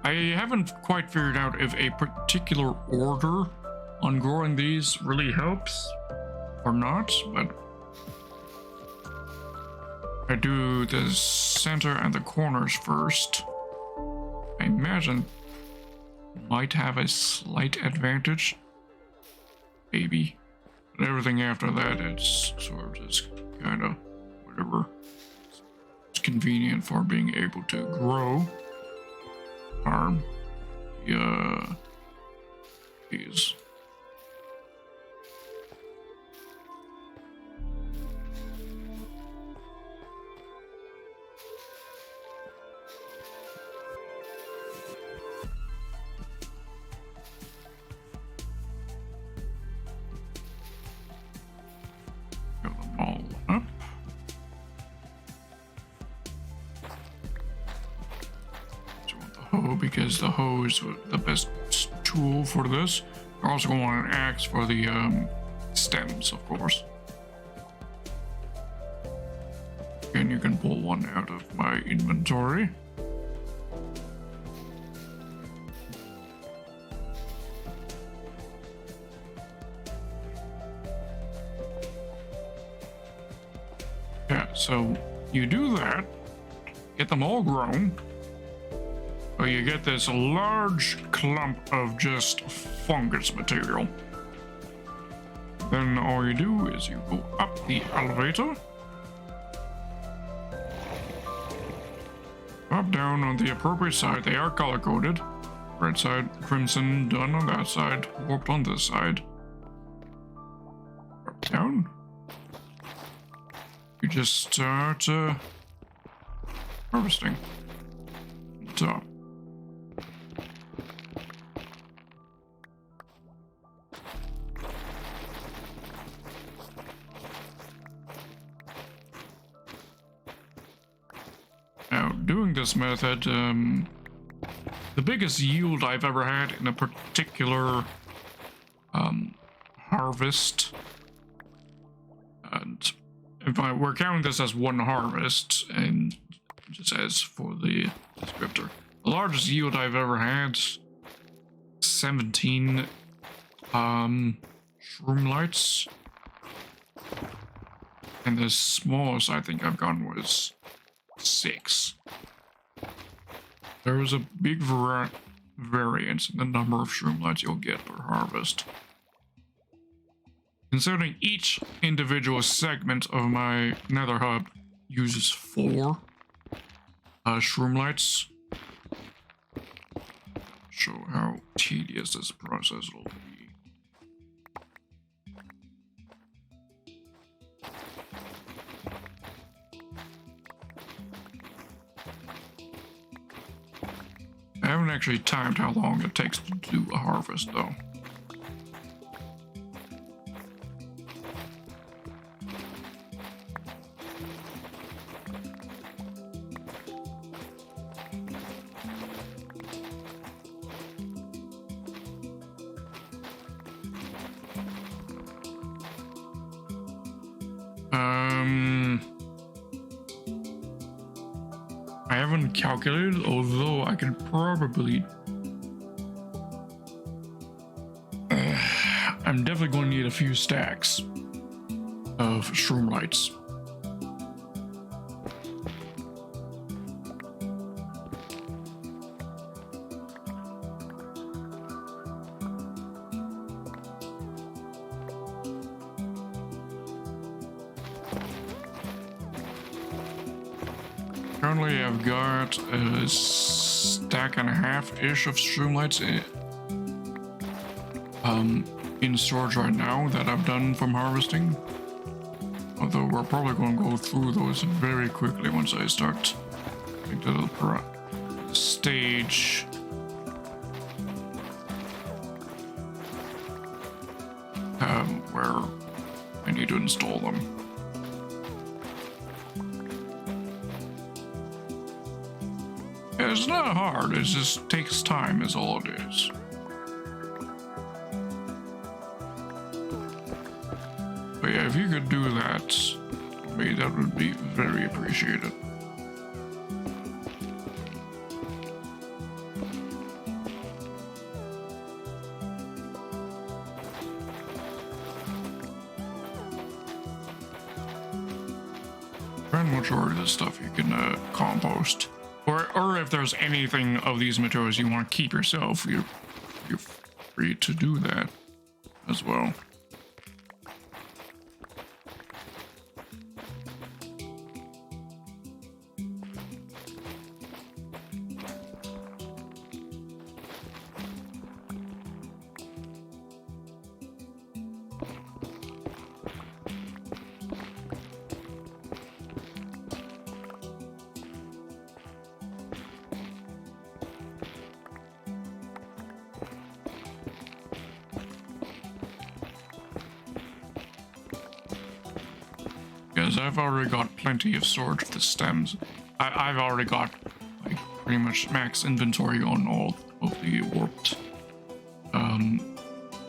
I haven't quite figured out if a particular order on growing these really helps or not, but... I do the center and the corners first. I imagine might have a slight advantage. Maybe. But everything after that, it's sort of just kind of whatever. It's convenient for being able to grow. Farm. These. All up. So you want the hoe because the hoe is the best tool for this. You're also going to want an axe for the stems, of course. And you can pull one out of my inventory. Yeah, so you do that, get them all grown, but you get this large clump of just fungus material. Then all you do is you go up the elevator, up down on the appropriate side. They are color coded. Red side, crimson done on that side, warped on this side. Up down. You just start harvesting. So. Now, doing this method, the biggest yield I've ever had in a particular harvest, and we're counting this as one harvest, and it just says for the descriptor. The largest yield I've ever had, 17 shroom lights. And the smallest I think I've gotten was 6. There is a big variance in the number of shroom lights you'll get per harvest. Considering each individual segment of my nether hub uses 4 shroom lights, show how tedious this process will be. I haven't actually timed how long it takes to do a harvest, though. I haven't calculated, although I could probably... I'm definitely going to need a few stacks of shroom lights. Currently, I've got a stack and a half-ish of shroomlights in storage right now that I've done from harvesting. Although we're probably going to go through those very quickly once I start into the stage. Where I need to install them. It's not hard, it just takes time is all it is. But yeah, if you could do that for me, that would be very appreciated. And majority of the stuff you can compost. Or if there's anything of these materials you want to keep yourself, you're free to do that as well. Because I've already got plenty of storage of the stems. I've already got like pretty much max inventory on all of the warped,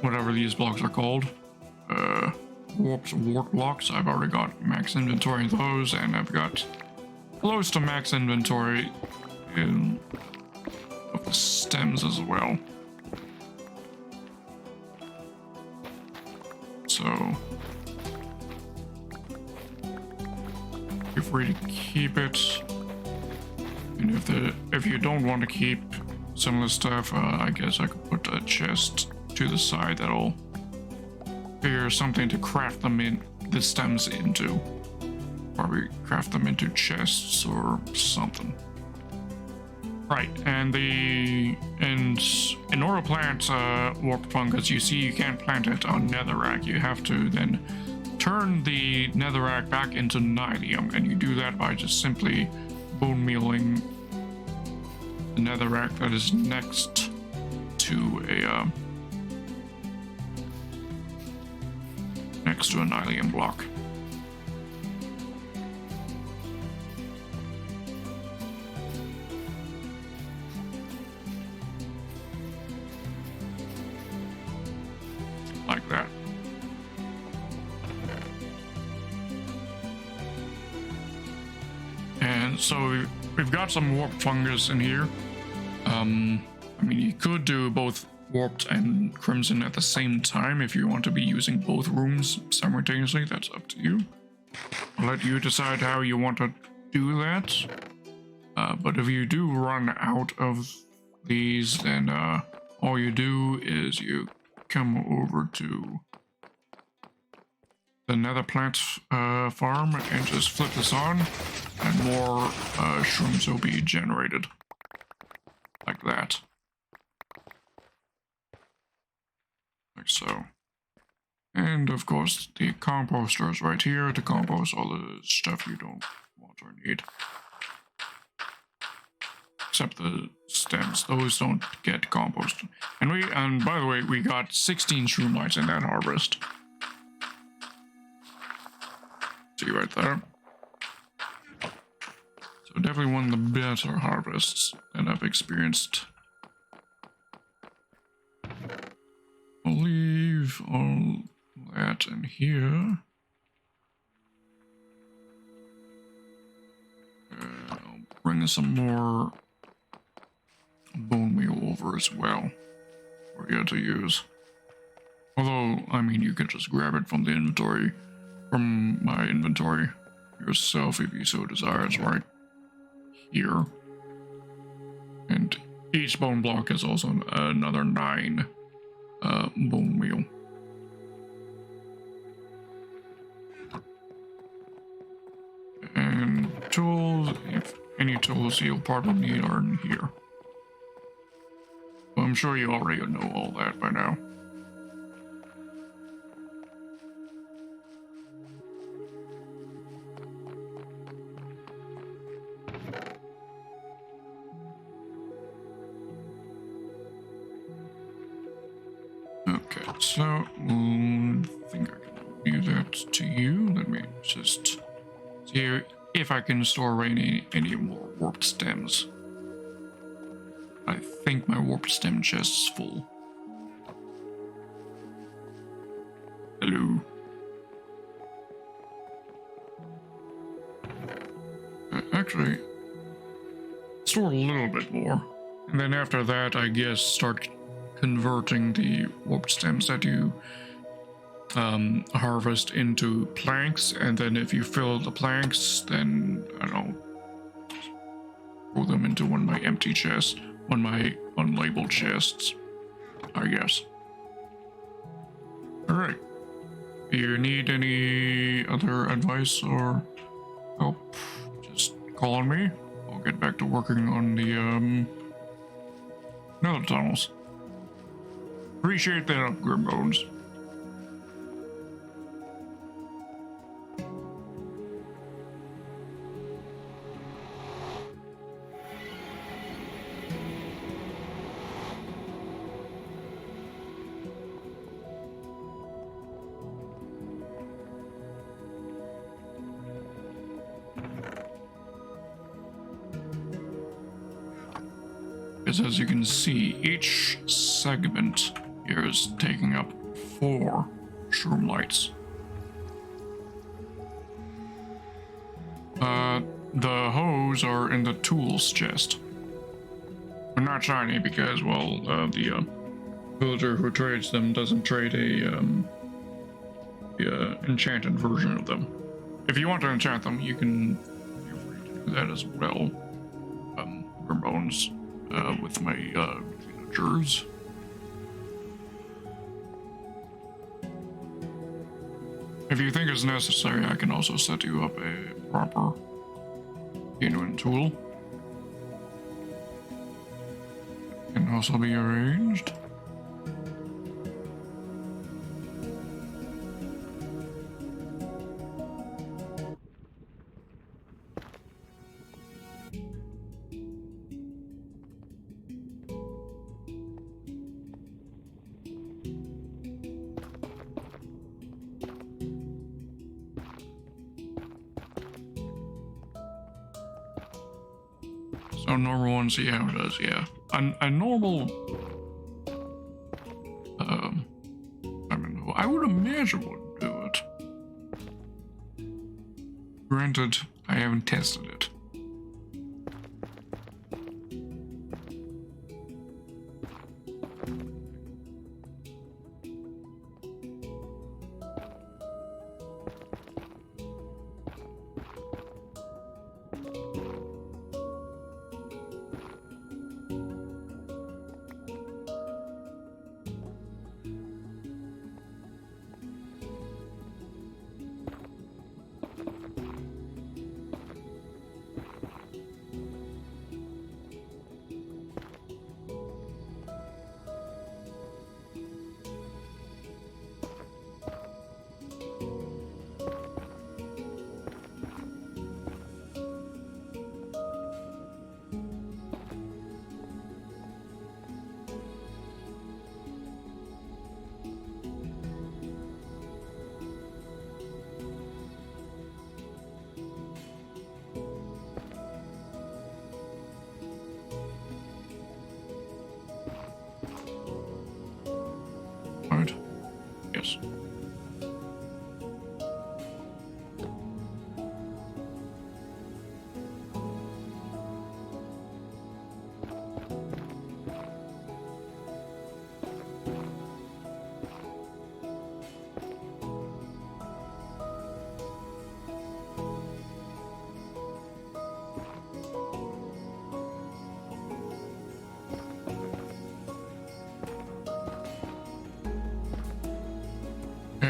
whatever these blocks are called, warp blocks. I've already got max inventory of those, and I've got close to max inventory of the stems as well. So you're free to keep it, and if you don't want to keep some of the stuff, I guess I could put a chest to the side that'll figure something to craft them in the stems into. Probably craft them into chests or something. Right, and in order to plant warped fungus, you see you can't plant it on netherrack. You have to then turn the netherrack back into nylium, and you do that by just simply bone mealing the netherrack that is next to a nylium block. Like that. So we've got some warped fungus in here. I mean, you could do both warped and crimson at the same time if you want to be using both rooms simultaneously. That's up to you. I'll let you decide how you want to do that. But if you do run out of these, then all you do is you come over to the nether plant farm and just flip this on, and more shrooms will be generated. Like that. Like so. And of course, the composter is right here to compost all the stuff you don't want or need. Except the stems, those don't get composted. And by the way, we got 16 shroom lights in that harvest. See right there. So definitely one of the better harvests that I've experienced. I'll leave all that in here. I'll bring some more bone meal over as well for you to use. Although, I mean, you can just grab it from the inventory, from my inventory yourself if you so desire. It's right here. And each bone block is also another 9 bone meal. And tools, if any tools you'll probably need are in here. Well, I'm sure you already know all that by now. Okay, so I think I can do that to you. Let me just see if I can store any more warped stems. I think my warped stem chest is full. Hello. Actually, store a little bit more. And then after that, I guess start converting the warped stems that you harvest into planks. And then if you fill the planks, then, I don't know, throw them into one of my empty chests. On my unlabeled chests, I guess. Alright. Do you need any other advice or help? Just call on me. I'll get back to working on the nether tunnels. Appreciate that, Grimbones. Because as you can see, each segment here is taking up 4 shroom lights. The hose are in the tools chest. They're not shiny because, well, the villager who trades them doesn't trade the enchanted version of them. If you want to enchant them, you can feel free to do that as well. Bones. With my villagers. If you think it's necessary, I can also set you up a proper genuine tool. Can also be arranged. So normal one, see how it does, yeah. A normal, I don't know, I would imagine would do it. Granted, I haven't tested it.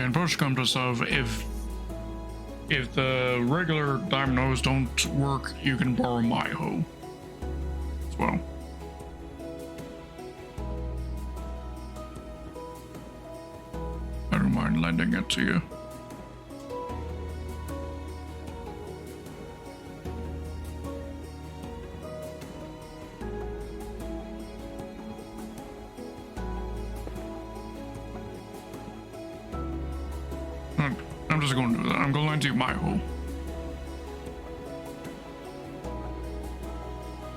And push come to shove, if the regular diamond hoes don't work, you can borrow my hoe as well. I don't mind lending it to you. I'm just going to do that. I'm going to lend you my hoe.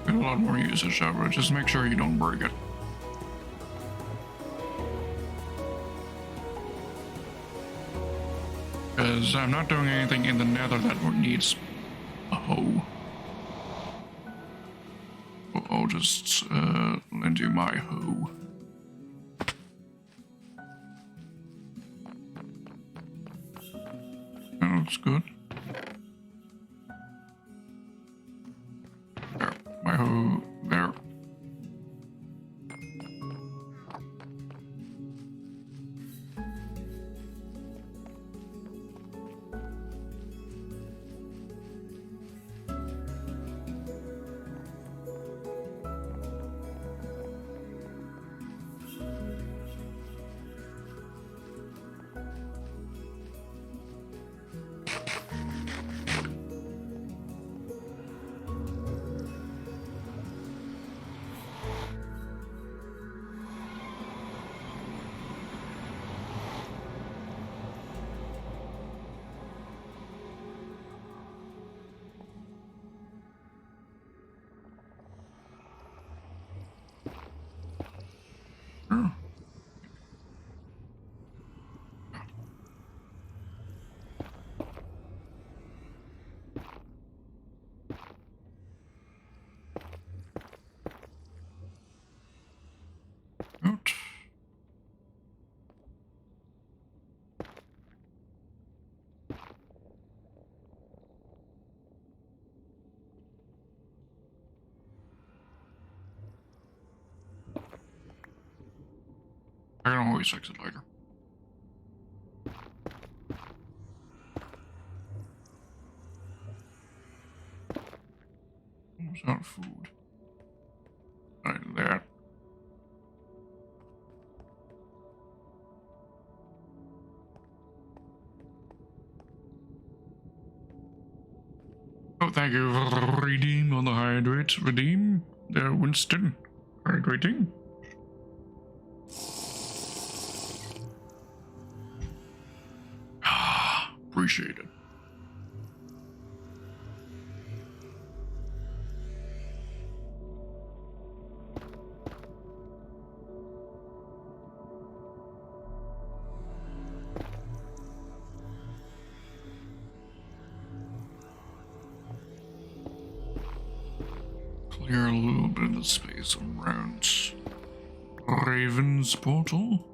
Get a lot more usage out of it. Just make sure you don't break it. Because I'm not doing anything in the nether that needs a hoe. I'll just lend you my hoe. That looks good. There, my hoe, there. Oh. Out. I can always fix it later. Almost out of food. Like that. Oh, thank you, Redeem on the hydrate. Redeem, there, Winston. Hydrating. Appreciate it. Clear a little bit of the space around Raven's portal.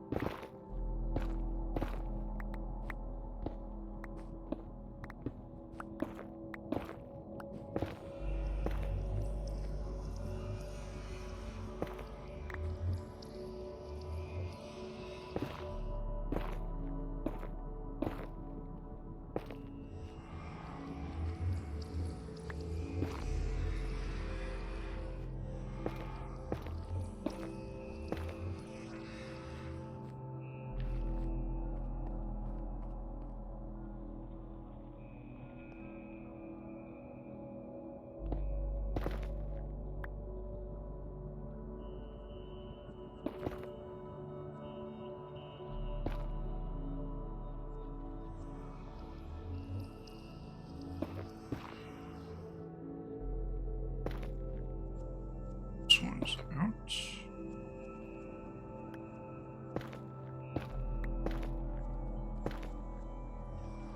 This one's out.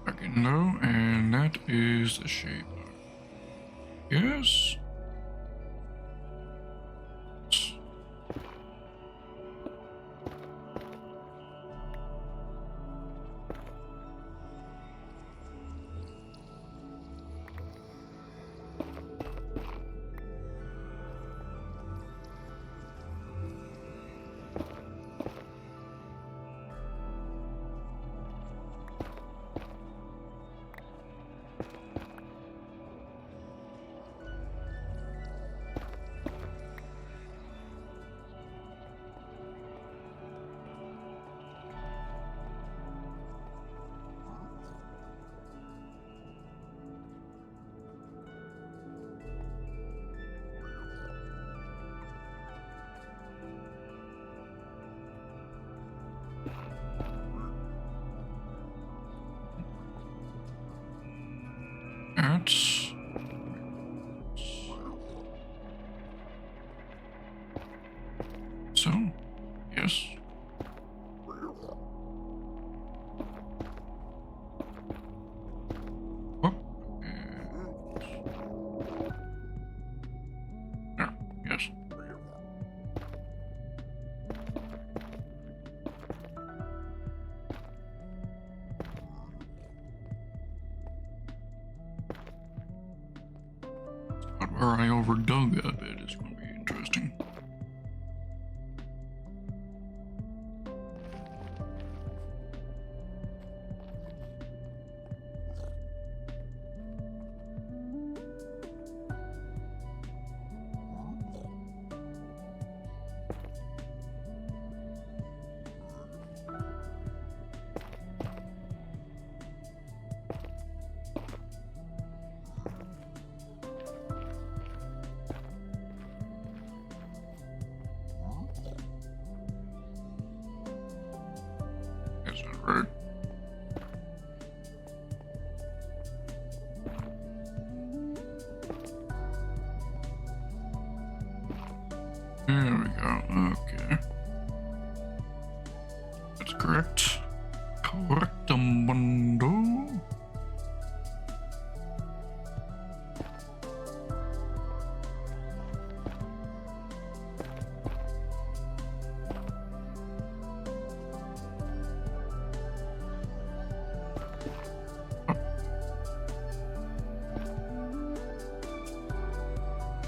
Back in low, and that is the shape. Yes. that. So, yes. Oh, there, yes. But where I overdug that bit is going to be interesting. Is that right? There we go. Okay. That's correct. Correctamundo.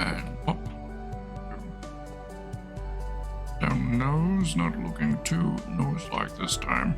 And up. Down nose, not looking too nose-like this time.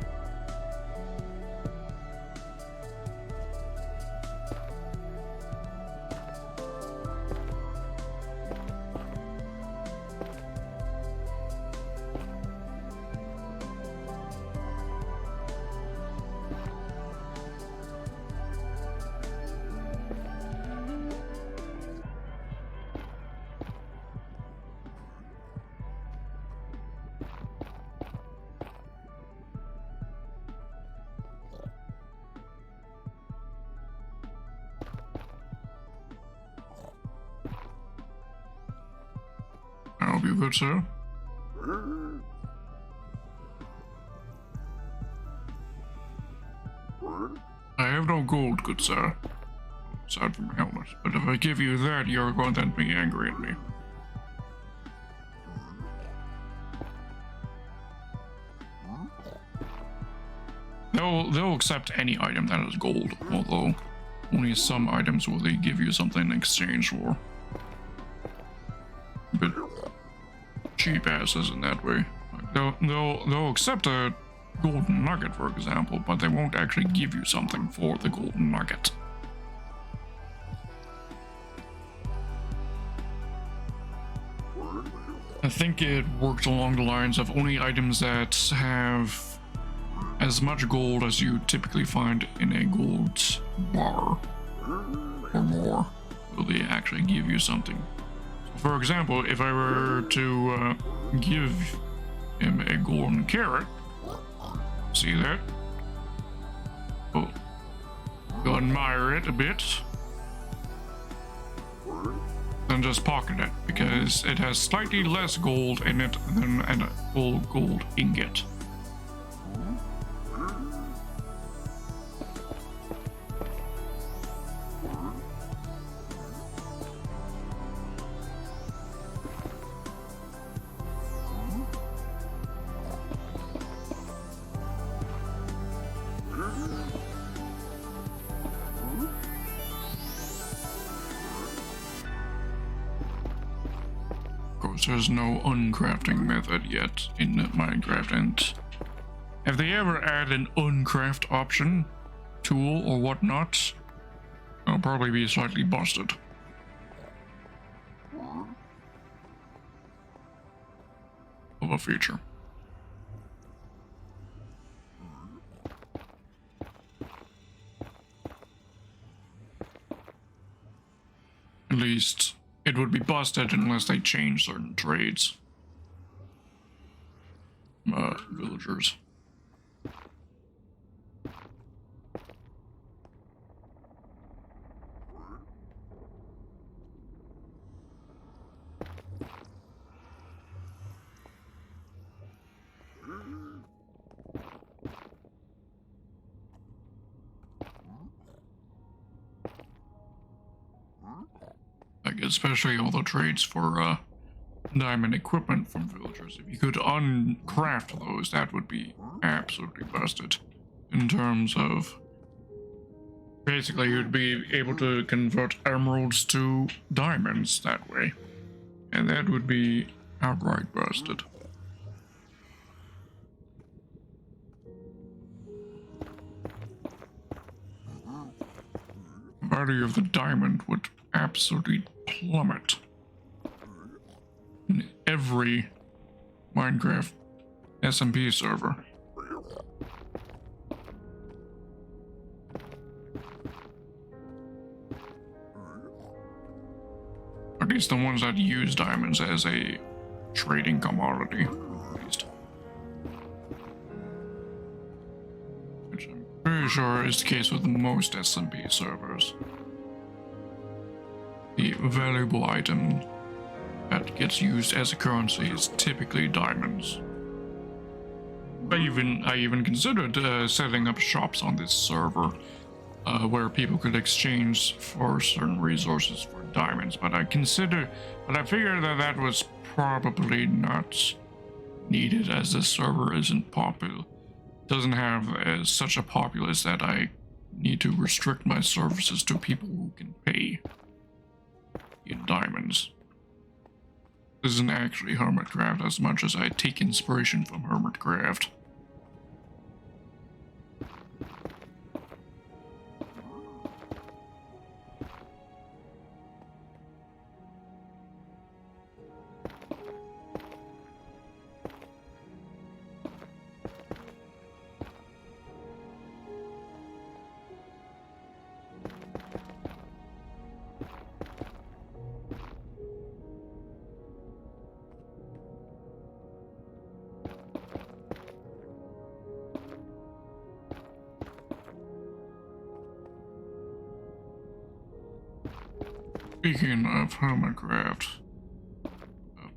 I hope you good, sir. I have no gold, good sir. Aside from my helmet. But if I give you that, you're going to be angry at me. They'll accept any item that is gold, although only some items will they give you something in exchange for. But cheap asses in that way. Like they'll accept a golden nugget, for example, but they won't actually give you something for the golden nugget. I think it works along the lines of only items that have as much gold as you typically find in a gold bar or more will they actually give you something. So for example, if I were to give him a golden carrot, see that? Oh, go admire it a bit. Then just pocket it, because it has slightly less gold in it than a full gold ingot. There's no uncrafting method yet in Minecraft, and if they ever add an uncraft option, tool or whatnot, it'll probably be slightly busted. Of a feature. At least it would be busted unless they change certain trades. Villagers. especially all the trades for diamond equipment from villagers. If you could uncraft those, that would be absolutely busted. In terms of basically, you'd be able to convert emeralds to diamonds that way, and that would be outright busted. The value of the diamond would absolutely plummet in every Minecraft SMP server. At least the ones that use diamonds as a trading commodity, at least. Which I'm pretty sure is the case with most SMP servers. The valuable item that gets used as a currency is typically diamonds. I even considered setting up shops on this server where people could exchange for certain resources for diamonds, but I figured that that was probably not needed, as this server isn't popular. Doesn't have such a populace that I need to restrict my services to people who can pay in diamonds. This isn't actually Hermitcraft as much as I take inspiration from Hermitcraft. Speaking of Hermitcraft,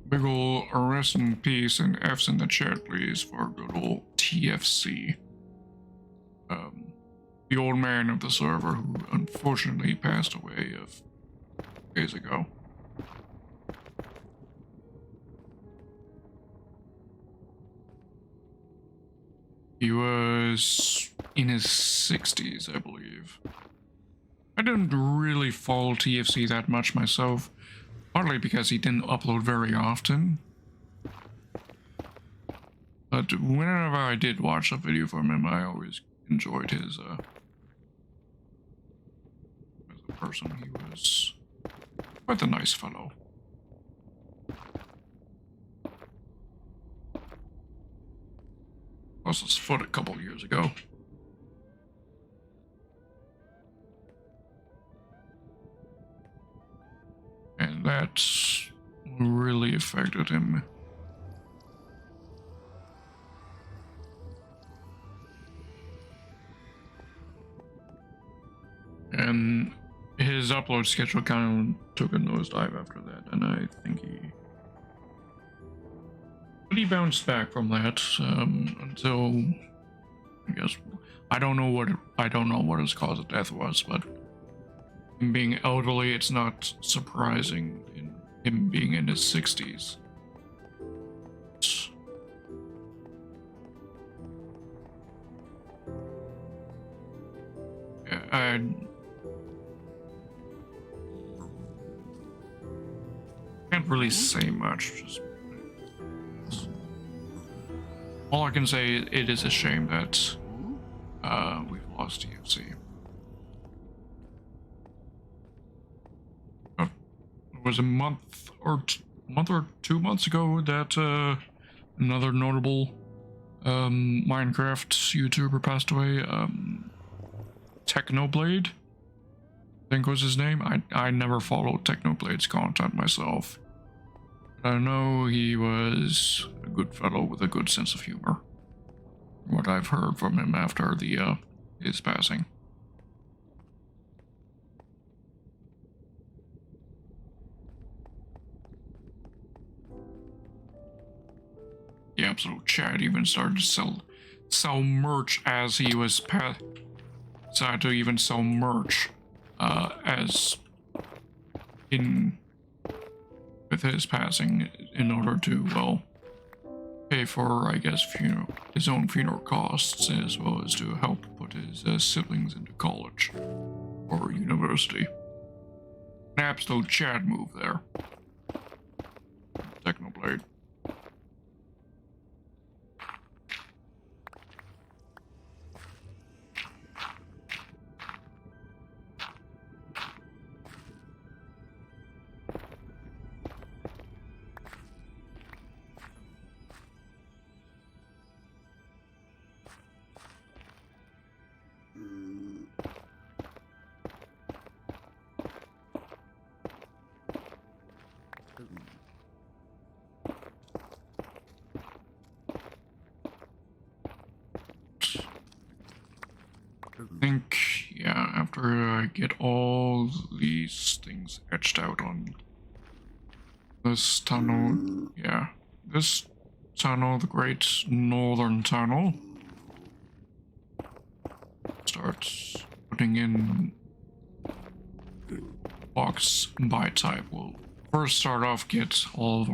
big ol' rest in peace and F's in the chat, please, for good old TFC. The old man of the server who unfortunately passed away a days ago. He was in his 60s, I believe. I didn't really follow TFC that much myself, partly because he didn't upload very often. But whenever I did watch a video from him, I always enjoyed his, as a person. He was quite a nice fellow. Lost his foot a couple years ago. And that really affected him. And his upload schedule kind of took a nosedive after that, and I think he bounced back from that until, I guess, I don't know what his cause of death was, but him being elderly, it's not surprising in him being in his 60s. Yeah, I can't really say much. Just all I can say, it is a shame that we've lost TFC. It was a month or 2 months ago that another notable Minecraft YouTuber passed away. Technoblade, I think was his name. I never followed Technoblade's content myself. I know he was a good fellow with a good sense of humor. What I've heard from him after his passing. The absolute chat even started to sell merch as he was decided to even sell merch as in with his passing in order to, well, pay for, I guess, his own funeral costs, as well as to help put his siblings into college or university. An absolute Chad move there. Technoblade. I think, yeah, after I get all these things etched out on this tunnel, yeah, this tunnel, the Great Northern Tunnel, starts putting in blocks by type. We'll first start off, get all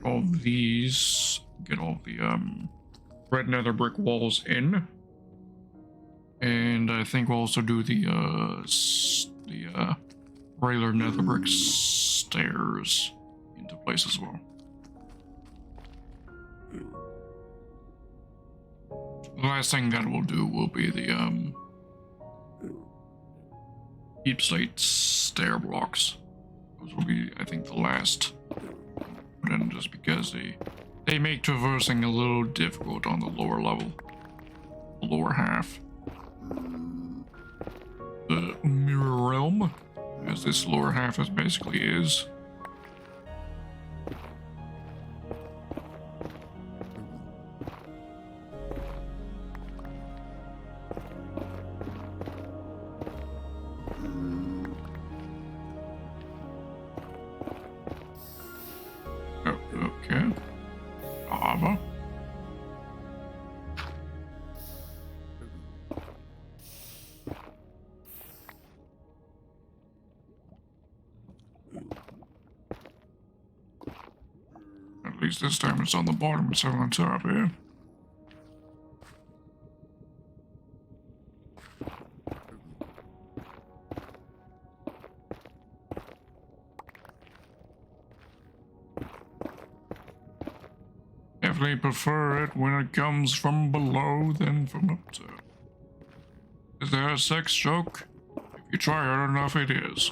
of these, get all the red nether brick walls in. And I think we'll also do the regular nether brick stairs into place as well. The last thing that we'll do will be the deep slate stair blocks. Those will be, I think, the last put in, just because they make traversing a little difficult on the lower level, the lower half. The mirror realm, as this lower half basically is. Oh, okay. Lava. At least this time it's on the bottom instead of on top here. Definitely prefer it when it comes from below than from up top. Is there a sex joke? If you try hard enough, it is.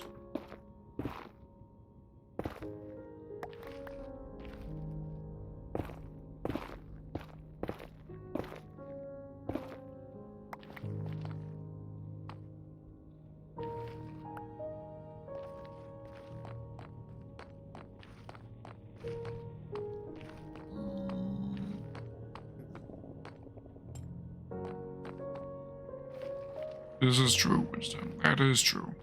This is true, Winston. That is true.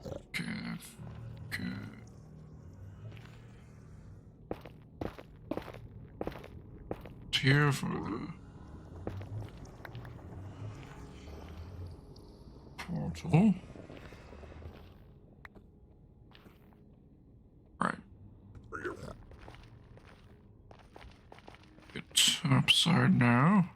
Okay. Okay. Here for the portal. Right. Get upside now.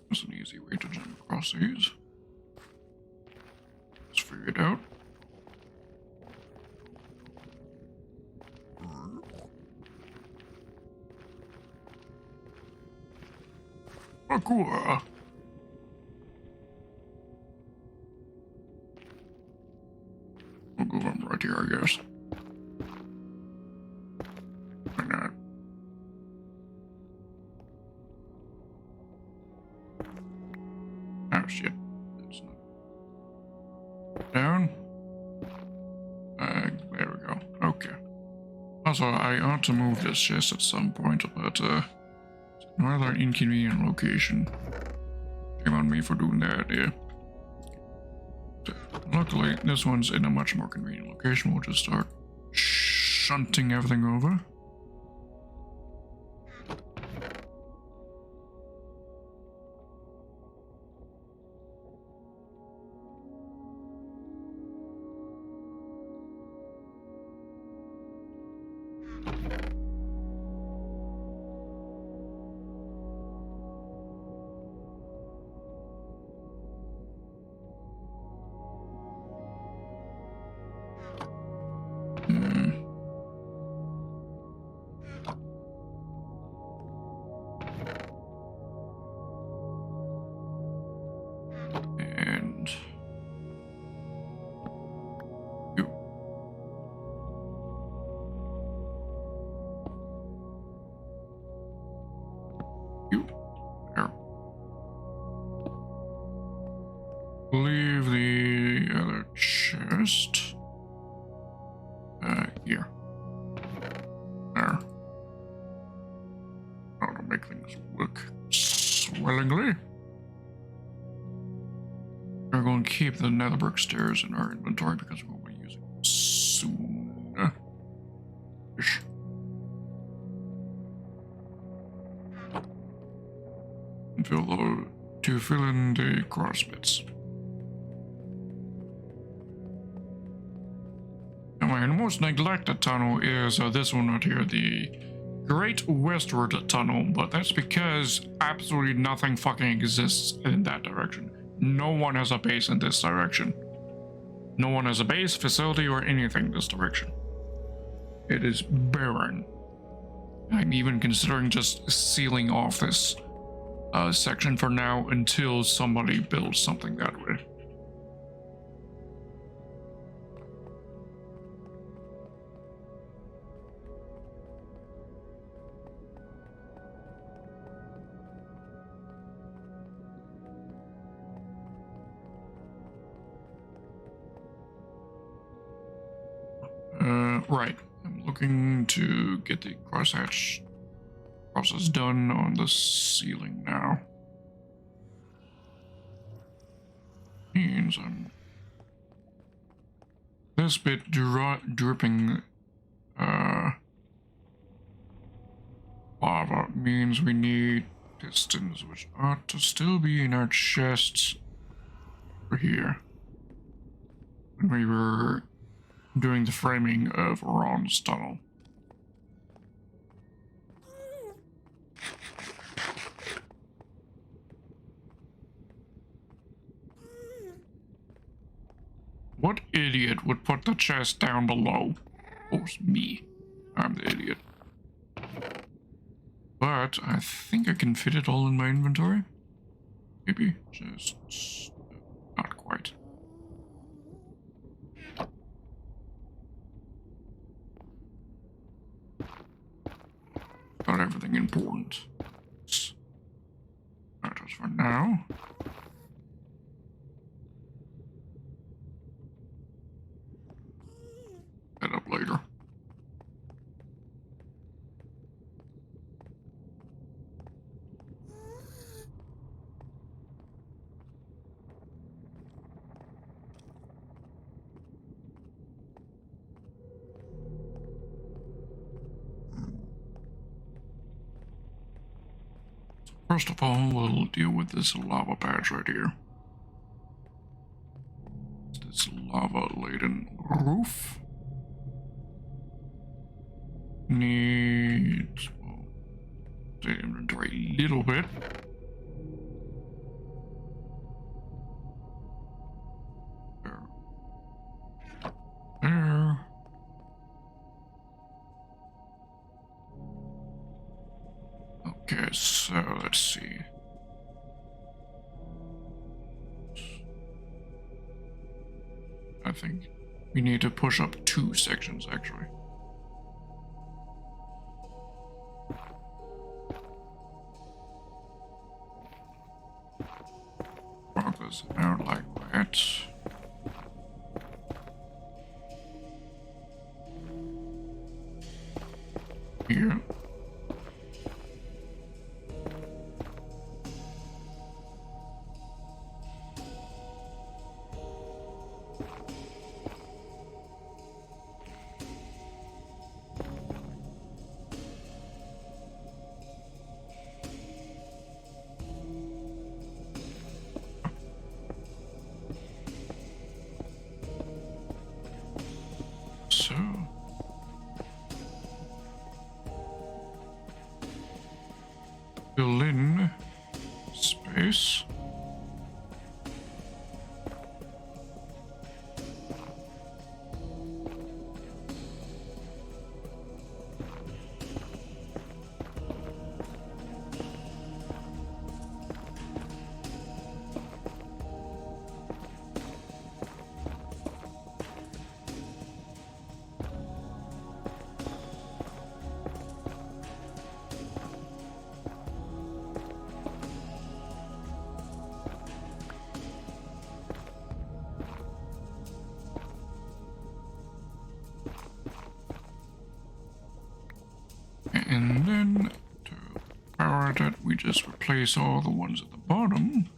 There's an easy way to jump across these. Let's figure it out. Parkour. We'll go up right here, I guess. Why not? Oh shit. That's not. Down. There we go. Okay. Also, I ought to move this chest at some point, but it's another inconvenient location. Shame on me for doing that, yeah. Luckily, this one's in a much more convenient location. We'll just start shunting everything over. And you. You. There. Leave the other chest. Here. There. How to make things work swellingly. We're going to keep the nether brick stairs in our inventory because we'll be using them soon. Ish. And fill in the cross bits. Now, my most neglected tunnel is this one right here, the Great Westward Tunnel, but that's because absolutely nothing fucking exists in that direction. No one has a base in this direction. No one has a base, facility, or anything in this direction. It is barren. I'm even considering just sealing off this section for now until somebody builds something that way. Right. I'm looking to get the crosshatch process done on the ceiling now. Means I'm this bit dripping lava means we need pistons, which ought to still be in our chests over here. When we were doing the framing of Ron's tunnel. What idiot would put the chest down below? Of course, me. I'm the idiot. But I think I can fit it all in my inventory. Maybe, just not quite. Got everything important. That is for now. Head up later. First of all, we'll deal with this lava patch right here. This lava-laden roof. Needs, well, the inventory a little bit. There. Okay, so let's see. I think we need to push up 2 sections, actually. Mark this out like that. Yeah. So. Fill in space. And then to power that, we just replace all the ones at the bottom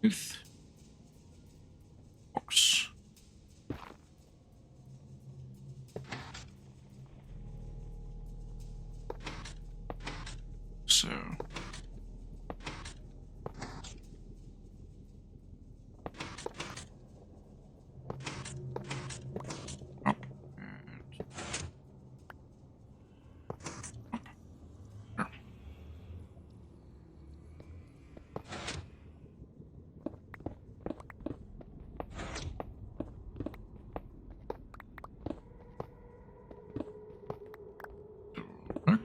with box. So. Up and up. There. Back.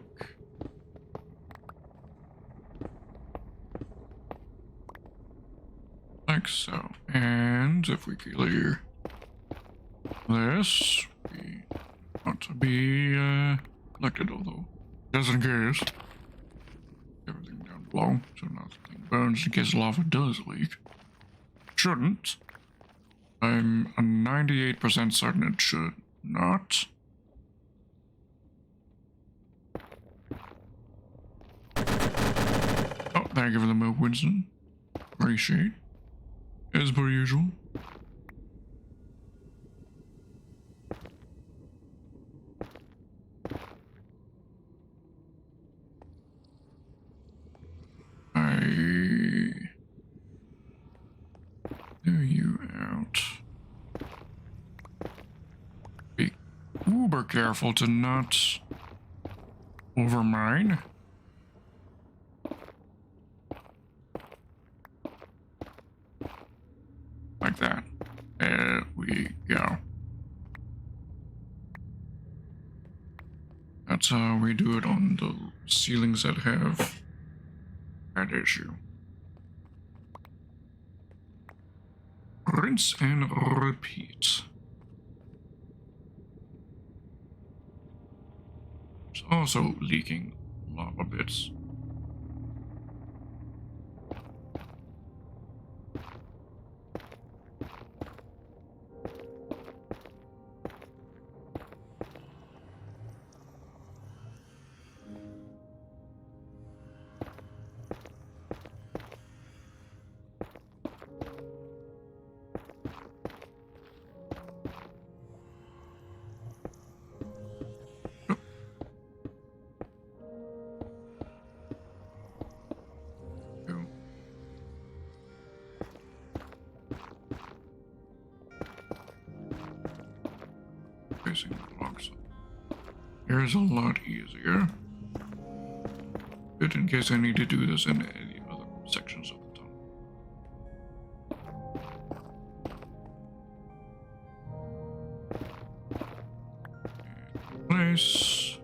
Like so. And if we clear this, we want to be collected, although just in case. Everything down below, so nothing burns in case lava does leak. Shouldn't. I'm 98% certain it should not. Oh, thank you for the milk, Winston. Appreciate. As per usual. Clear you out. Be uber careful to not overmine. Like that. There we go. That's how we do it on the ceilings that have that issue. Rinse and repeat. It's also leaking lava bits. Facing the blocks. Here's a lot easier. But in case I need to do this in any other sections of the tunnel. Place.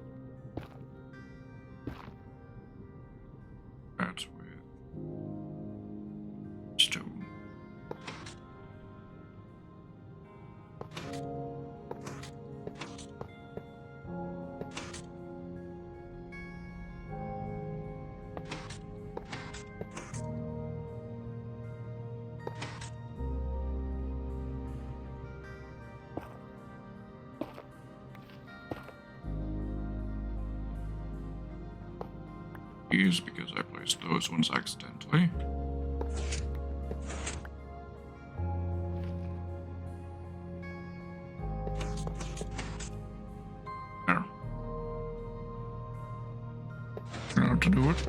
That's with stone. these because I placed those ones accidentally. There. You know how to do it.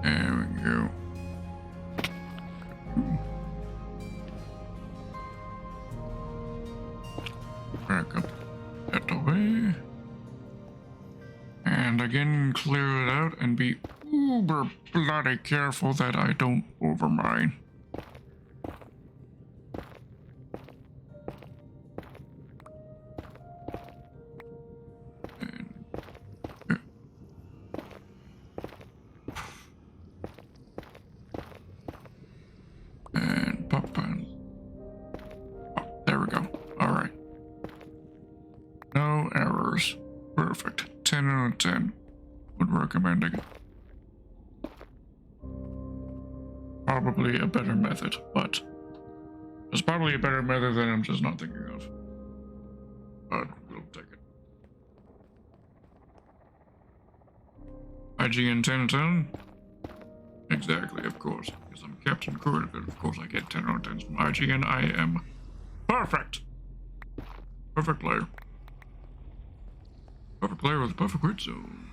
There we go. Back up that away. And again, clear it out and be uber bloody careful that I don't overmine. And pop and oh, there we go. All right. No errors. Perfect. 10 out of 10. Would recommending. Probably a better method, but there's probably a better method that I'm just not thinking of. But we'll take it. IGN 10 out of 10? Exactly, of course. Because I'm Captain Courier, of course I get 10 out of 10s from IGN. I am perfect! Perfect player. Perfect player with a perfect grid zone.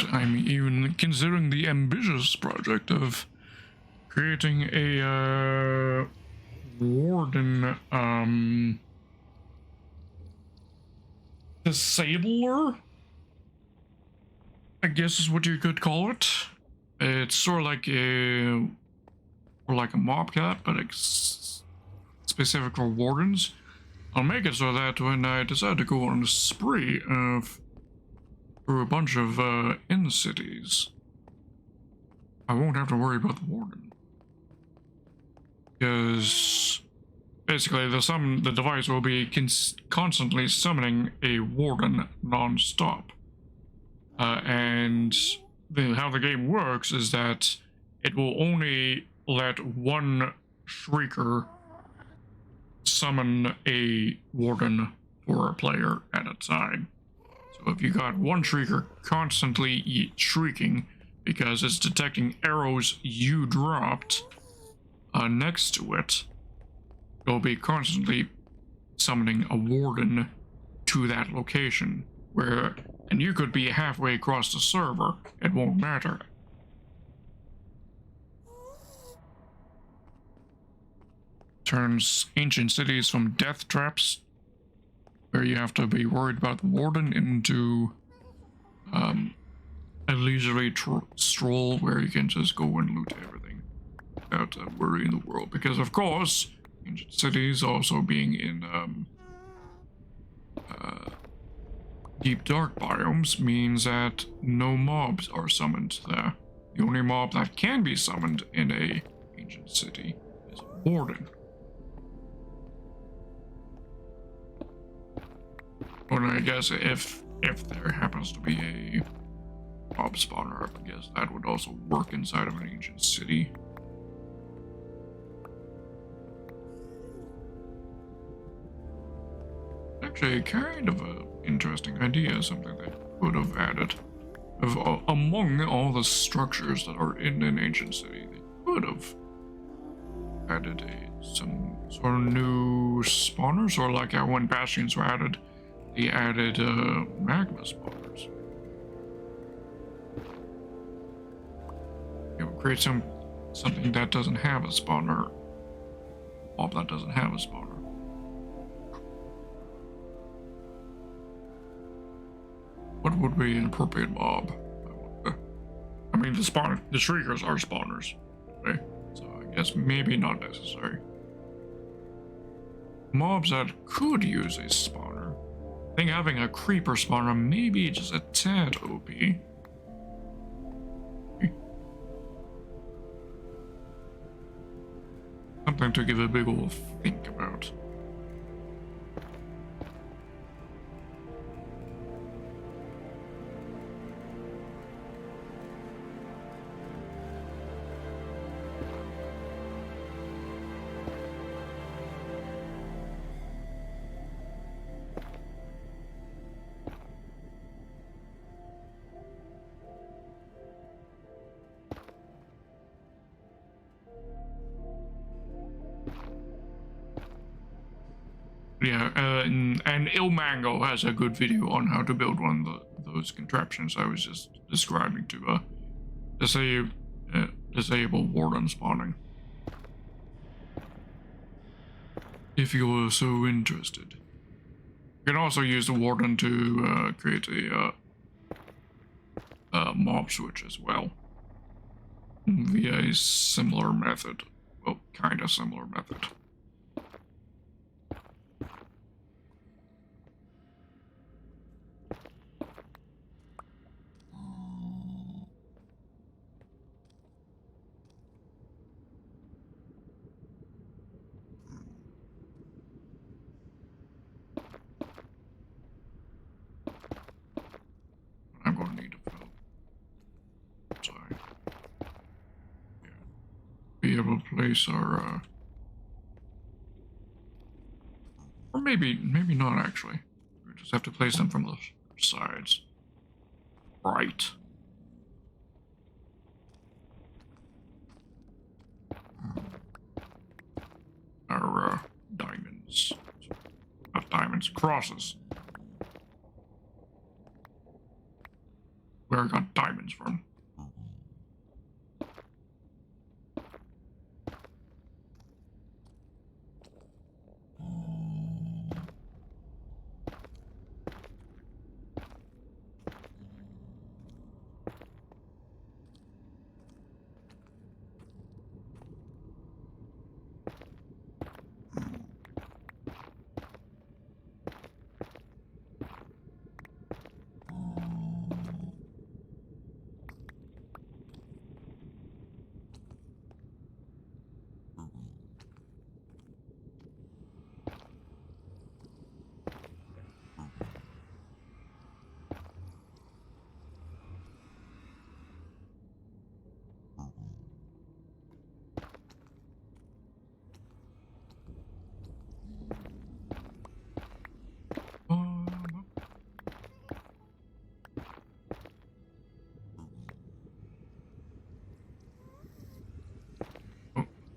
I'm even considering the ambitious project of creating a warden disabler, I guess is what you could call it. It's sort of like a mob cat, but it's specific for wardens. I'll make it so that when I decide to go on a spree of through a bunch of in cities, I won't have to worry about the warden. Because basically the device will be constantly summoning a warden non-stop. And how the game works is that it will only let one shrieker summon a warden for a player at a time. So if you got one shrieker constantly shrieking because it's detecting arrows you dropped next to it, it'll be constantly summoning a warden to that location, and you could be halfway across the server, it won't matter. Turns ancient cities from death traps, where you have to be worried about the warden, into a leisurely stroll where you can just go and loot everything without worrying the world. Because of course, ancient cities also being in deep dark biomes means that no mobs are summoned there. The only mob that can be summoned in a ancient city is a warden. Or I guess if there happens to be a mob spawner, I guess that would also work inside of an ancient city. Actually, kind of an interesting idea, something they could have added. Among all the structures that are in an ancient city, they could have added some sort of new spawners, or like when bastions were added, they added magma spawners. It would create something that doesn't have a spawner, mob that doesn't have a spawner. What would be an appropriate mob? I mean, the shriekers are spawners, okay? So I guess maybe not necessary. Mobs that could use a spawner. I think having a creeper spawner may be just a tad OP. something to give a big ol' think about. Yeah, and Il Mango has a good video on how to build one of those contraptions I was just describing to disable warden spawning. If you're so interested. You can also use the warden to create a mob switch as well. Via a similar method. Well, kind of similar method. I'm going to need to fill. Sorry. Yeah. Be able to place our, or maybe not actually. We just have to place them from the sides. Right. Our diamonds. Not diamonds, crosses. Where I got diamonds from.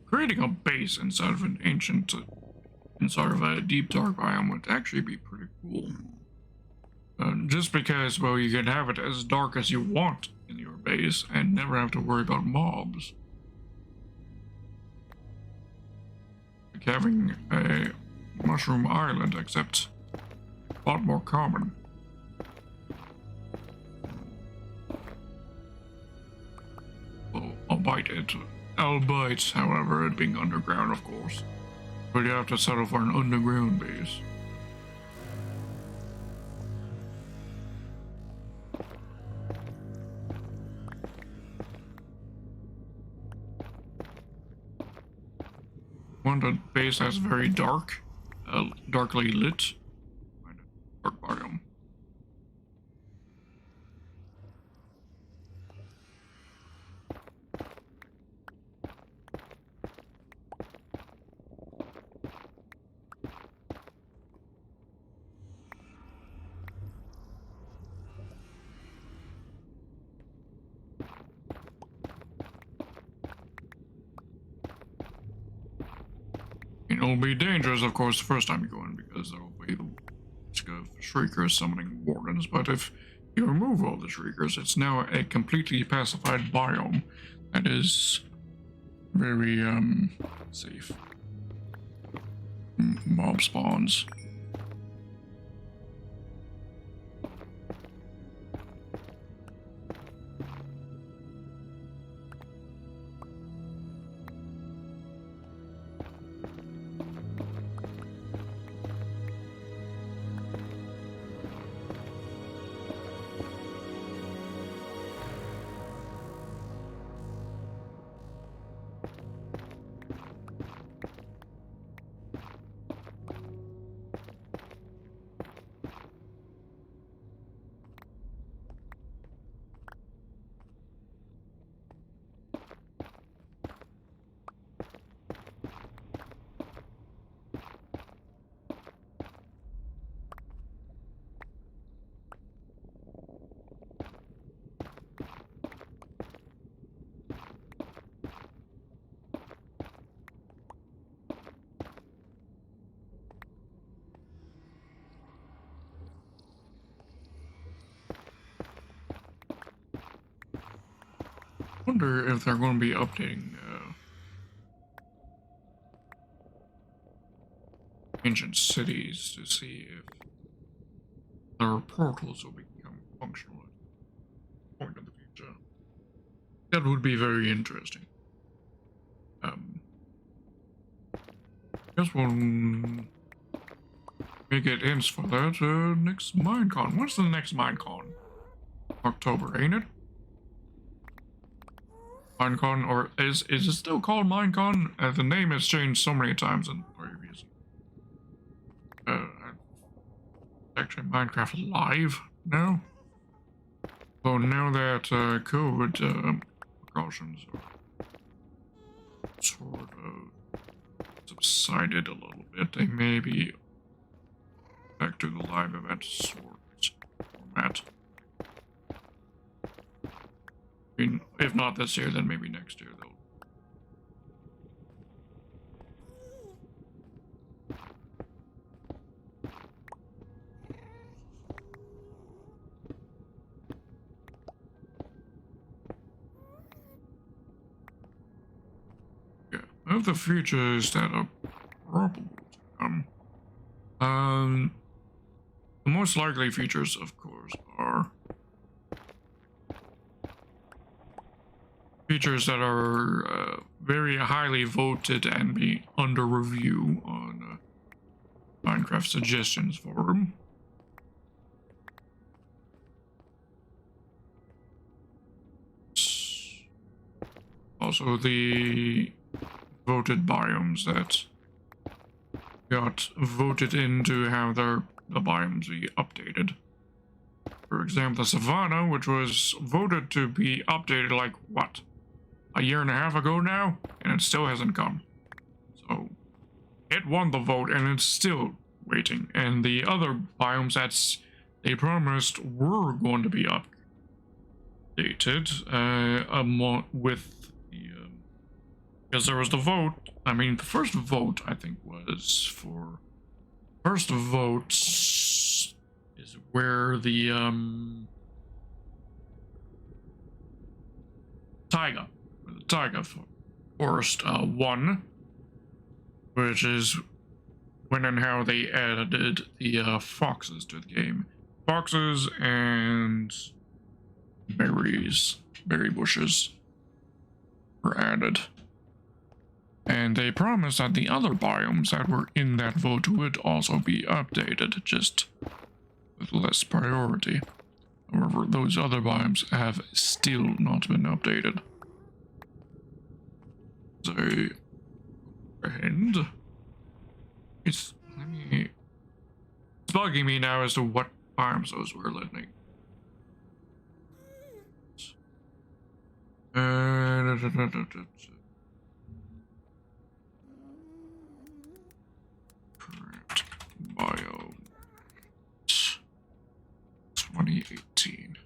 Creating a base inside of inside of a deep dark biome would actually be pretty cool. Just because, well, you can have it as dark as you want in your base and never have to worry about mobs. Like having a mushroom island, except a lot more common. Well, albeit, however, it being underground, of course. But you have to settle for an underground base. One that base has very dark, darkly lit, dark biome. It'll be dangerous, of course, the first time you go in, because there will be the risk of shriekers summoning wardens, but if you remove all the shriekers, it's now a completely pacified biome that is very, safe. Mob spawns. wonder if they're going to be updating ancient cities to see if their portals will become functional at some point in the future. That would be very interesting. Guess we'll make it hints for that next Minecon. When's the next Minecon? October, ain't it? Minecon, or is it still called Minecon? The name has changed so many times in previous. Actually, Minecraft Live now. So now that COVID precautions are sort of subsided a little bit, they may be back to the live event sort format. I mean, if not this year, then maybe next year they'll. Yeah, of the features that are probable to come, the most likely features, of course, are features that are very highly voted and be under review on Minecraft Suggestions forum. Also, the voted biomes that got voted in to have the biomes be updated. For example, the Savannah, which was voted to be updated like, what, a year and a half ago now? And it still hasn't come. So, it won the vote and it's still waiting. And the other biomes that they promised were going to be updated with the... because there was the vote. I mean, the first vote, I think, was for... First vote is where the, Taiga Forest won, which is when and how they added the foxes to the game. Foxes and berry bushes were added. And they promised that the other biomes that were in that vote would also be updated, just with less priority. However, those other biomes have still not been updated. So, and it's bugging me now as to what biomes those were, let me. Current biome 2018.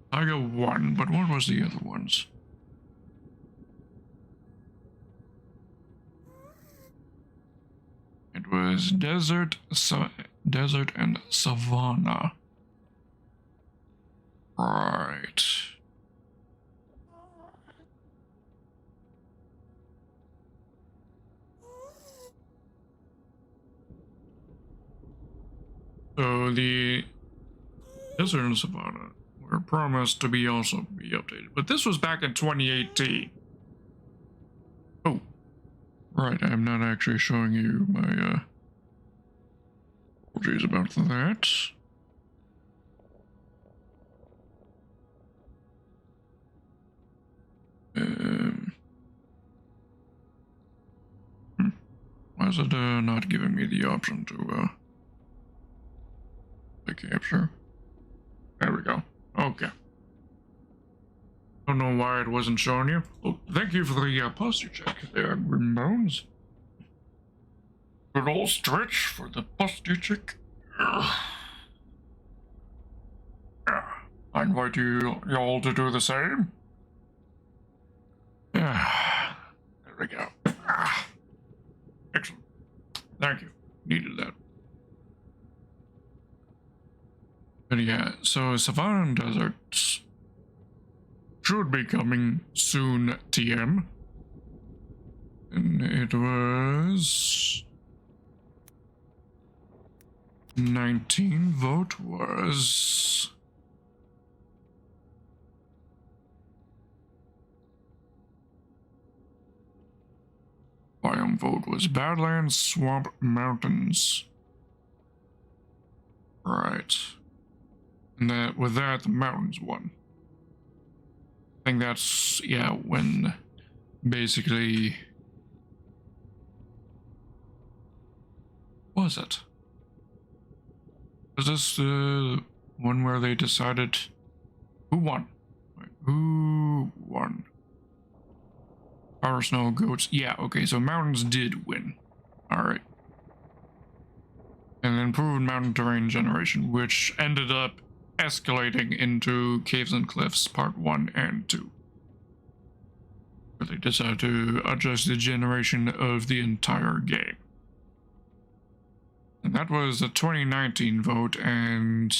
I got one, but what was the other ones? It was desert and savanna. Right. So the desert and savanna were promised to be also be updated, but this was back in 2018. Oh, right. I'm not actually showing you my apologies about that. Why is it not giving me the option to capture? There we go. Okay. Don't know why it wasn't showing you. Well, thank you for the posture check there, Grim Bones. Good old stretch for the posture check. I invite you all to do the same. There we go. Excellent. Thank you. Needed that. But yeah, so Savannah Desert should be coming soon, TM. And it was 19 vote was biome vote was Badlands, Swamp, Mountains. Right. And that with that the mountains won. I think that's yeah, when basically was it? Was this the one where they decided who won? Wait, who won? Power Snow Goats. Yeah, okay, so mountains did win. Alright. And improved mountain terrain generation, which ended up escalating into Caves and Cliffs Part 1 and 2. Where they decided to adjust the generation of the entire game. And that was a 2019 vote, and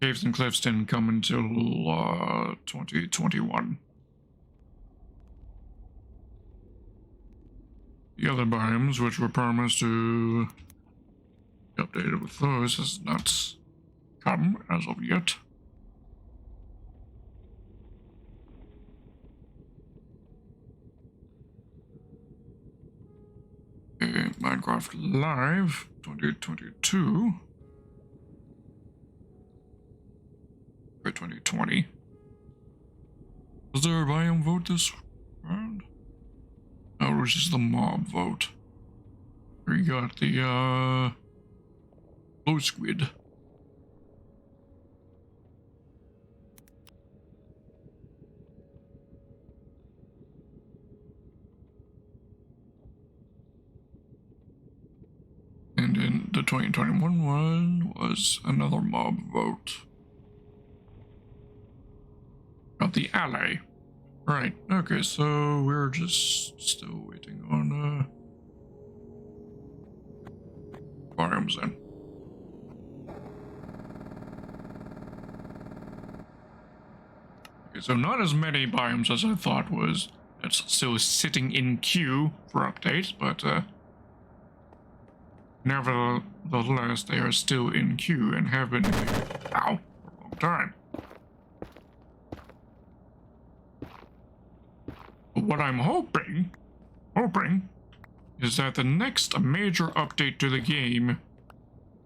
Caves and Cliffs didn't come until 2021. The other biomes, which were promised to be updated with those, has not come as of yet. Minecraft Live 2022 or 2020. Was there a biome vote this round? No, it was just the mob vote. We got the blue squid. And in the 2021 one was another mob vote. Got the alley. Right, okay, so we're just still waiting on biomes then. Okay, so not as many biomes as I thought was. It's still sitting in queue for updates, but nevertheless, they are still in queue and have been for a long time. But what I'm hoping is that the next major update to the game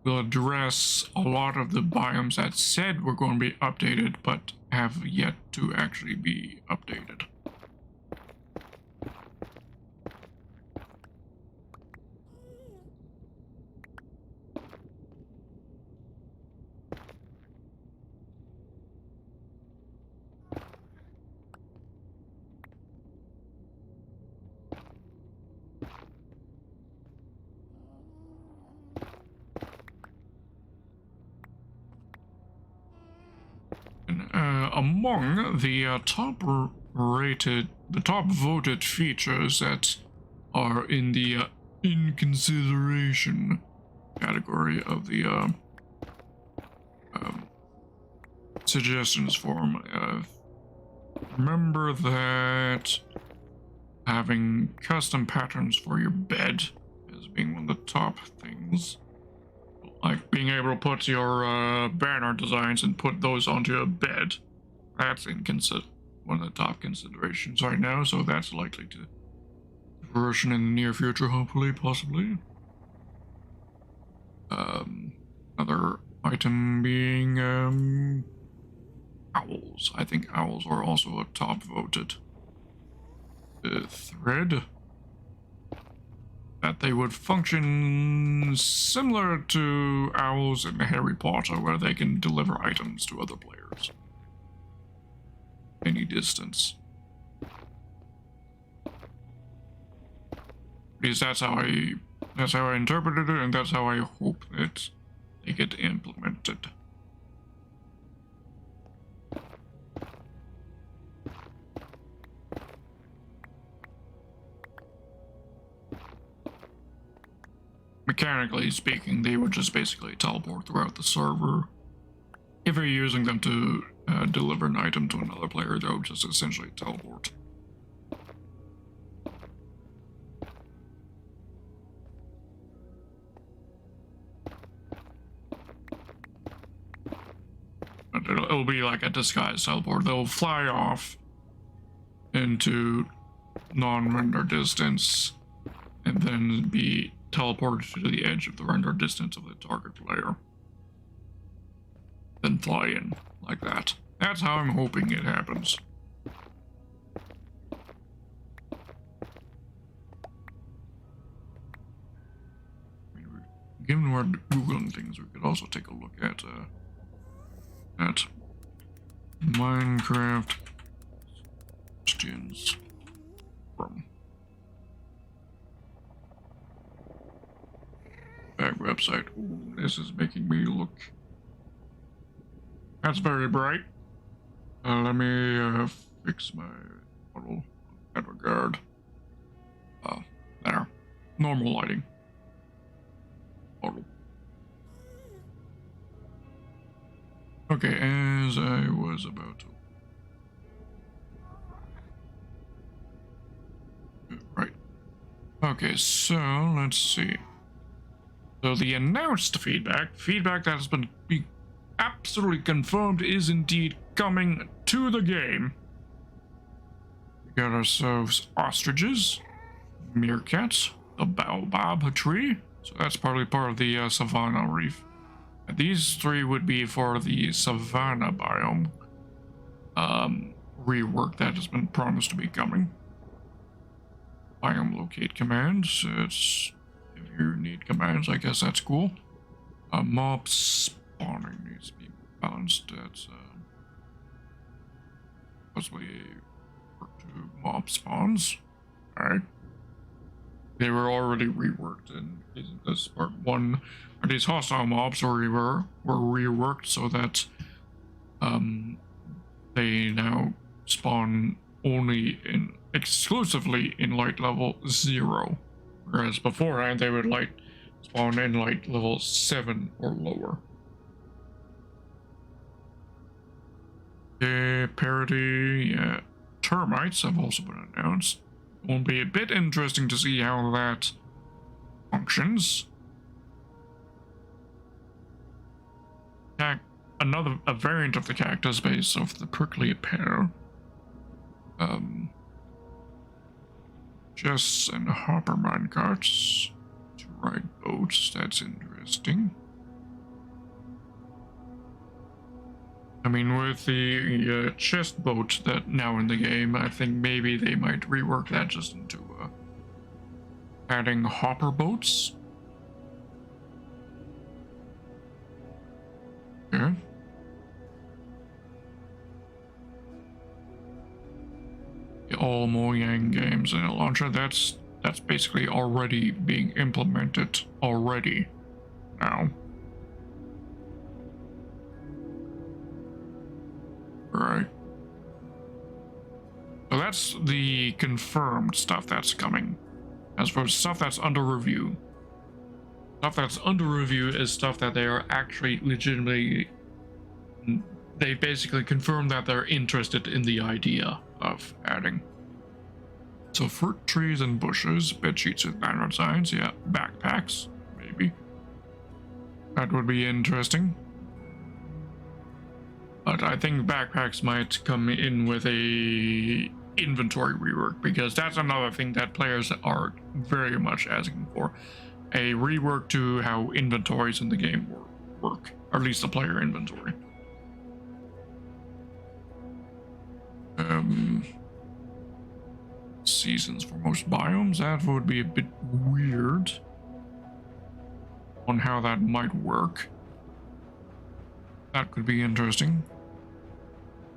will address a lot of the biomes that said were going to be updated, but have yet to actually be updated. Among the top voted features that are in the in consideration category of the suggestions form, remember that having custom patterns for your bed as being one of the top things. Like being able to put your banner designs and put those onto a bed. That's in one of the top considerations right now, so that's likely to version in the near future, hopefully, possibly. Another item being owls. I think owls are also a top voted thread. That they would function similar to owls in Harry Potter, where they can deliver items to other players. Any distance. Because that's how I interpreted it, and that's how I hope that they get implemented. Mechanically speaking, they would just basically teleport throughout the server if you're using them to deliver an item to another player, they'll just essentially teleport. But it'll be like a disguised teleport. They'll fly off into non-render distance and then be teleported to the edge of the render distance of the target player. Then fly in like that. That's how I'm hoping it happens. Given we're Googling things, we could also take a look at Minecraft questions from back website. Ooh, this is making me look. That's very bright. Let me fix my model in that regard. There. Normal lighting. Model. Okay, as I was about to. Right. Okay, so let's see. So the announced feedback that has been absolutely confirmed is indeed coming to the game. We got ourselves ostriches, meerkats, the baobab tree, so that's partly part of the savanna reef. And these three would be for the savanna biome rework that has been promised to be coming. Biome locate commands, it's if you need commands, I guess that's cool. Mob spawning needs to be balanced. That's possibly work to mob spawns. Alright. They were already reworked in this part 1. These hostile mobs were reworked so that they now spawn only exclusively in light level 0. Whereas beforehand they would spawn in light level 7 or lower. Parity, yeah. Termites have also been announced. It will be a bit interesting to see how that functions. A variant of the cactus based off the prickly pear. Chests and hopper minecarts to ride boats. That's interesting. I mean, with the chest boat that now in the game, I think maybe they might rework that just into adding hopper boats. Okay. All Mojang games in a launcher, that's basically already being implemented already now. Right. So that's the confirmed stuff that's coming. As for stuff that's under review. Stuff that's under review is stuff that they are actually legitimately... They basically confirmed that they're interested in the idea of adding. So fruit trees and bushes, bed sheets with banner signs, yeah, backpacks, maybe. That would be interesting. But I think backpacks might come in with a inventory rework, because that's another thing that players are very much asking for. A rework to how inventories in the game work, or at least the player inventory. Seasons for most biomes, that would be a bit weird on how that might work. That could be interesting.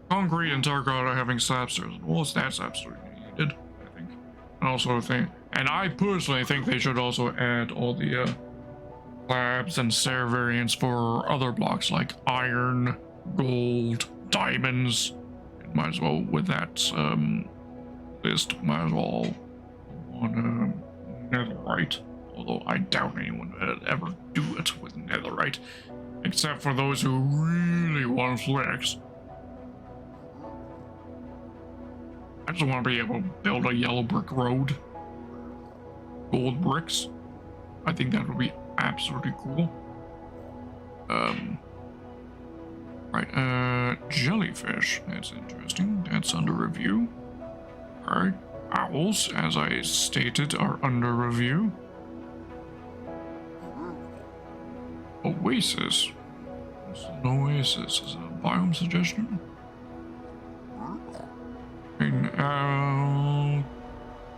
Concrete and terracotta having slab stairs and walls, that's absolutely needed, I think. And also I personally think they should also add all the slabs and stair variants for other blocks like iron, gold, diamonds. Might as well, with that list, might as well on netherite. Although I doubt anyone would ever do it with netherite. Except for those who really want flex. I just want to be able to build a yellow brick road. Gold bricks. I think that would be absolutely cool. Right, jellyfish. That's interesting. That's under review. Alright. Owls, as I stated, are under review. Oasis. What's an oasis? Is it a biome suggestion?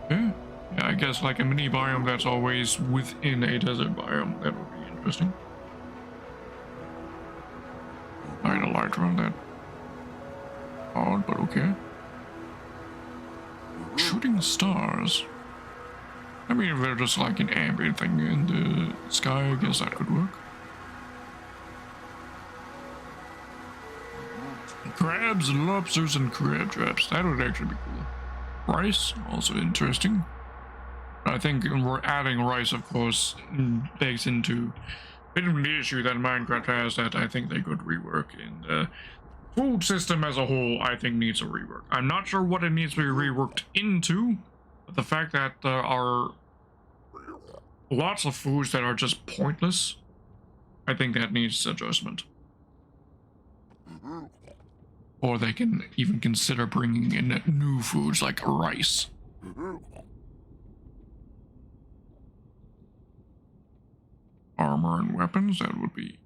Okay. Yeah, I guess like a mini biome that's always within a desert biome. That would be interesting. I had a light around that. Odd, but okay. Shooting stars. I mean, if they're just like an ambient thing in the sky, I guess that could work. Crabs, lobsters, and crab traps. That would actually be cool. Rice, also interesting. I think we're adding rice, of course, bakes into a bit of the issue that Minecraft has that I think they could rework. In the food system as a whole, I think needs a rework. I'm not sure what it needs to be reworked into, but the fact that there are lots of foods that are just pointless, I think that needs adjustment. Or they can even consider bringing in new foods like rice. Armor and weapons, that would be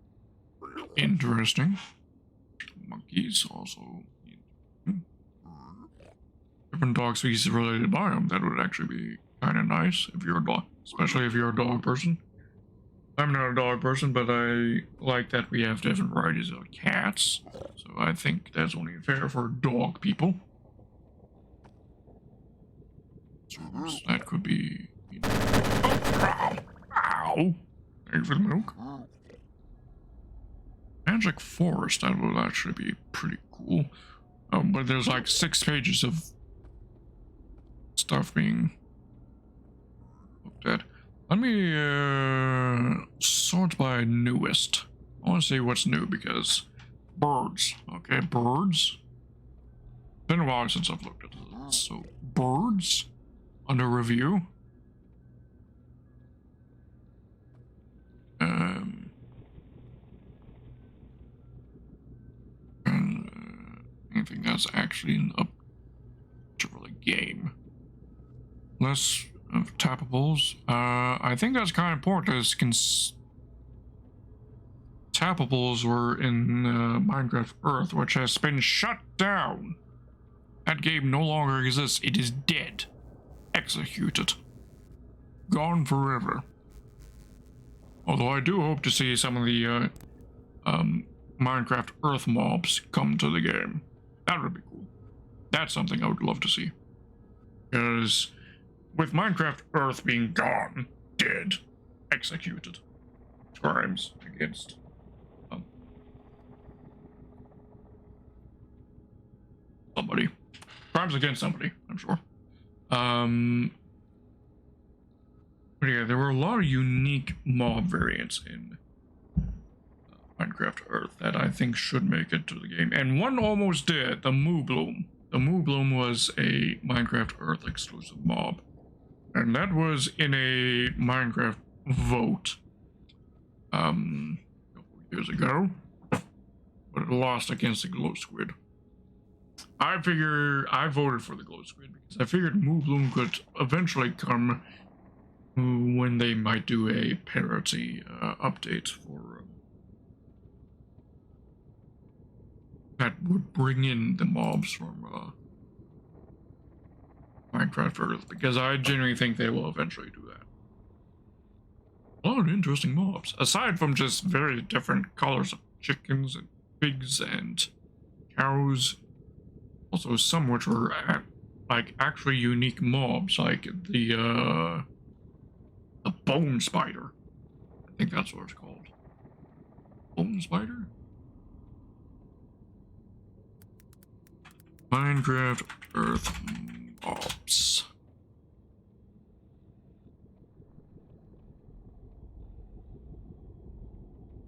interesting. Monkeys, also. Different dog species related biome, that would actually be kind of nice if you're a dog, especially if you're a dog person. I'm not a dog person, but I like that we have different varieties of cats, so I think that's only fair for dog people. So that could be... Oh, ow! Thanks for the milk. Magic Forest, that would actually be pretty cool. But there's like 6 pages of stuff being looked at. Let me sort by newest. I want to see what's new because birds. Okay, birds. Been a while since I've looked at this. So birds under review. Anything that's actually an up to really game. Less of tappables. I think that's kind of important as tappables were in Minecraft Earth, which has been shut down. That game no longer exists. It is dead. Executed. Gone forever. Although I do hope to see some of the Minecraft Earth mobs come to the game. That would be cool. That's something I would love to see. Because with Minecraft Earth being gone, dead, executed, crimes against somebody. Crimes against somebody, I'm sure. But yeah, there were a lot of unique mob variants in Minecraft Earth that I think should make it to the game. And one almost did, the Moo Bloom. The Moo Bloom was a Minecraft Earth exclusive mob. And that was in a Minecraft vote a couple years ago. But it lost against the Glow Squid. I voted for the Glow Squid because I figured Moo Bloom could eventually come when they might do a parity update for that would bring in the mobs from Minecraft Earth, because I genuinely think they will eventually do that. A lot of interesting mobs, aside from just very different colors of chickens and pigs and cows. Also some which were like actually unique mobs, like the bone spider. I think that's what it's called. Bone spider? Minecraft Earth mobs.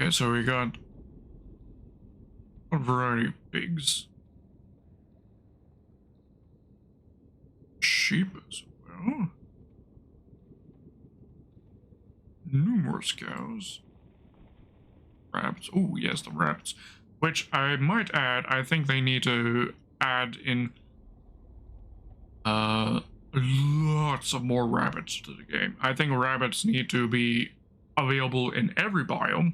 Okay, so we got A variety of pigs. Sheep as well. Numerous cows. Rabbits. Oh, yes, the rabbits. Which I might add, I think they need to add in lots of more rabbits to the game. I think rabbits need to be available in every biome,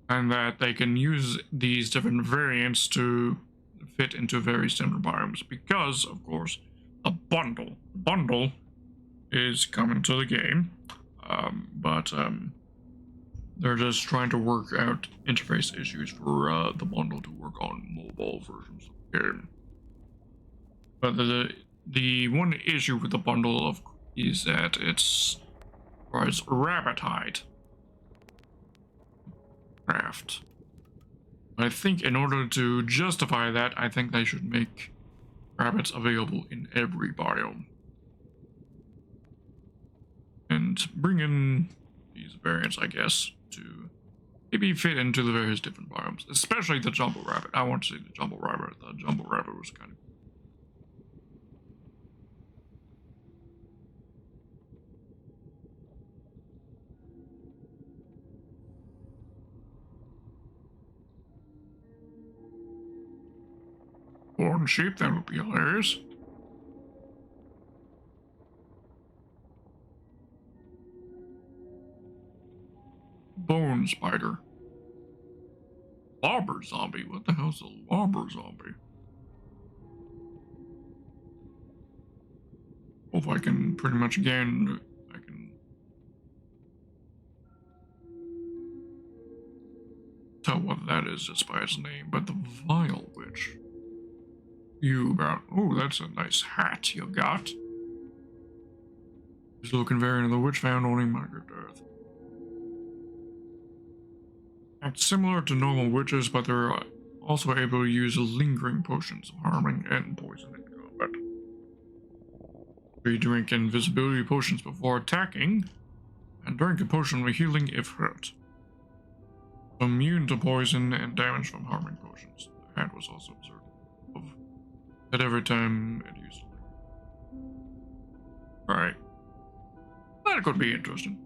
and that they can use these different variants to fit into various different biomes, because, of course, the bundle is coming to the game, but they're just trying to work out interface issues for the bundle to work on mobile versions of the game. But the one issue with the bundle is that it's rabbit hide craft. I think in order to justify that, I think they should make rabbits available in every biome. And bring in these variants, I guess, to maybe fit into the various different biomes. Especially the jumbo rabbit. I want to see the jumbo rabbit. The jumbo rabbit was kind of corn sheep, that would be hilarious. Bone spider. Lobber zombie? What the hell's a lobber zombie? Well, if I can pretty much again, I can tell what that is just by its name, but the Vile Witch. You about, oh, that's a nice hat you got. This looking variant of the witch found only in Minecraft Earth. It's similar to normal witches, but they're also able to use lingering potions of harming and poison in combat. We drink invisibility potions before attacking, and drink a potion of healing if hurt. Immune to poison and damage from harming potions. The hat was also observed at every time it used it. Alright. That could be interesting.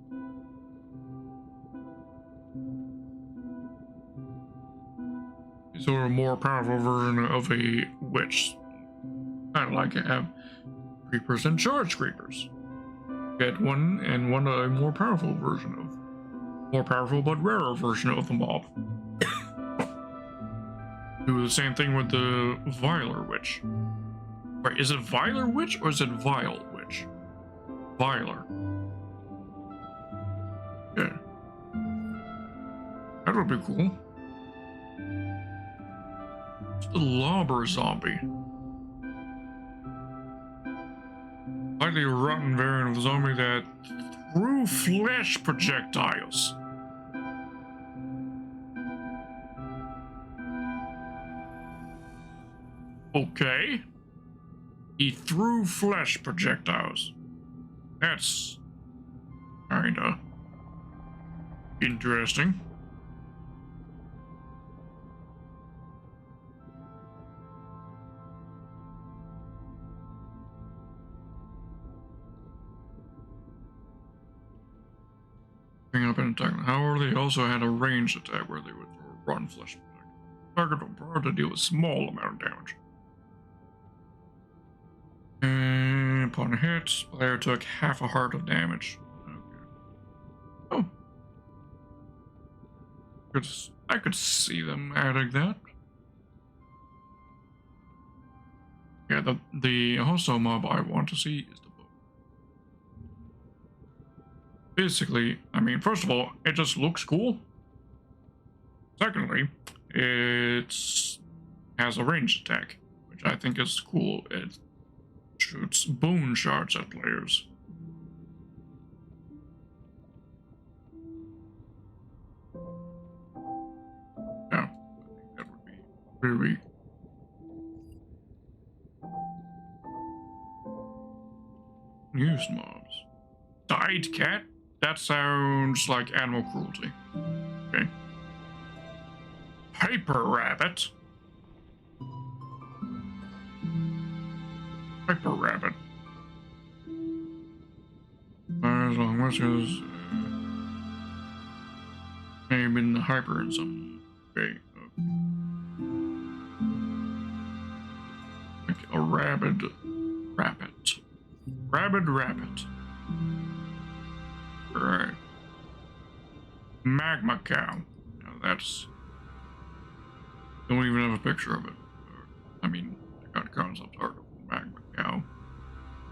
So a more powerful version of a witch. Kind of like have creepers and charge creepers. Get one and one a more powerful version of, more powerful but rarer version of the mob. Do the same thing with the Viler Witch. Wait, is it Viler Witch or is it Vile Witch? Viler. Yeah. That would be cool. It's the Lobber Zombie. Like the rotten variant of the zombie that threw flesh projectiles. Okay. He threw flesh projectiles. That's kinda interesting. Bring up an attack. However, they also had a ranged attack where they would throw a rotten flesh projectile. Target will power to deal a small amount of damage. And upon a hit, player took half a heart of damage. Okay. Oh. I could see them adding that. Yeah, the hostile mob I want to see is the book. Basically, I mean, first of all, it just looks cool. Secondly, it has a ranged attack, which I think is cool. It shoots bone shards at players. Yeah, I think that would be very used mobs. Died cat? That sounds like animal cruelty. Okay. Hyper rabbit. Hyper rabbit. As long as his name in the hyper in some way. Like a rabid rabbit. Rabid rabbit. Alright. Magma cow. Now that's. Don't even have a picture of it. I mean, I got concept art of magma cow.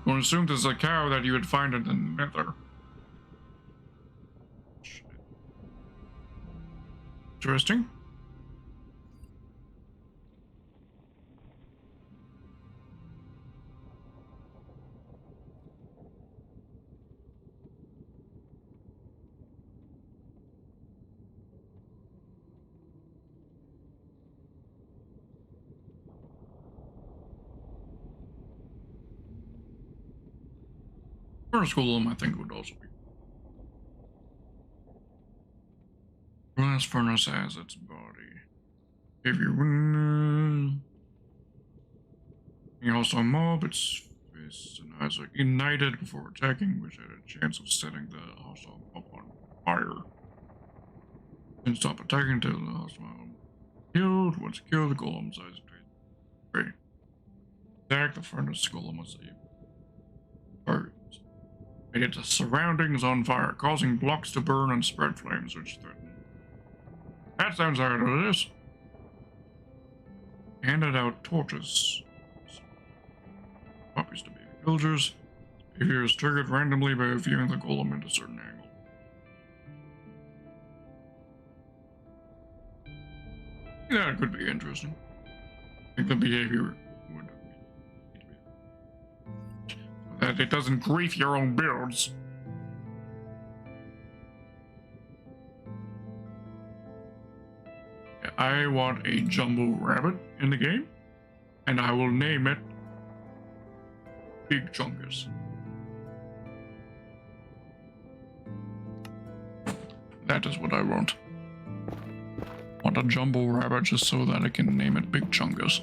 I would assume this is a cow that you would find in the nether. Interesting. First golem, I think, would also be. Blast furnace has its body. If you win, you also mob its face and eyes are ignited before attacking, which had a chance of setting the hostile mob on fire. Then stop attacking until the hostile mob killed. Once killed, the golem's eyes great. Attack the furnace golem was a target. It the surroundings on fire, causing blocks to burn and spread flames which threaten. That sounds how it is. Handed out torches. Copies to baby villagers. Behavior is triggered randomly by viewing the golem at a certain angle. Yeah, it could be interesting. I think the behavior would be so that it doesn't grief your own builds. I want a jumbo rabbit in the game, and I will name it Big Chungus. That is what I want. I want a jumbo rabbit just so that I can name it Big Chungus.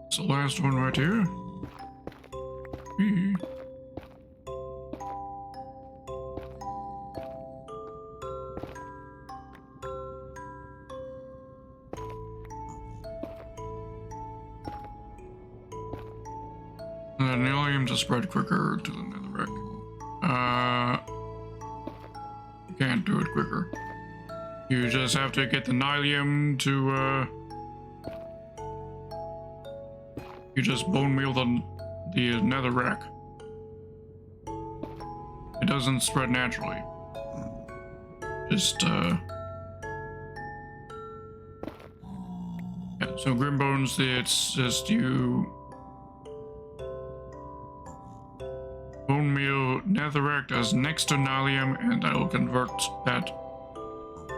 It's the last one right here. Nilium to spread quicker to the netherrack. Can't do it quicker. You just have to get the nilium to, you just bone meal the netherrack. It doesn't spread naturally. Just, yeah, so Grimbones, it's just you bone meal netherrack as next to Nalium, and I will convert that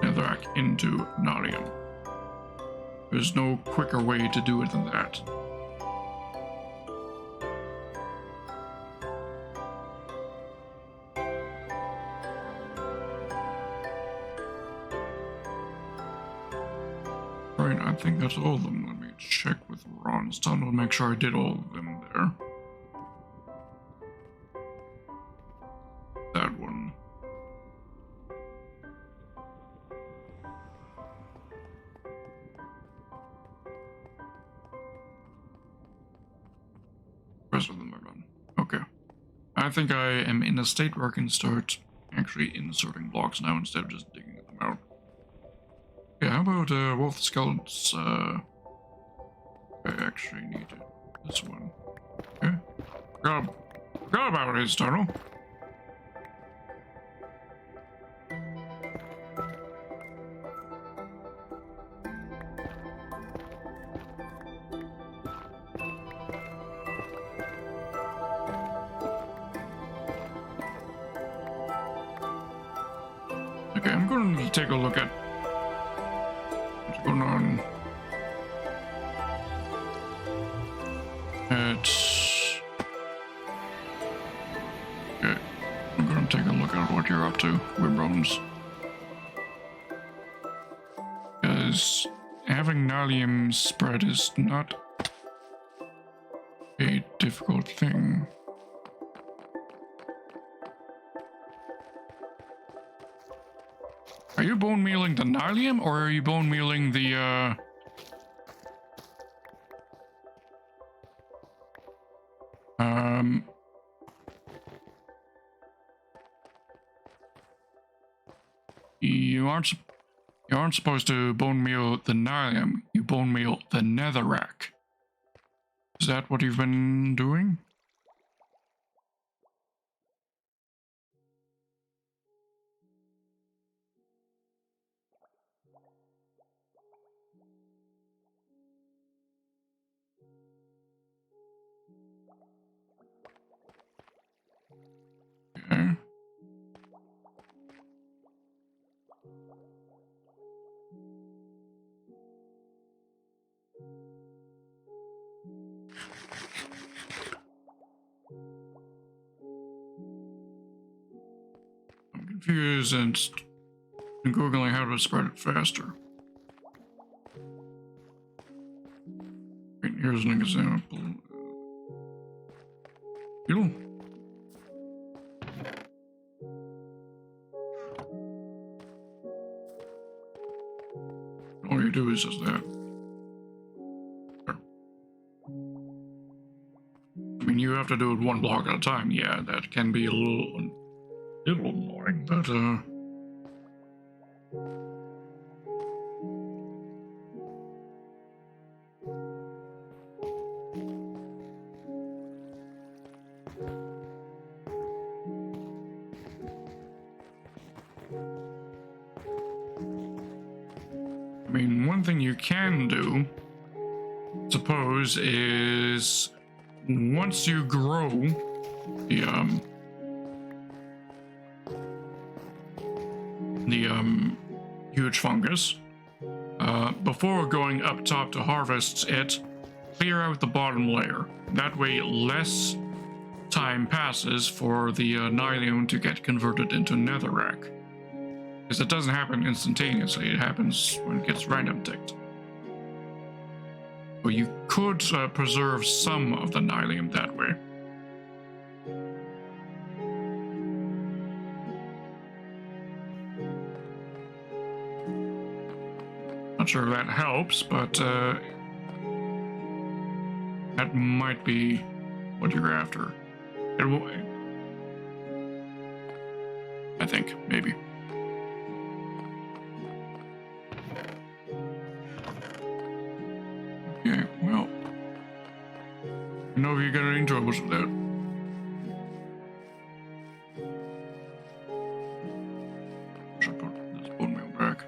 netherrack into Nalium. There's no quicker way to do it than that. Right, I think that's all of them. Let me check with Ron's tunnel to make sure I did all of them there. That one. The rest of them are done. Okay. I think I am in a state where I can start actually inserting blocks now instead of just digging them out. Yeah, how about wolf skeletons? I actually need this one. Okay. Forgot about his tunnel. Okay, I'm going to take a look at what's going on okay, I'm going to take a look at what you're up to, Wibrones. Because having Nalium spread is not a difficult thing. Are you bone mealing the Nalium, or are you bone mealing the, you aren't supposed to bone meal the Nalium, you bone meal the netherrack. Is that what you've been doing? Okay. I'm confused and Googling how to spread it faster. Wait, here's an example. Beetle? All you do is just that. I mean, you have to do it one block at a time. Yeah, that can be a little annoying, but I mean, one thing you can do, suppose, is once you grow the huge fungus, before going up top to harvest it, clear out the bottom layer. That way, less time passes for the Nylon to get converted into netherrack. Because it doesn't happen instantaneously, it happens when it gets random ticked. But you could preserve some of the Nylium that way. Not sure if that helps, but that might be what you're after. It will, I think, maybe. Okay, well, I know if you got any troubles with that. Should put this bone meal back.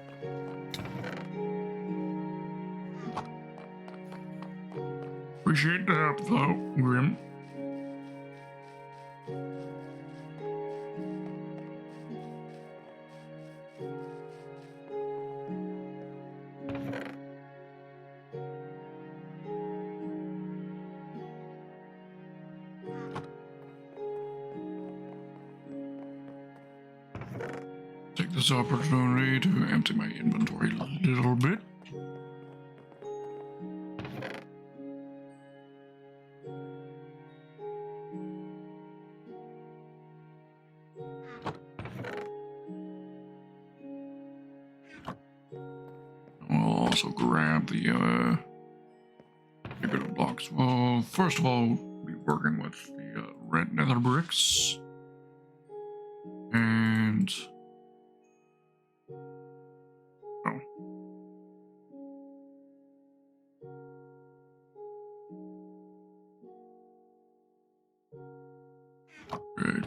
Appreciate the help, though, Grim. this opportunity to empty my inventory a little bit. I'll also grab the bigger blocks. Well, first of all, we'll be working with the red nether bricks. And oh. Good.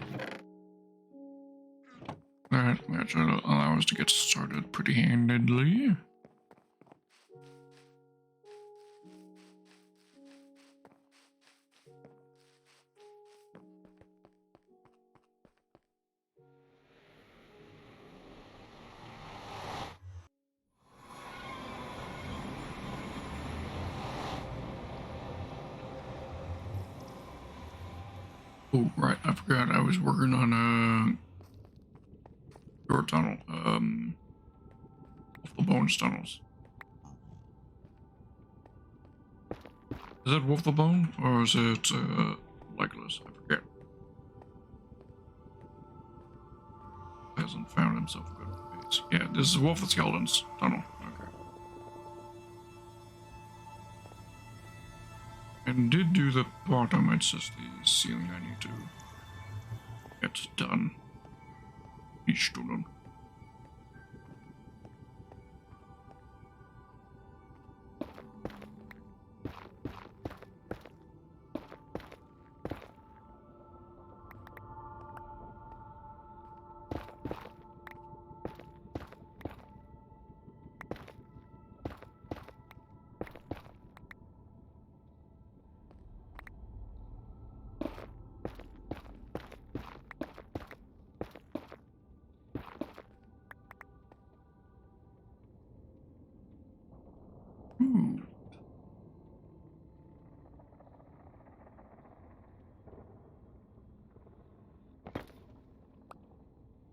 That should allow us to get started pretty handedly. Oh, right, I forgot I was working on your tunnel, the bones tunnels. Is it Wolf the Bone, or is it, Legolas? I forget. Hasn't found himself a good base. Yeah, this is Wolf the Skeleton's tunnel. Okay. And did do the bottom, it's just the ceiling I need to get done. Each student. Ooh.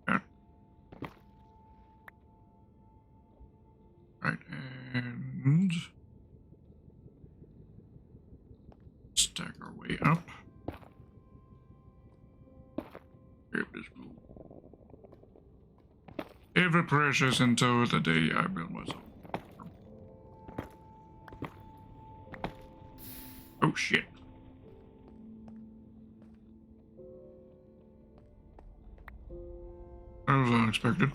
Yeah. Right, and stack our way up. Grab this blue. Every precious until the day I build myself. Oh shit. That was unexpected.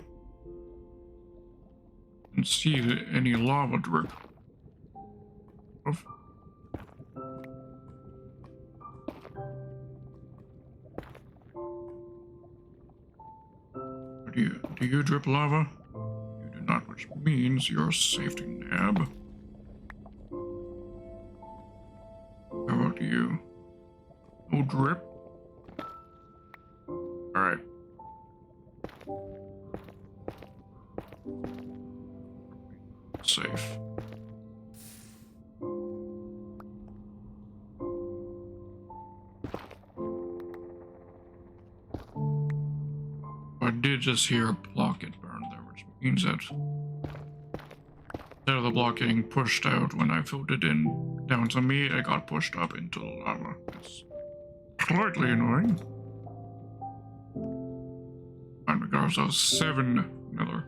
Didn't see any lava drip. Oof. Do you drip lava? You do not, which means you're a safety nab. How about you? No drip? Alright. Safe. I did just hear a block get burned there, which means that instead of the block getting pushed out when I filled it in down to me, it got pushed up into the lava. It's slightly annoying. And because of 7 nether.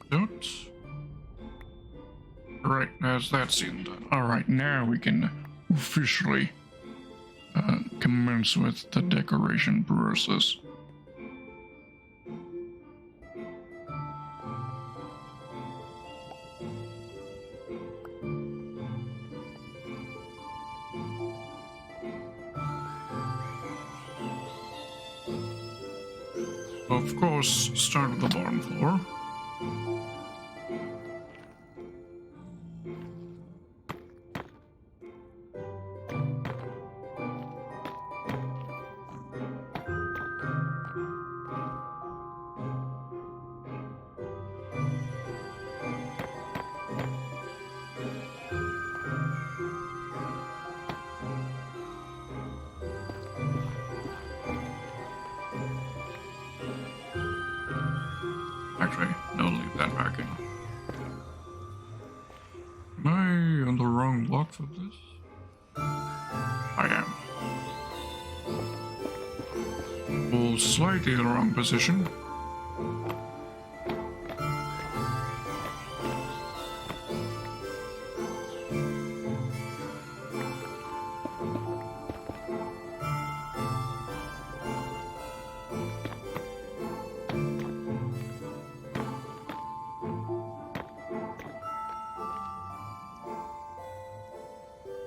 Dot. Alright, that's that scene done. Alright, now we can officially commence with the decoration process. Of course, start at the bottom floor. Actually, no, leave that back in. Am I on the wrong block for this? I am. Well, slightly in the wrong position.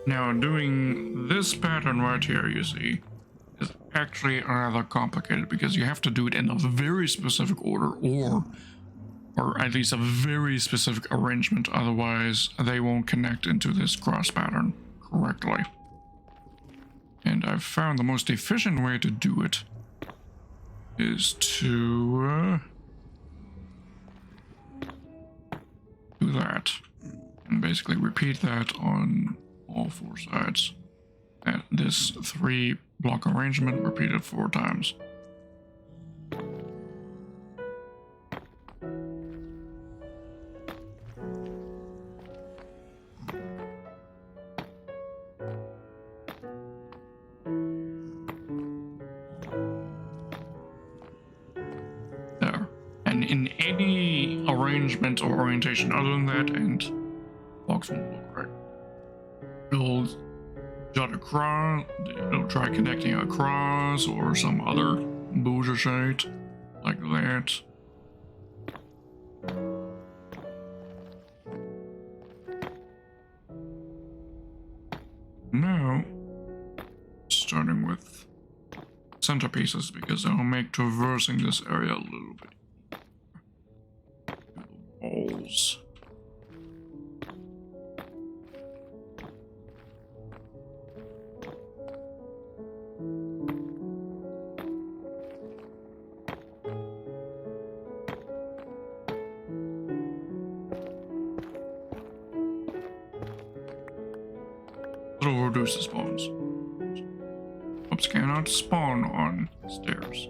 Now, doing this pattern right here, you see, is actually rather complicated because you have to do it in a very specific order or at least a very specific arrangement, otherwise they won't connect into this cross pattern correctly. And I've found the most efficient way to do it is to do that and basically repeat that on all four sides. And this 3-block arrangement repeated 4 times. There. And in any arrangement or orientation other than that, and blocks won't look right. It'll jut across, it'll try connecting across or some other bullshit like that. Now, starting with centerpieces because they'll make traversing this area a little bit. Walls. It'll reduce the spawns. Oops, cannot spawn on stairs.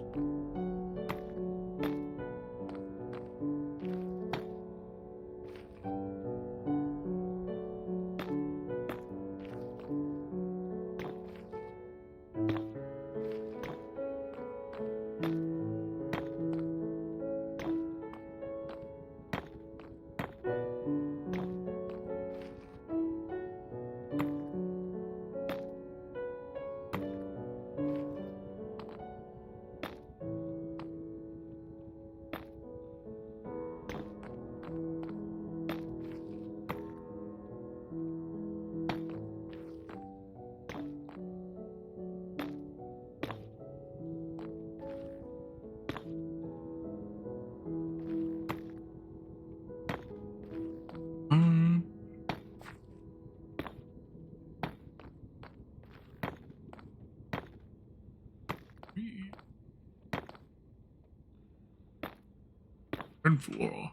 And floor.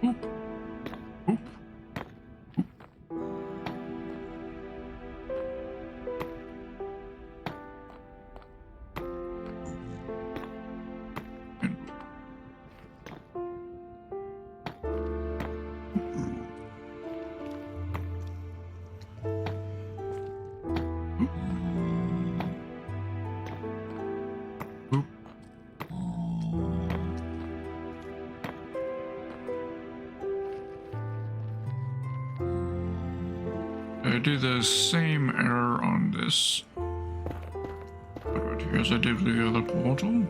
Oop. Oop. I did the same error on this. But right here as I did the other portal.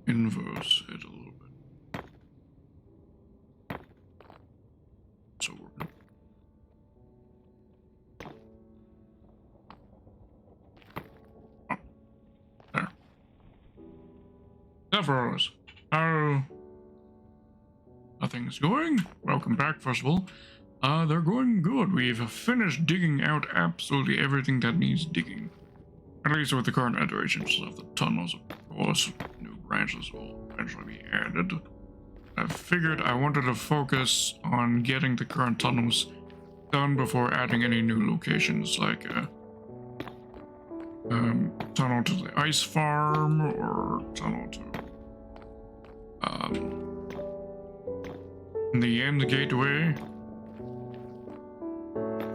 Inverse it a little bit. So we're there. Nevertheless, how are things going? Welcome back, first of all. They're going good. We've finished digging out absolutely everything that needs digging. At least with the current iterations of the tunnels, of course. New branches will eventually be added. I figured I wanted to focus on getting the current tunnels done before adding any new locations, like a tunnel to the ice farm or tunnel to the end gateway.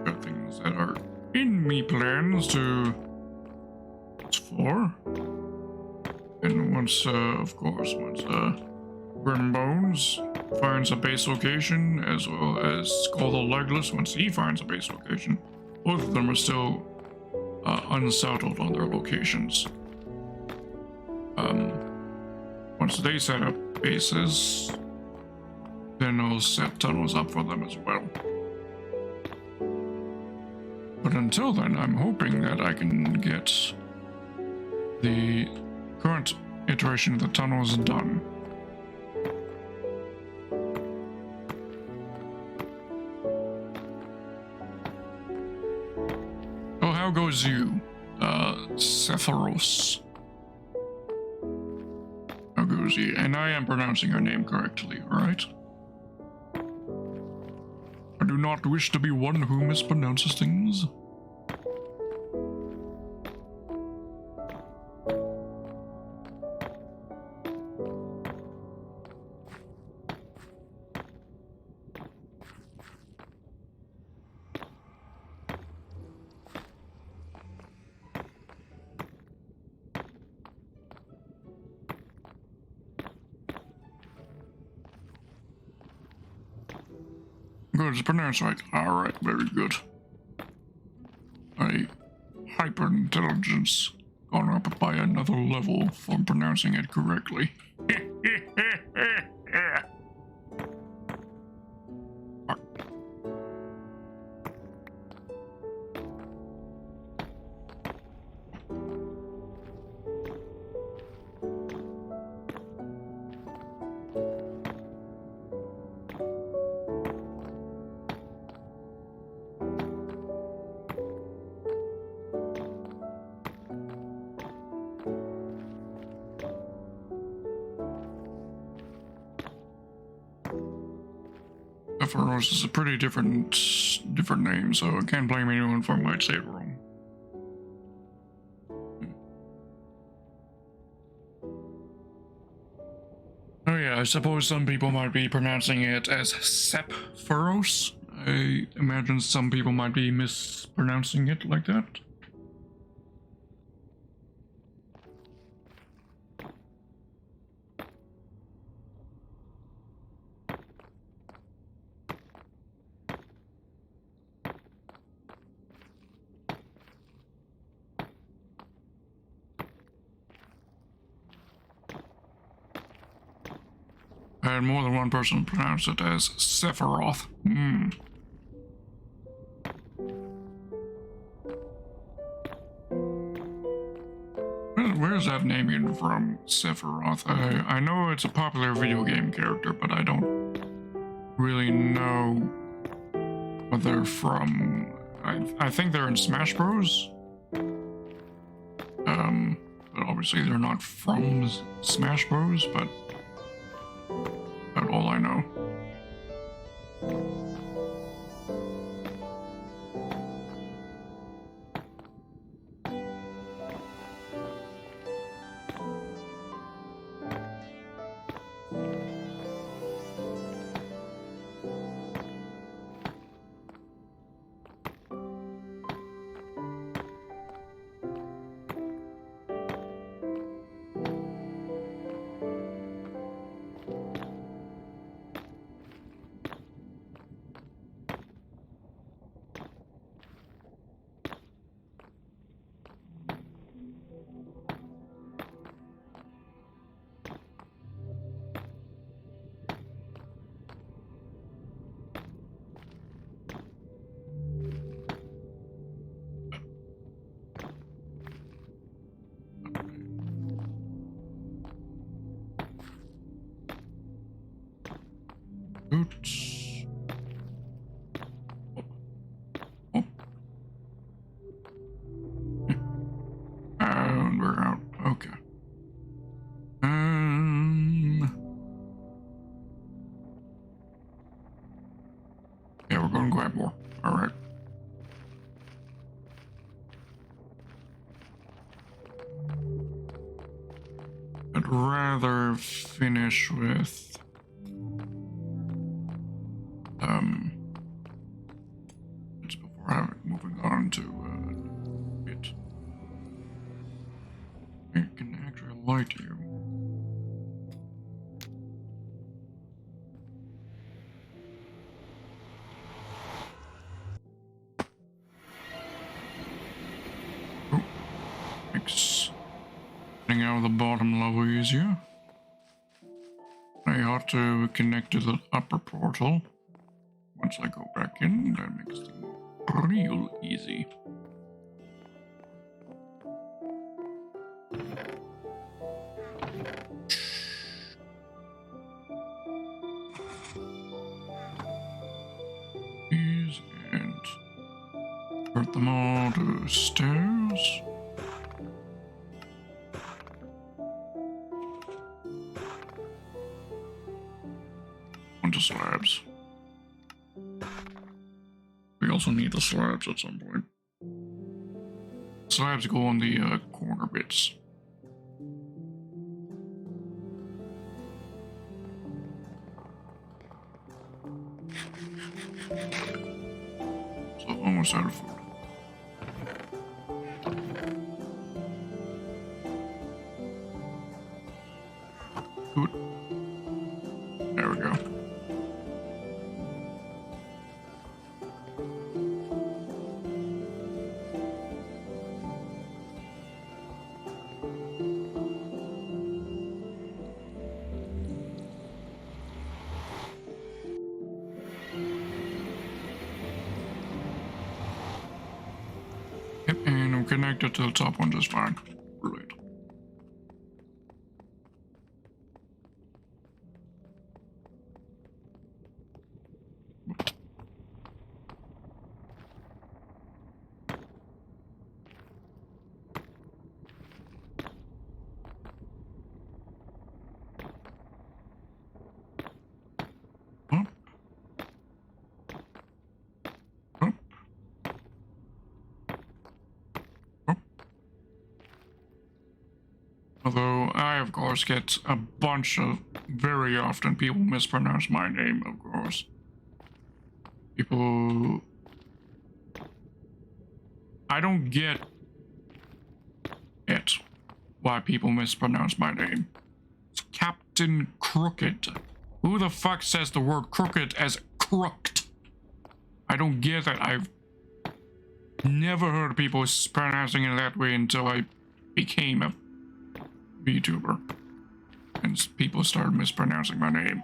Got things that are in me plans to explore. And once, of course, once Grimbones finds a base location, as well as Skull the Legless, once he finds a base location, both of them are still unsettled on their locations. Once they set up bases, then I'll set tunnels up for them as well. But until then, I'm hoping that I can get the current iteration of the tunnels done. Oh, how goes you, Setharos? How goes you? And I am pronouncing your name correctly, right? I do not wish to be one who mispronounces things. Good, it's pronounced right. Alright, very good. A hyper intelligence gone up by another level for pronouncing it correctly. Sephiroth is a pretty different name, so I can't blame anyone if I might say it wrong. Oh yeah, I suppose some people might be pronouncing it as Sephiroth. I imagine some people might be mispronouncing it like that. I had more than one person pronounce it as Sephiroth. Where's that name even from, Sephiroth? I know it's a popular video game character, but I don't really know what they're from. I think they're in Smash Bros. But obviously they're not from Smash Bros, but that's all I know. Oops. Oh. And we're out. Okay. Yeah, we're going to grab more. All right. I'd rather finish with just before moving on to it. I can actually light you. Oh, makes getting out of the bottom level easier. I ought to connect to the upper portal. Once I go back in, that makes things real easy. These and put them all to stairs. Onto slabs. We also need the slabs at some point. Slabs go on the corner bits. So almost out of food. Good. There we go. Yep, and I'm connected to the top one just fine. Brilliant. Up. Although I, of course, get a bunch of, very often, people mispronounce my name, of course. People... I don't get it, why people mispronounce my name. It's Captain Crooked. Who the fuck says the word crooked as crooked? I don't get it. I've never heard people pronouncing it that way until I became a VTuber. And people started mispronouncing my name.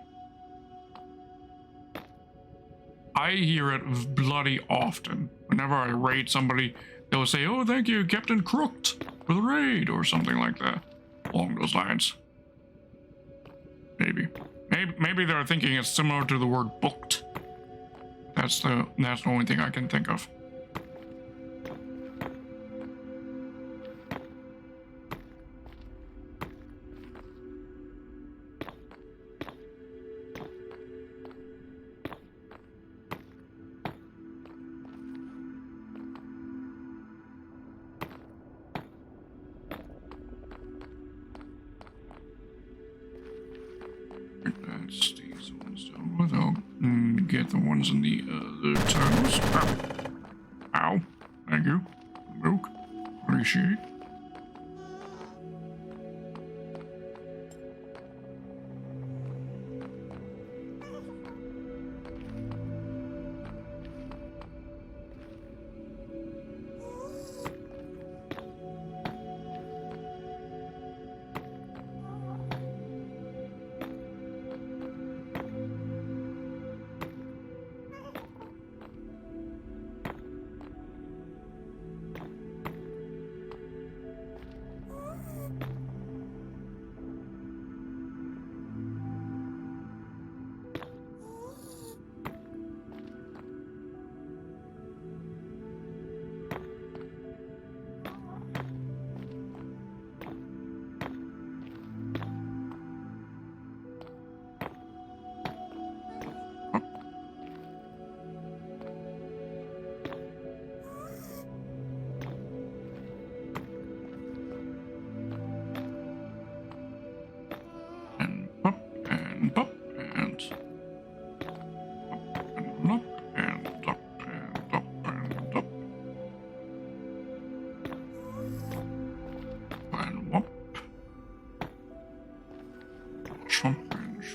I hear it bloody often. Whenever I raid somebody, they'll say, "Oh, thank you, Captain Crooked, for the raid," or something like that. Along those lines. Maybe they're thinking it's similar to the word booked. That's the only thing I can think of. That's these ones done with. I'll get the ones in the other tunnels. Ow. Ow. Thank you. Milk. Appreciate.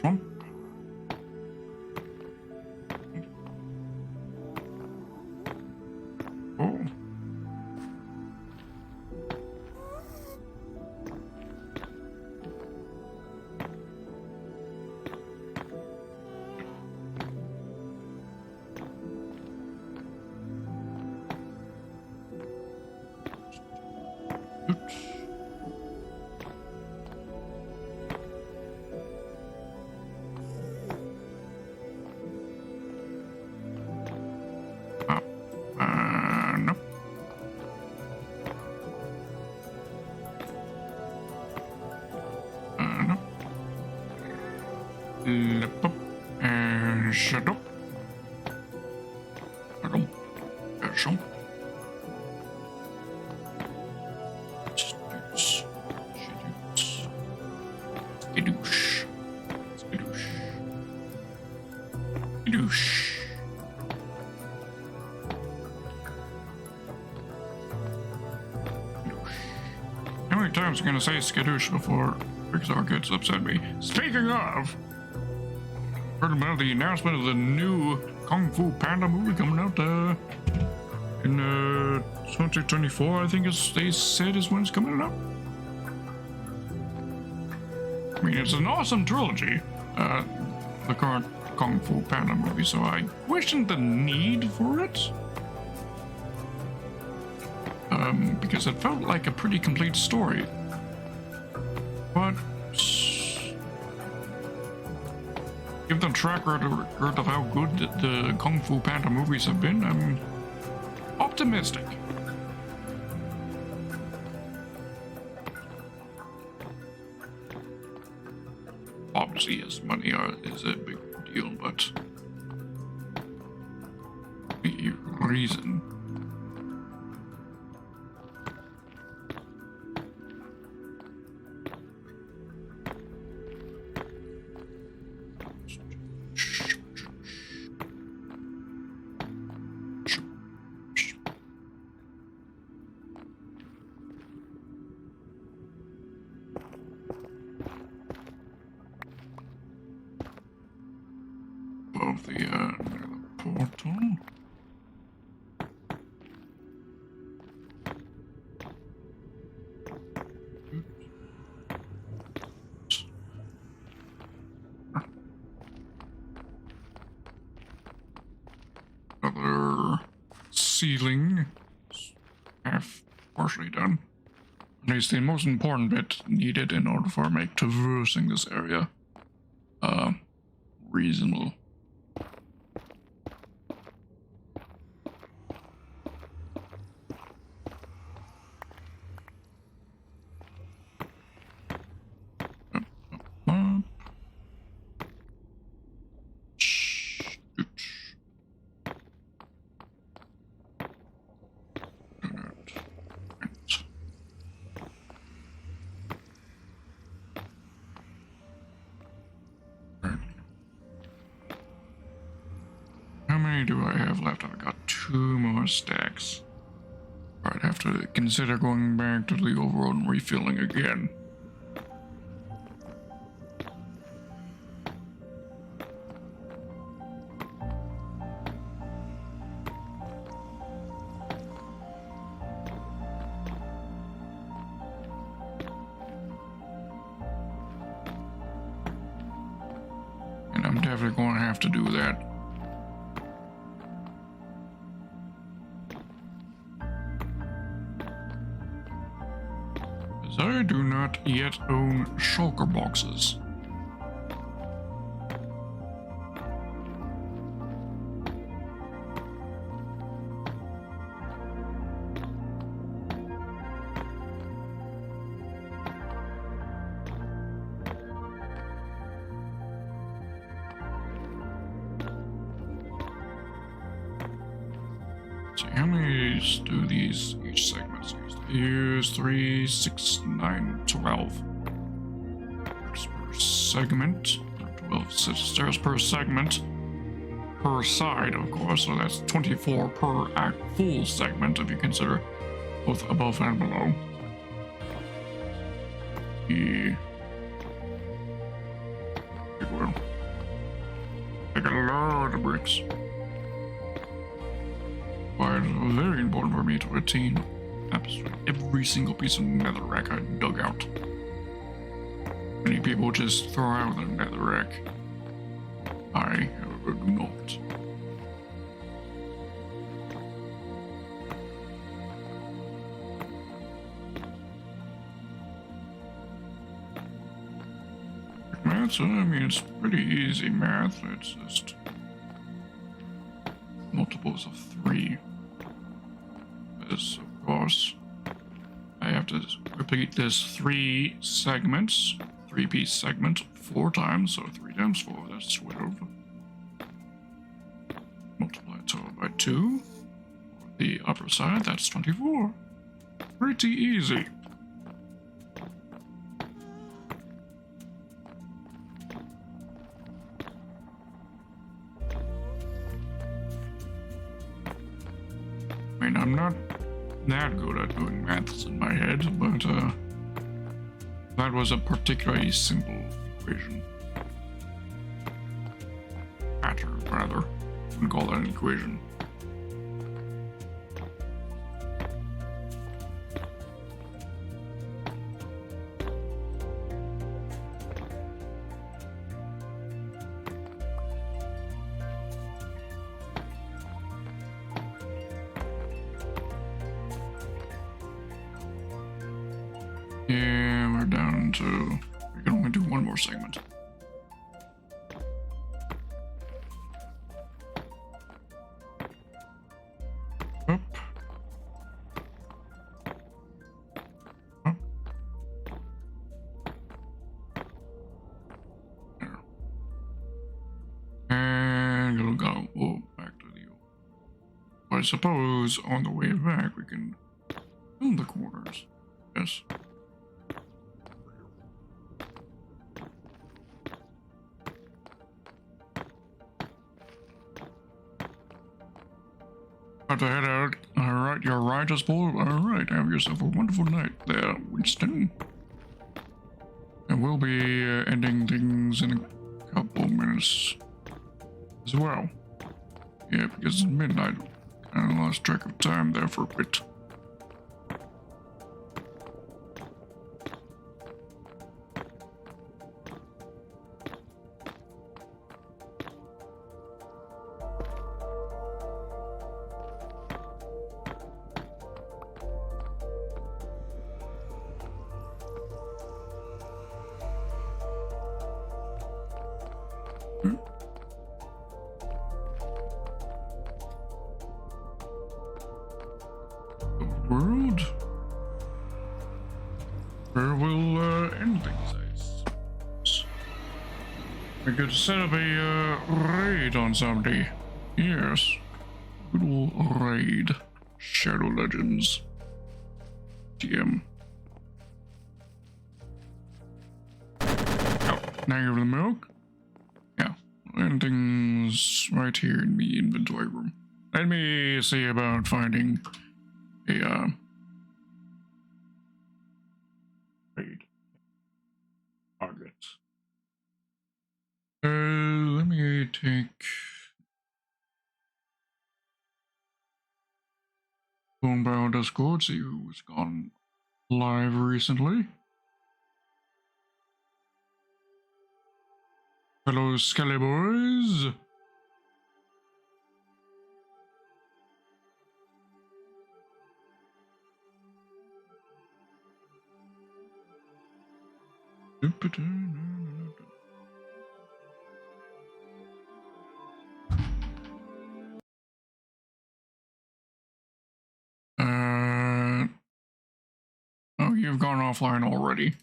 Swamp. Oh. Oops. Nope. Nope. Lip up and shut up. Shut up. How many times am I gonna say skadoosh before Pixar gets upset at me? Speaking of, heard about the announcement of the new Kung Fu Panda movie coming out in 2024, I think they said is when it's coming out. I mean, it's an awesome trilogy, the current Kung Fu Panda movie, so I question the need for it. Because it felt like a pretty complete story. But given the track record of how good the Kung Fu Panda movies have been, I'm optimistic. Obviously, yes, money is a big deal, but the reason. of the nether portal. Another ceiling, half partially done. At least the most important bit needed in order for me traversing this area. Reasonable. How many do I have left? I got 2 more stacks. I'd have to consider going back to the overworld and refilling again. And I'm definitely going to have to do that. I do not yet own shulker boxes. So how many do these each segment use? Use 3, 6, 9, 12. Per segment. 12 stairs per segment. Per side, of course, so that's 24 per full segment if you consider both above and below. It will take a lot of bricks. Why it's very important for me to retain absolutely every single piece of netherrack I dug out. Many people just throw out their netherrack. I, however, do not. Math, I mean, it's pretty easy math. It's just multiples of 3. Because, of course, I have to repeat this 3 segments, 3-piece segment 4 times, so 3 times 4, that's 12. Multiply it by 2. The upper side, that's 24. Pretty easy. I mean, I'm not that good at doing maths in my head, but that was a particularly simple equation. Pattern, rather. I wouldn't call that an equation. Yeah, we're down to... we can only do 1 more segment. Up. Up. There. And it'll go back to the... I suppose on the way back we can fill the corners. Yes. About to head out. Alright, you're right, as well. Alright, have yourself a wonderful night there, Winston. And we'll be ending things in a couple minutes. as well. Yeah, because it's midnight. Kind of lost track of time there for a bit. World? Where will end things, I suppose. We could set up a raid on somebody. Yes. Good old raid. Shadow Legends. TM. Oh, now you have the milk? Yeah. Ending's right here in the inventory room. Let me see about finding a raid target. Let me take Bone Barrel Discord, see who's gone live recently. Hello, Skelly Boys. Oh, you've gone offline already.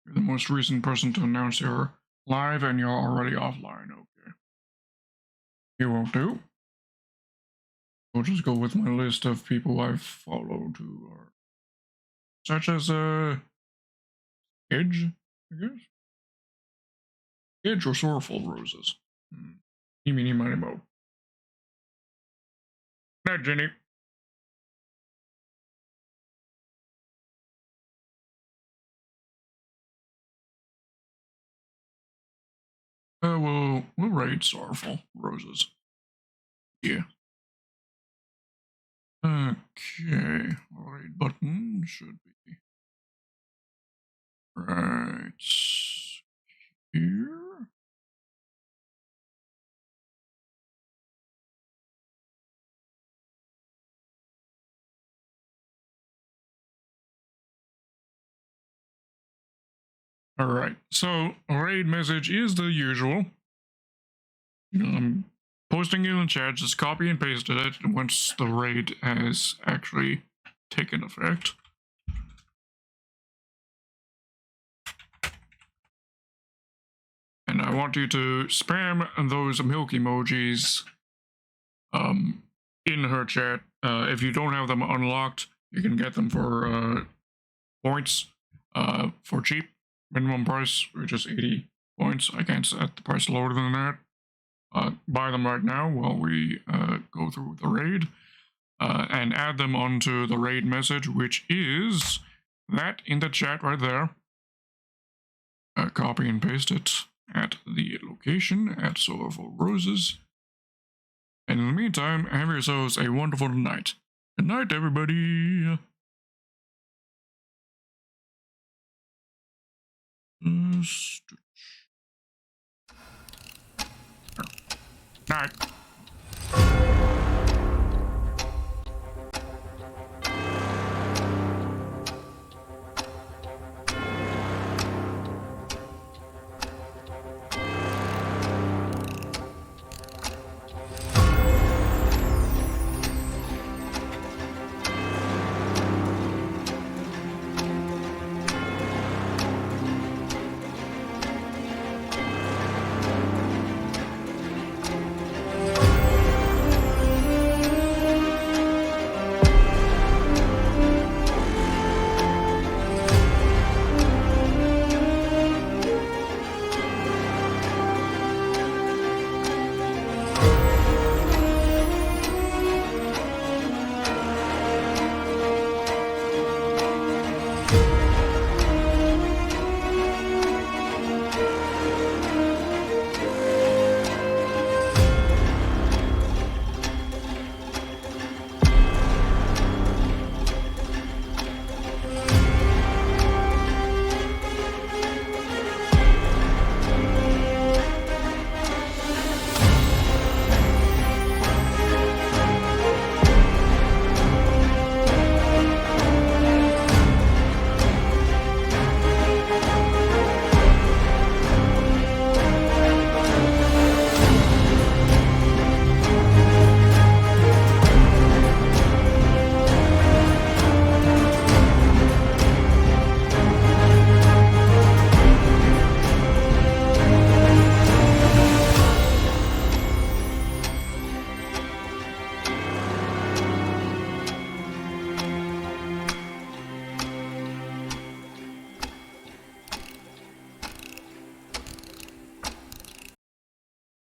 You're the most recent person to announce you're live and you're already offline. Okay. You won't do. I'll just go with my list of people I've followed who are such as Edge, I guess. Edge or Sorrowful Roses. Meeny, miny, mo. Night, Jenny. We'll raid Sorrowful Roses. Yeah. Okay. Raid button should be right here. Alright, so raid message is the usual. I'm posting it in the chat, just copy and pasted it once the raid has actually taken effect. And I want you to spam those milk emojis in her chat. If you don't have them unlocked, you can get them for points for cheap. Minimum price, which is 80 points. I can't set the price lower than that. Buy them right now while we go through the raid. And add them onto the raid message, which is that in the chat right there. Copy and paste it at the location at Soulful Roses. And in the meantime, have yourselves a wonderful night. Good night, everybody. Night.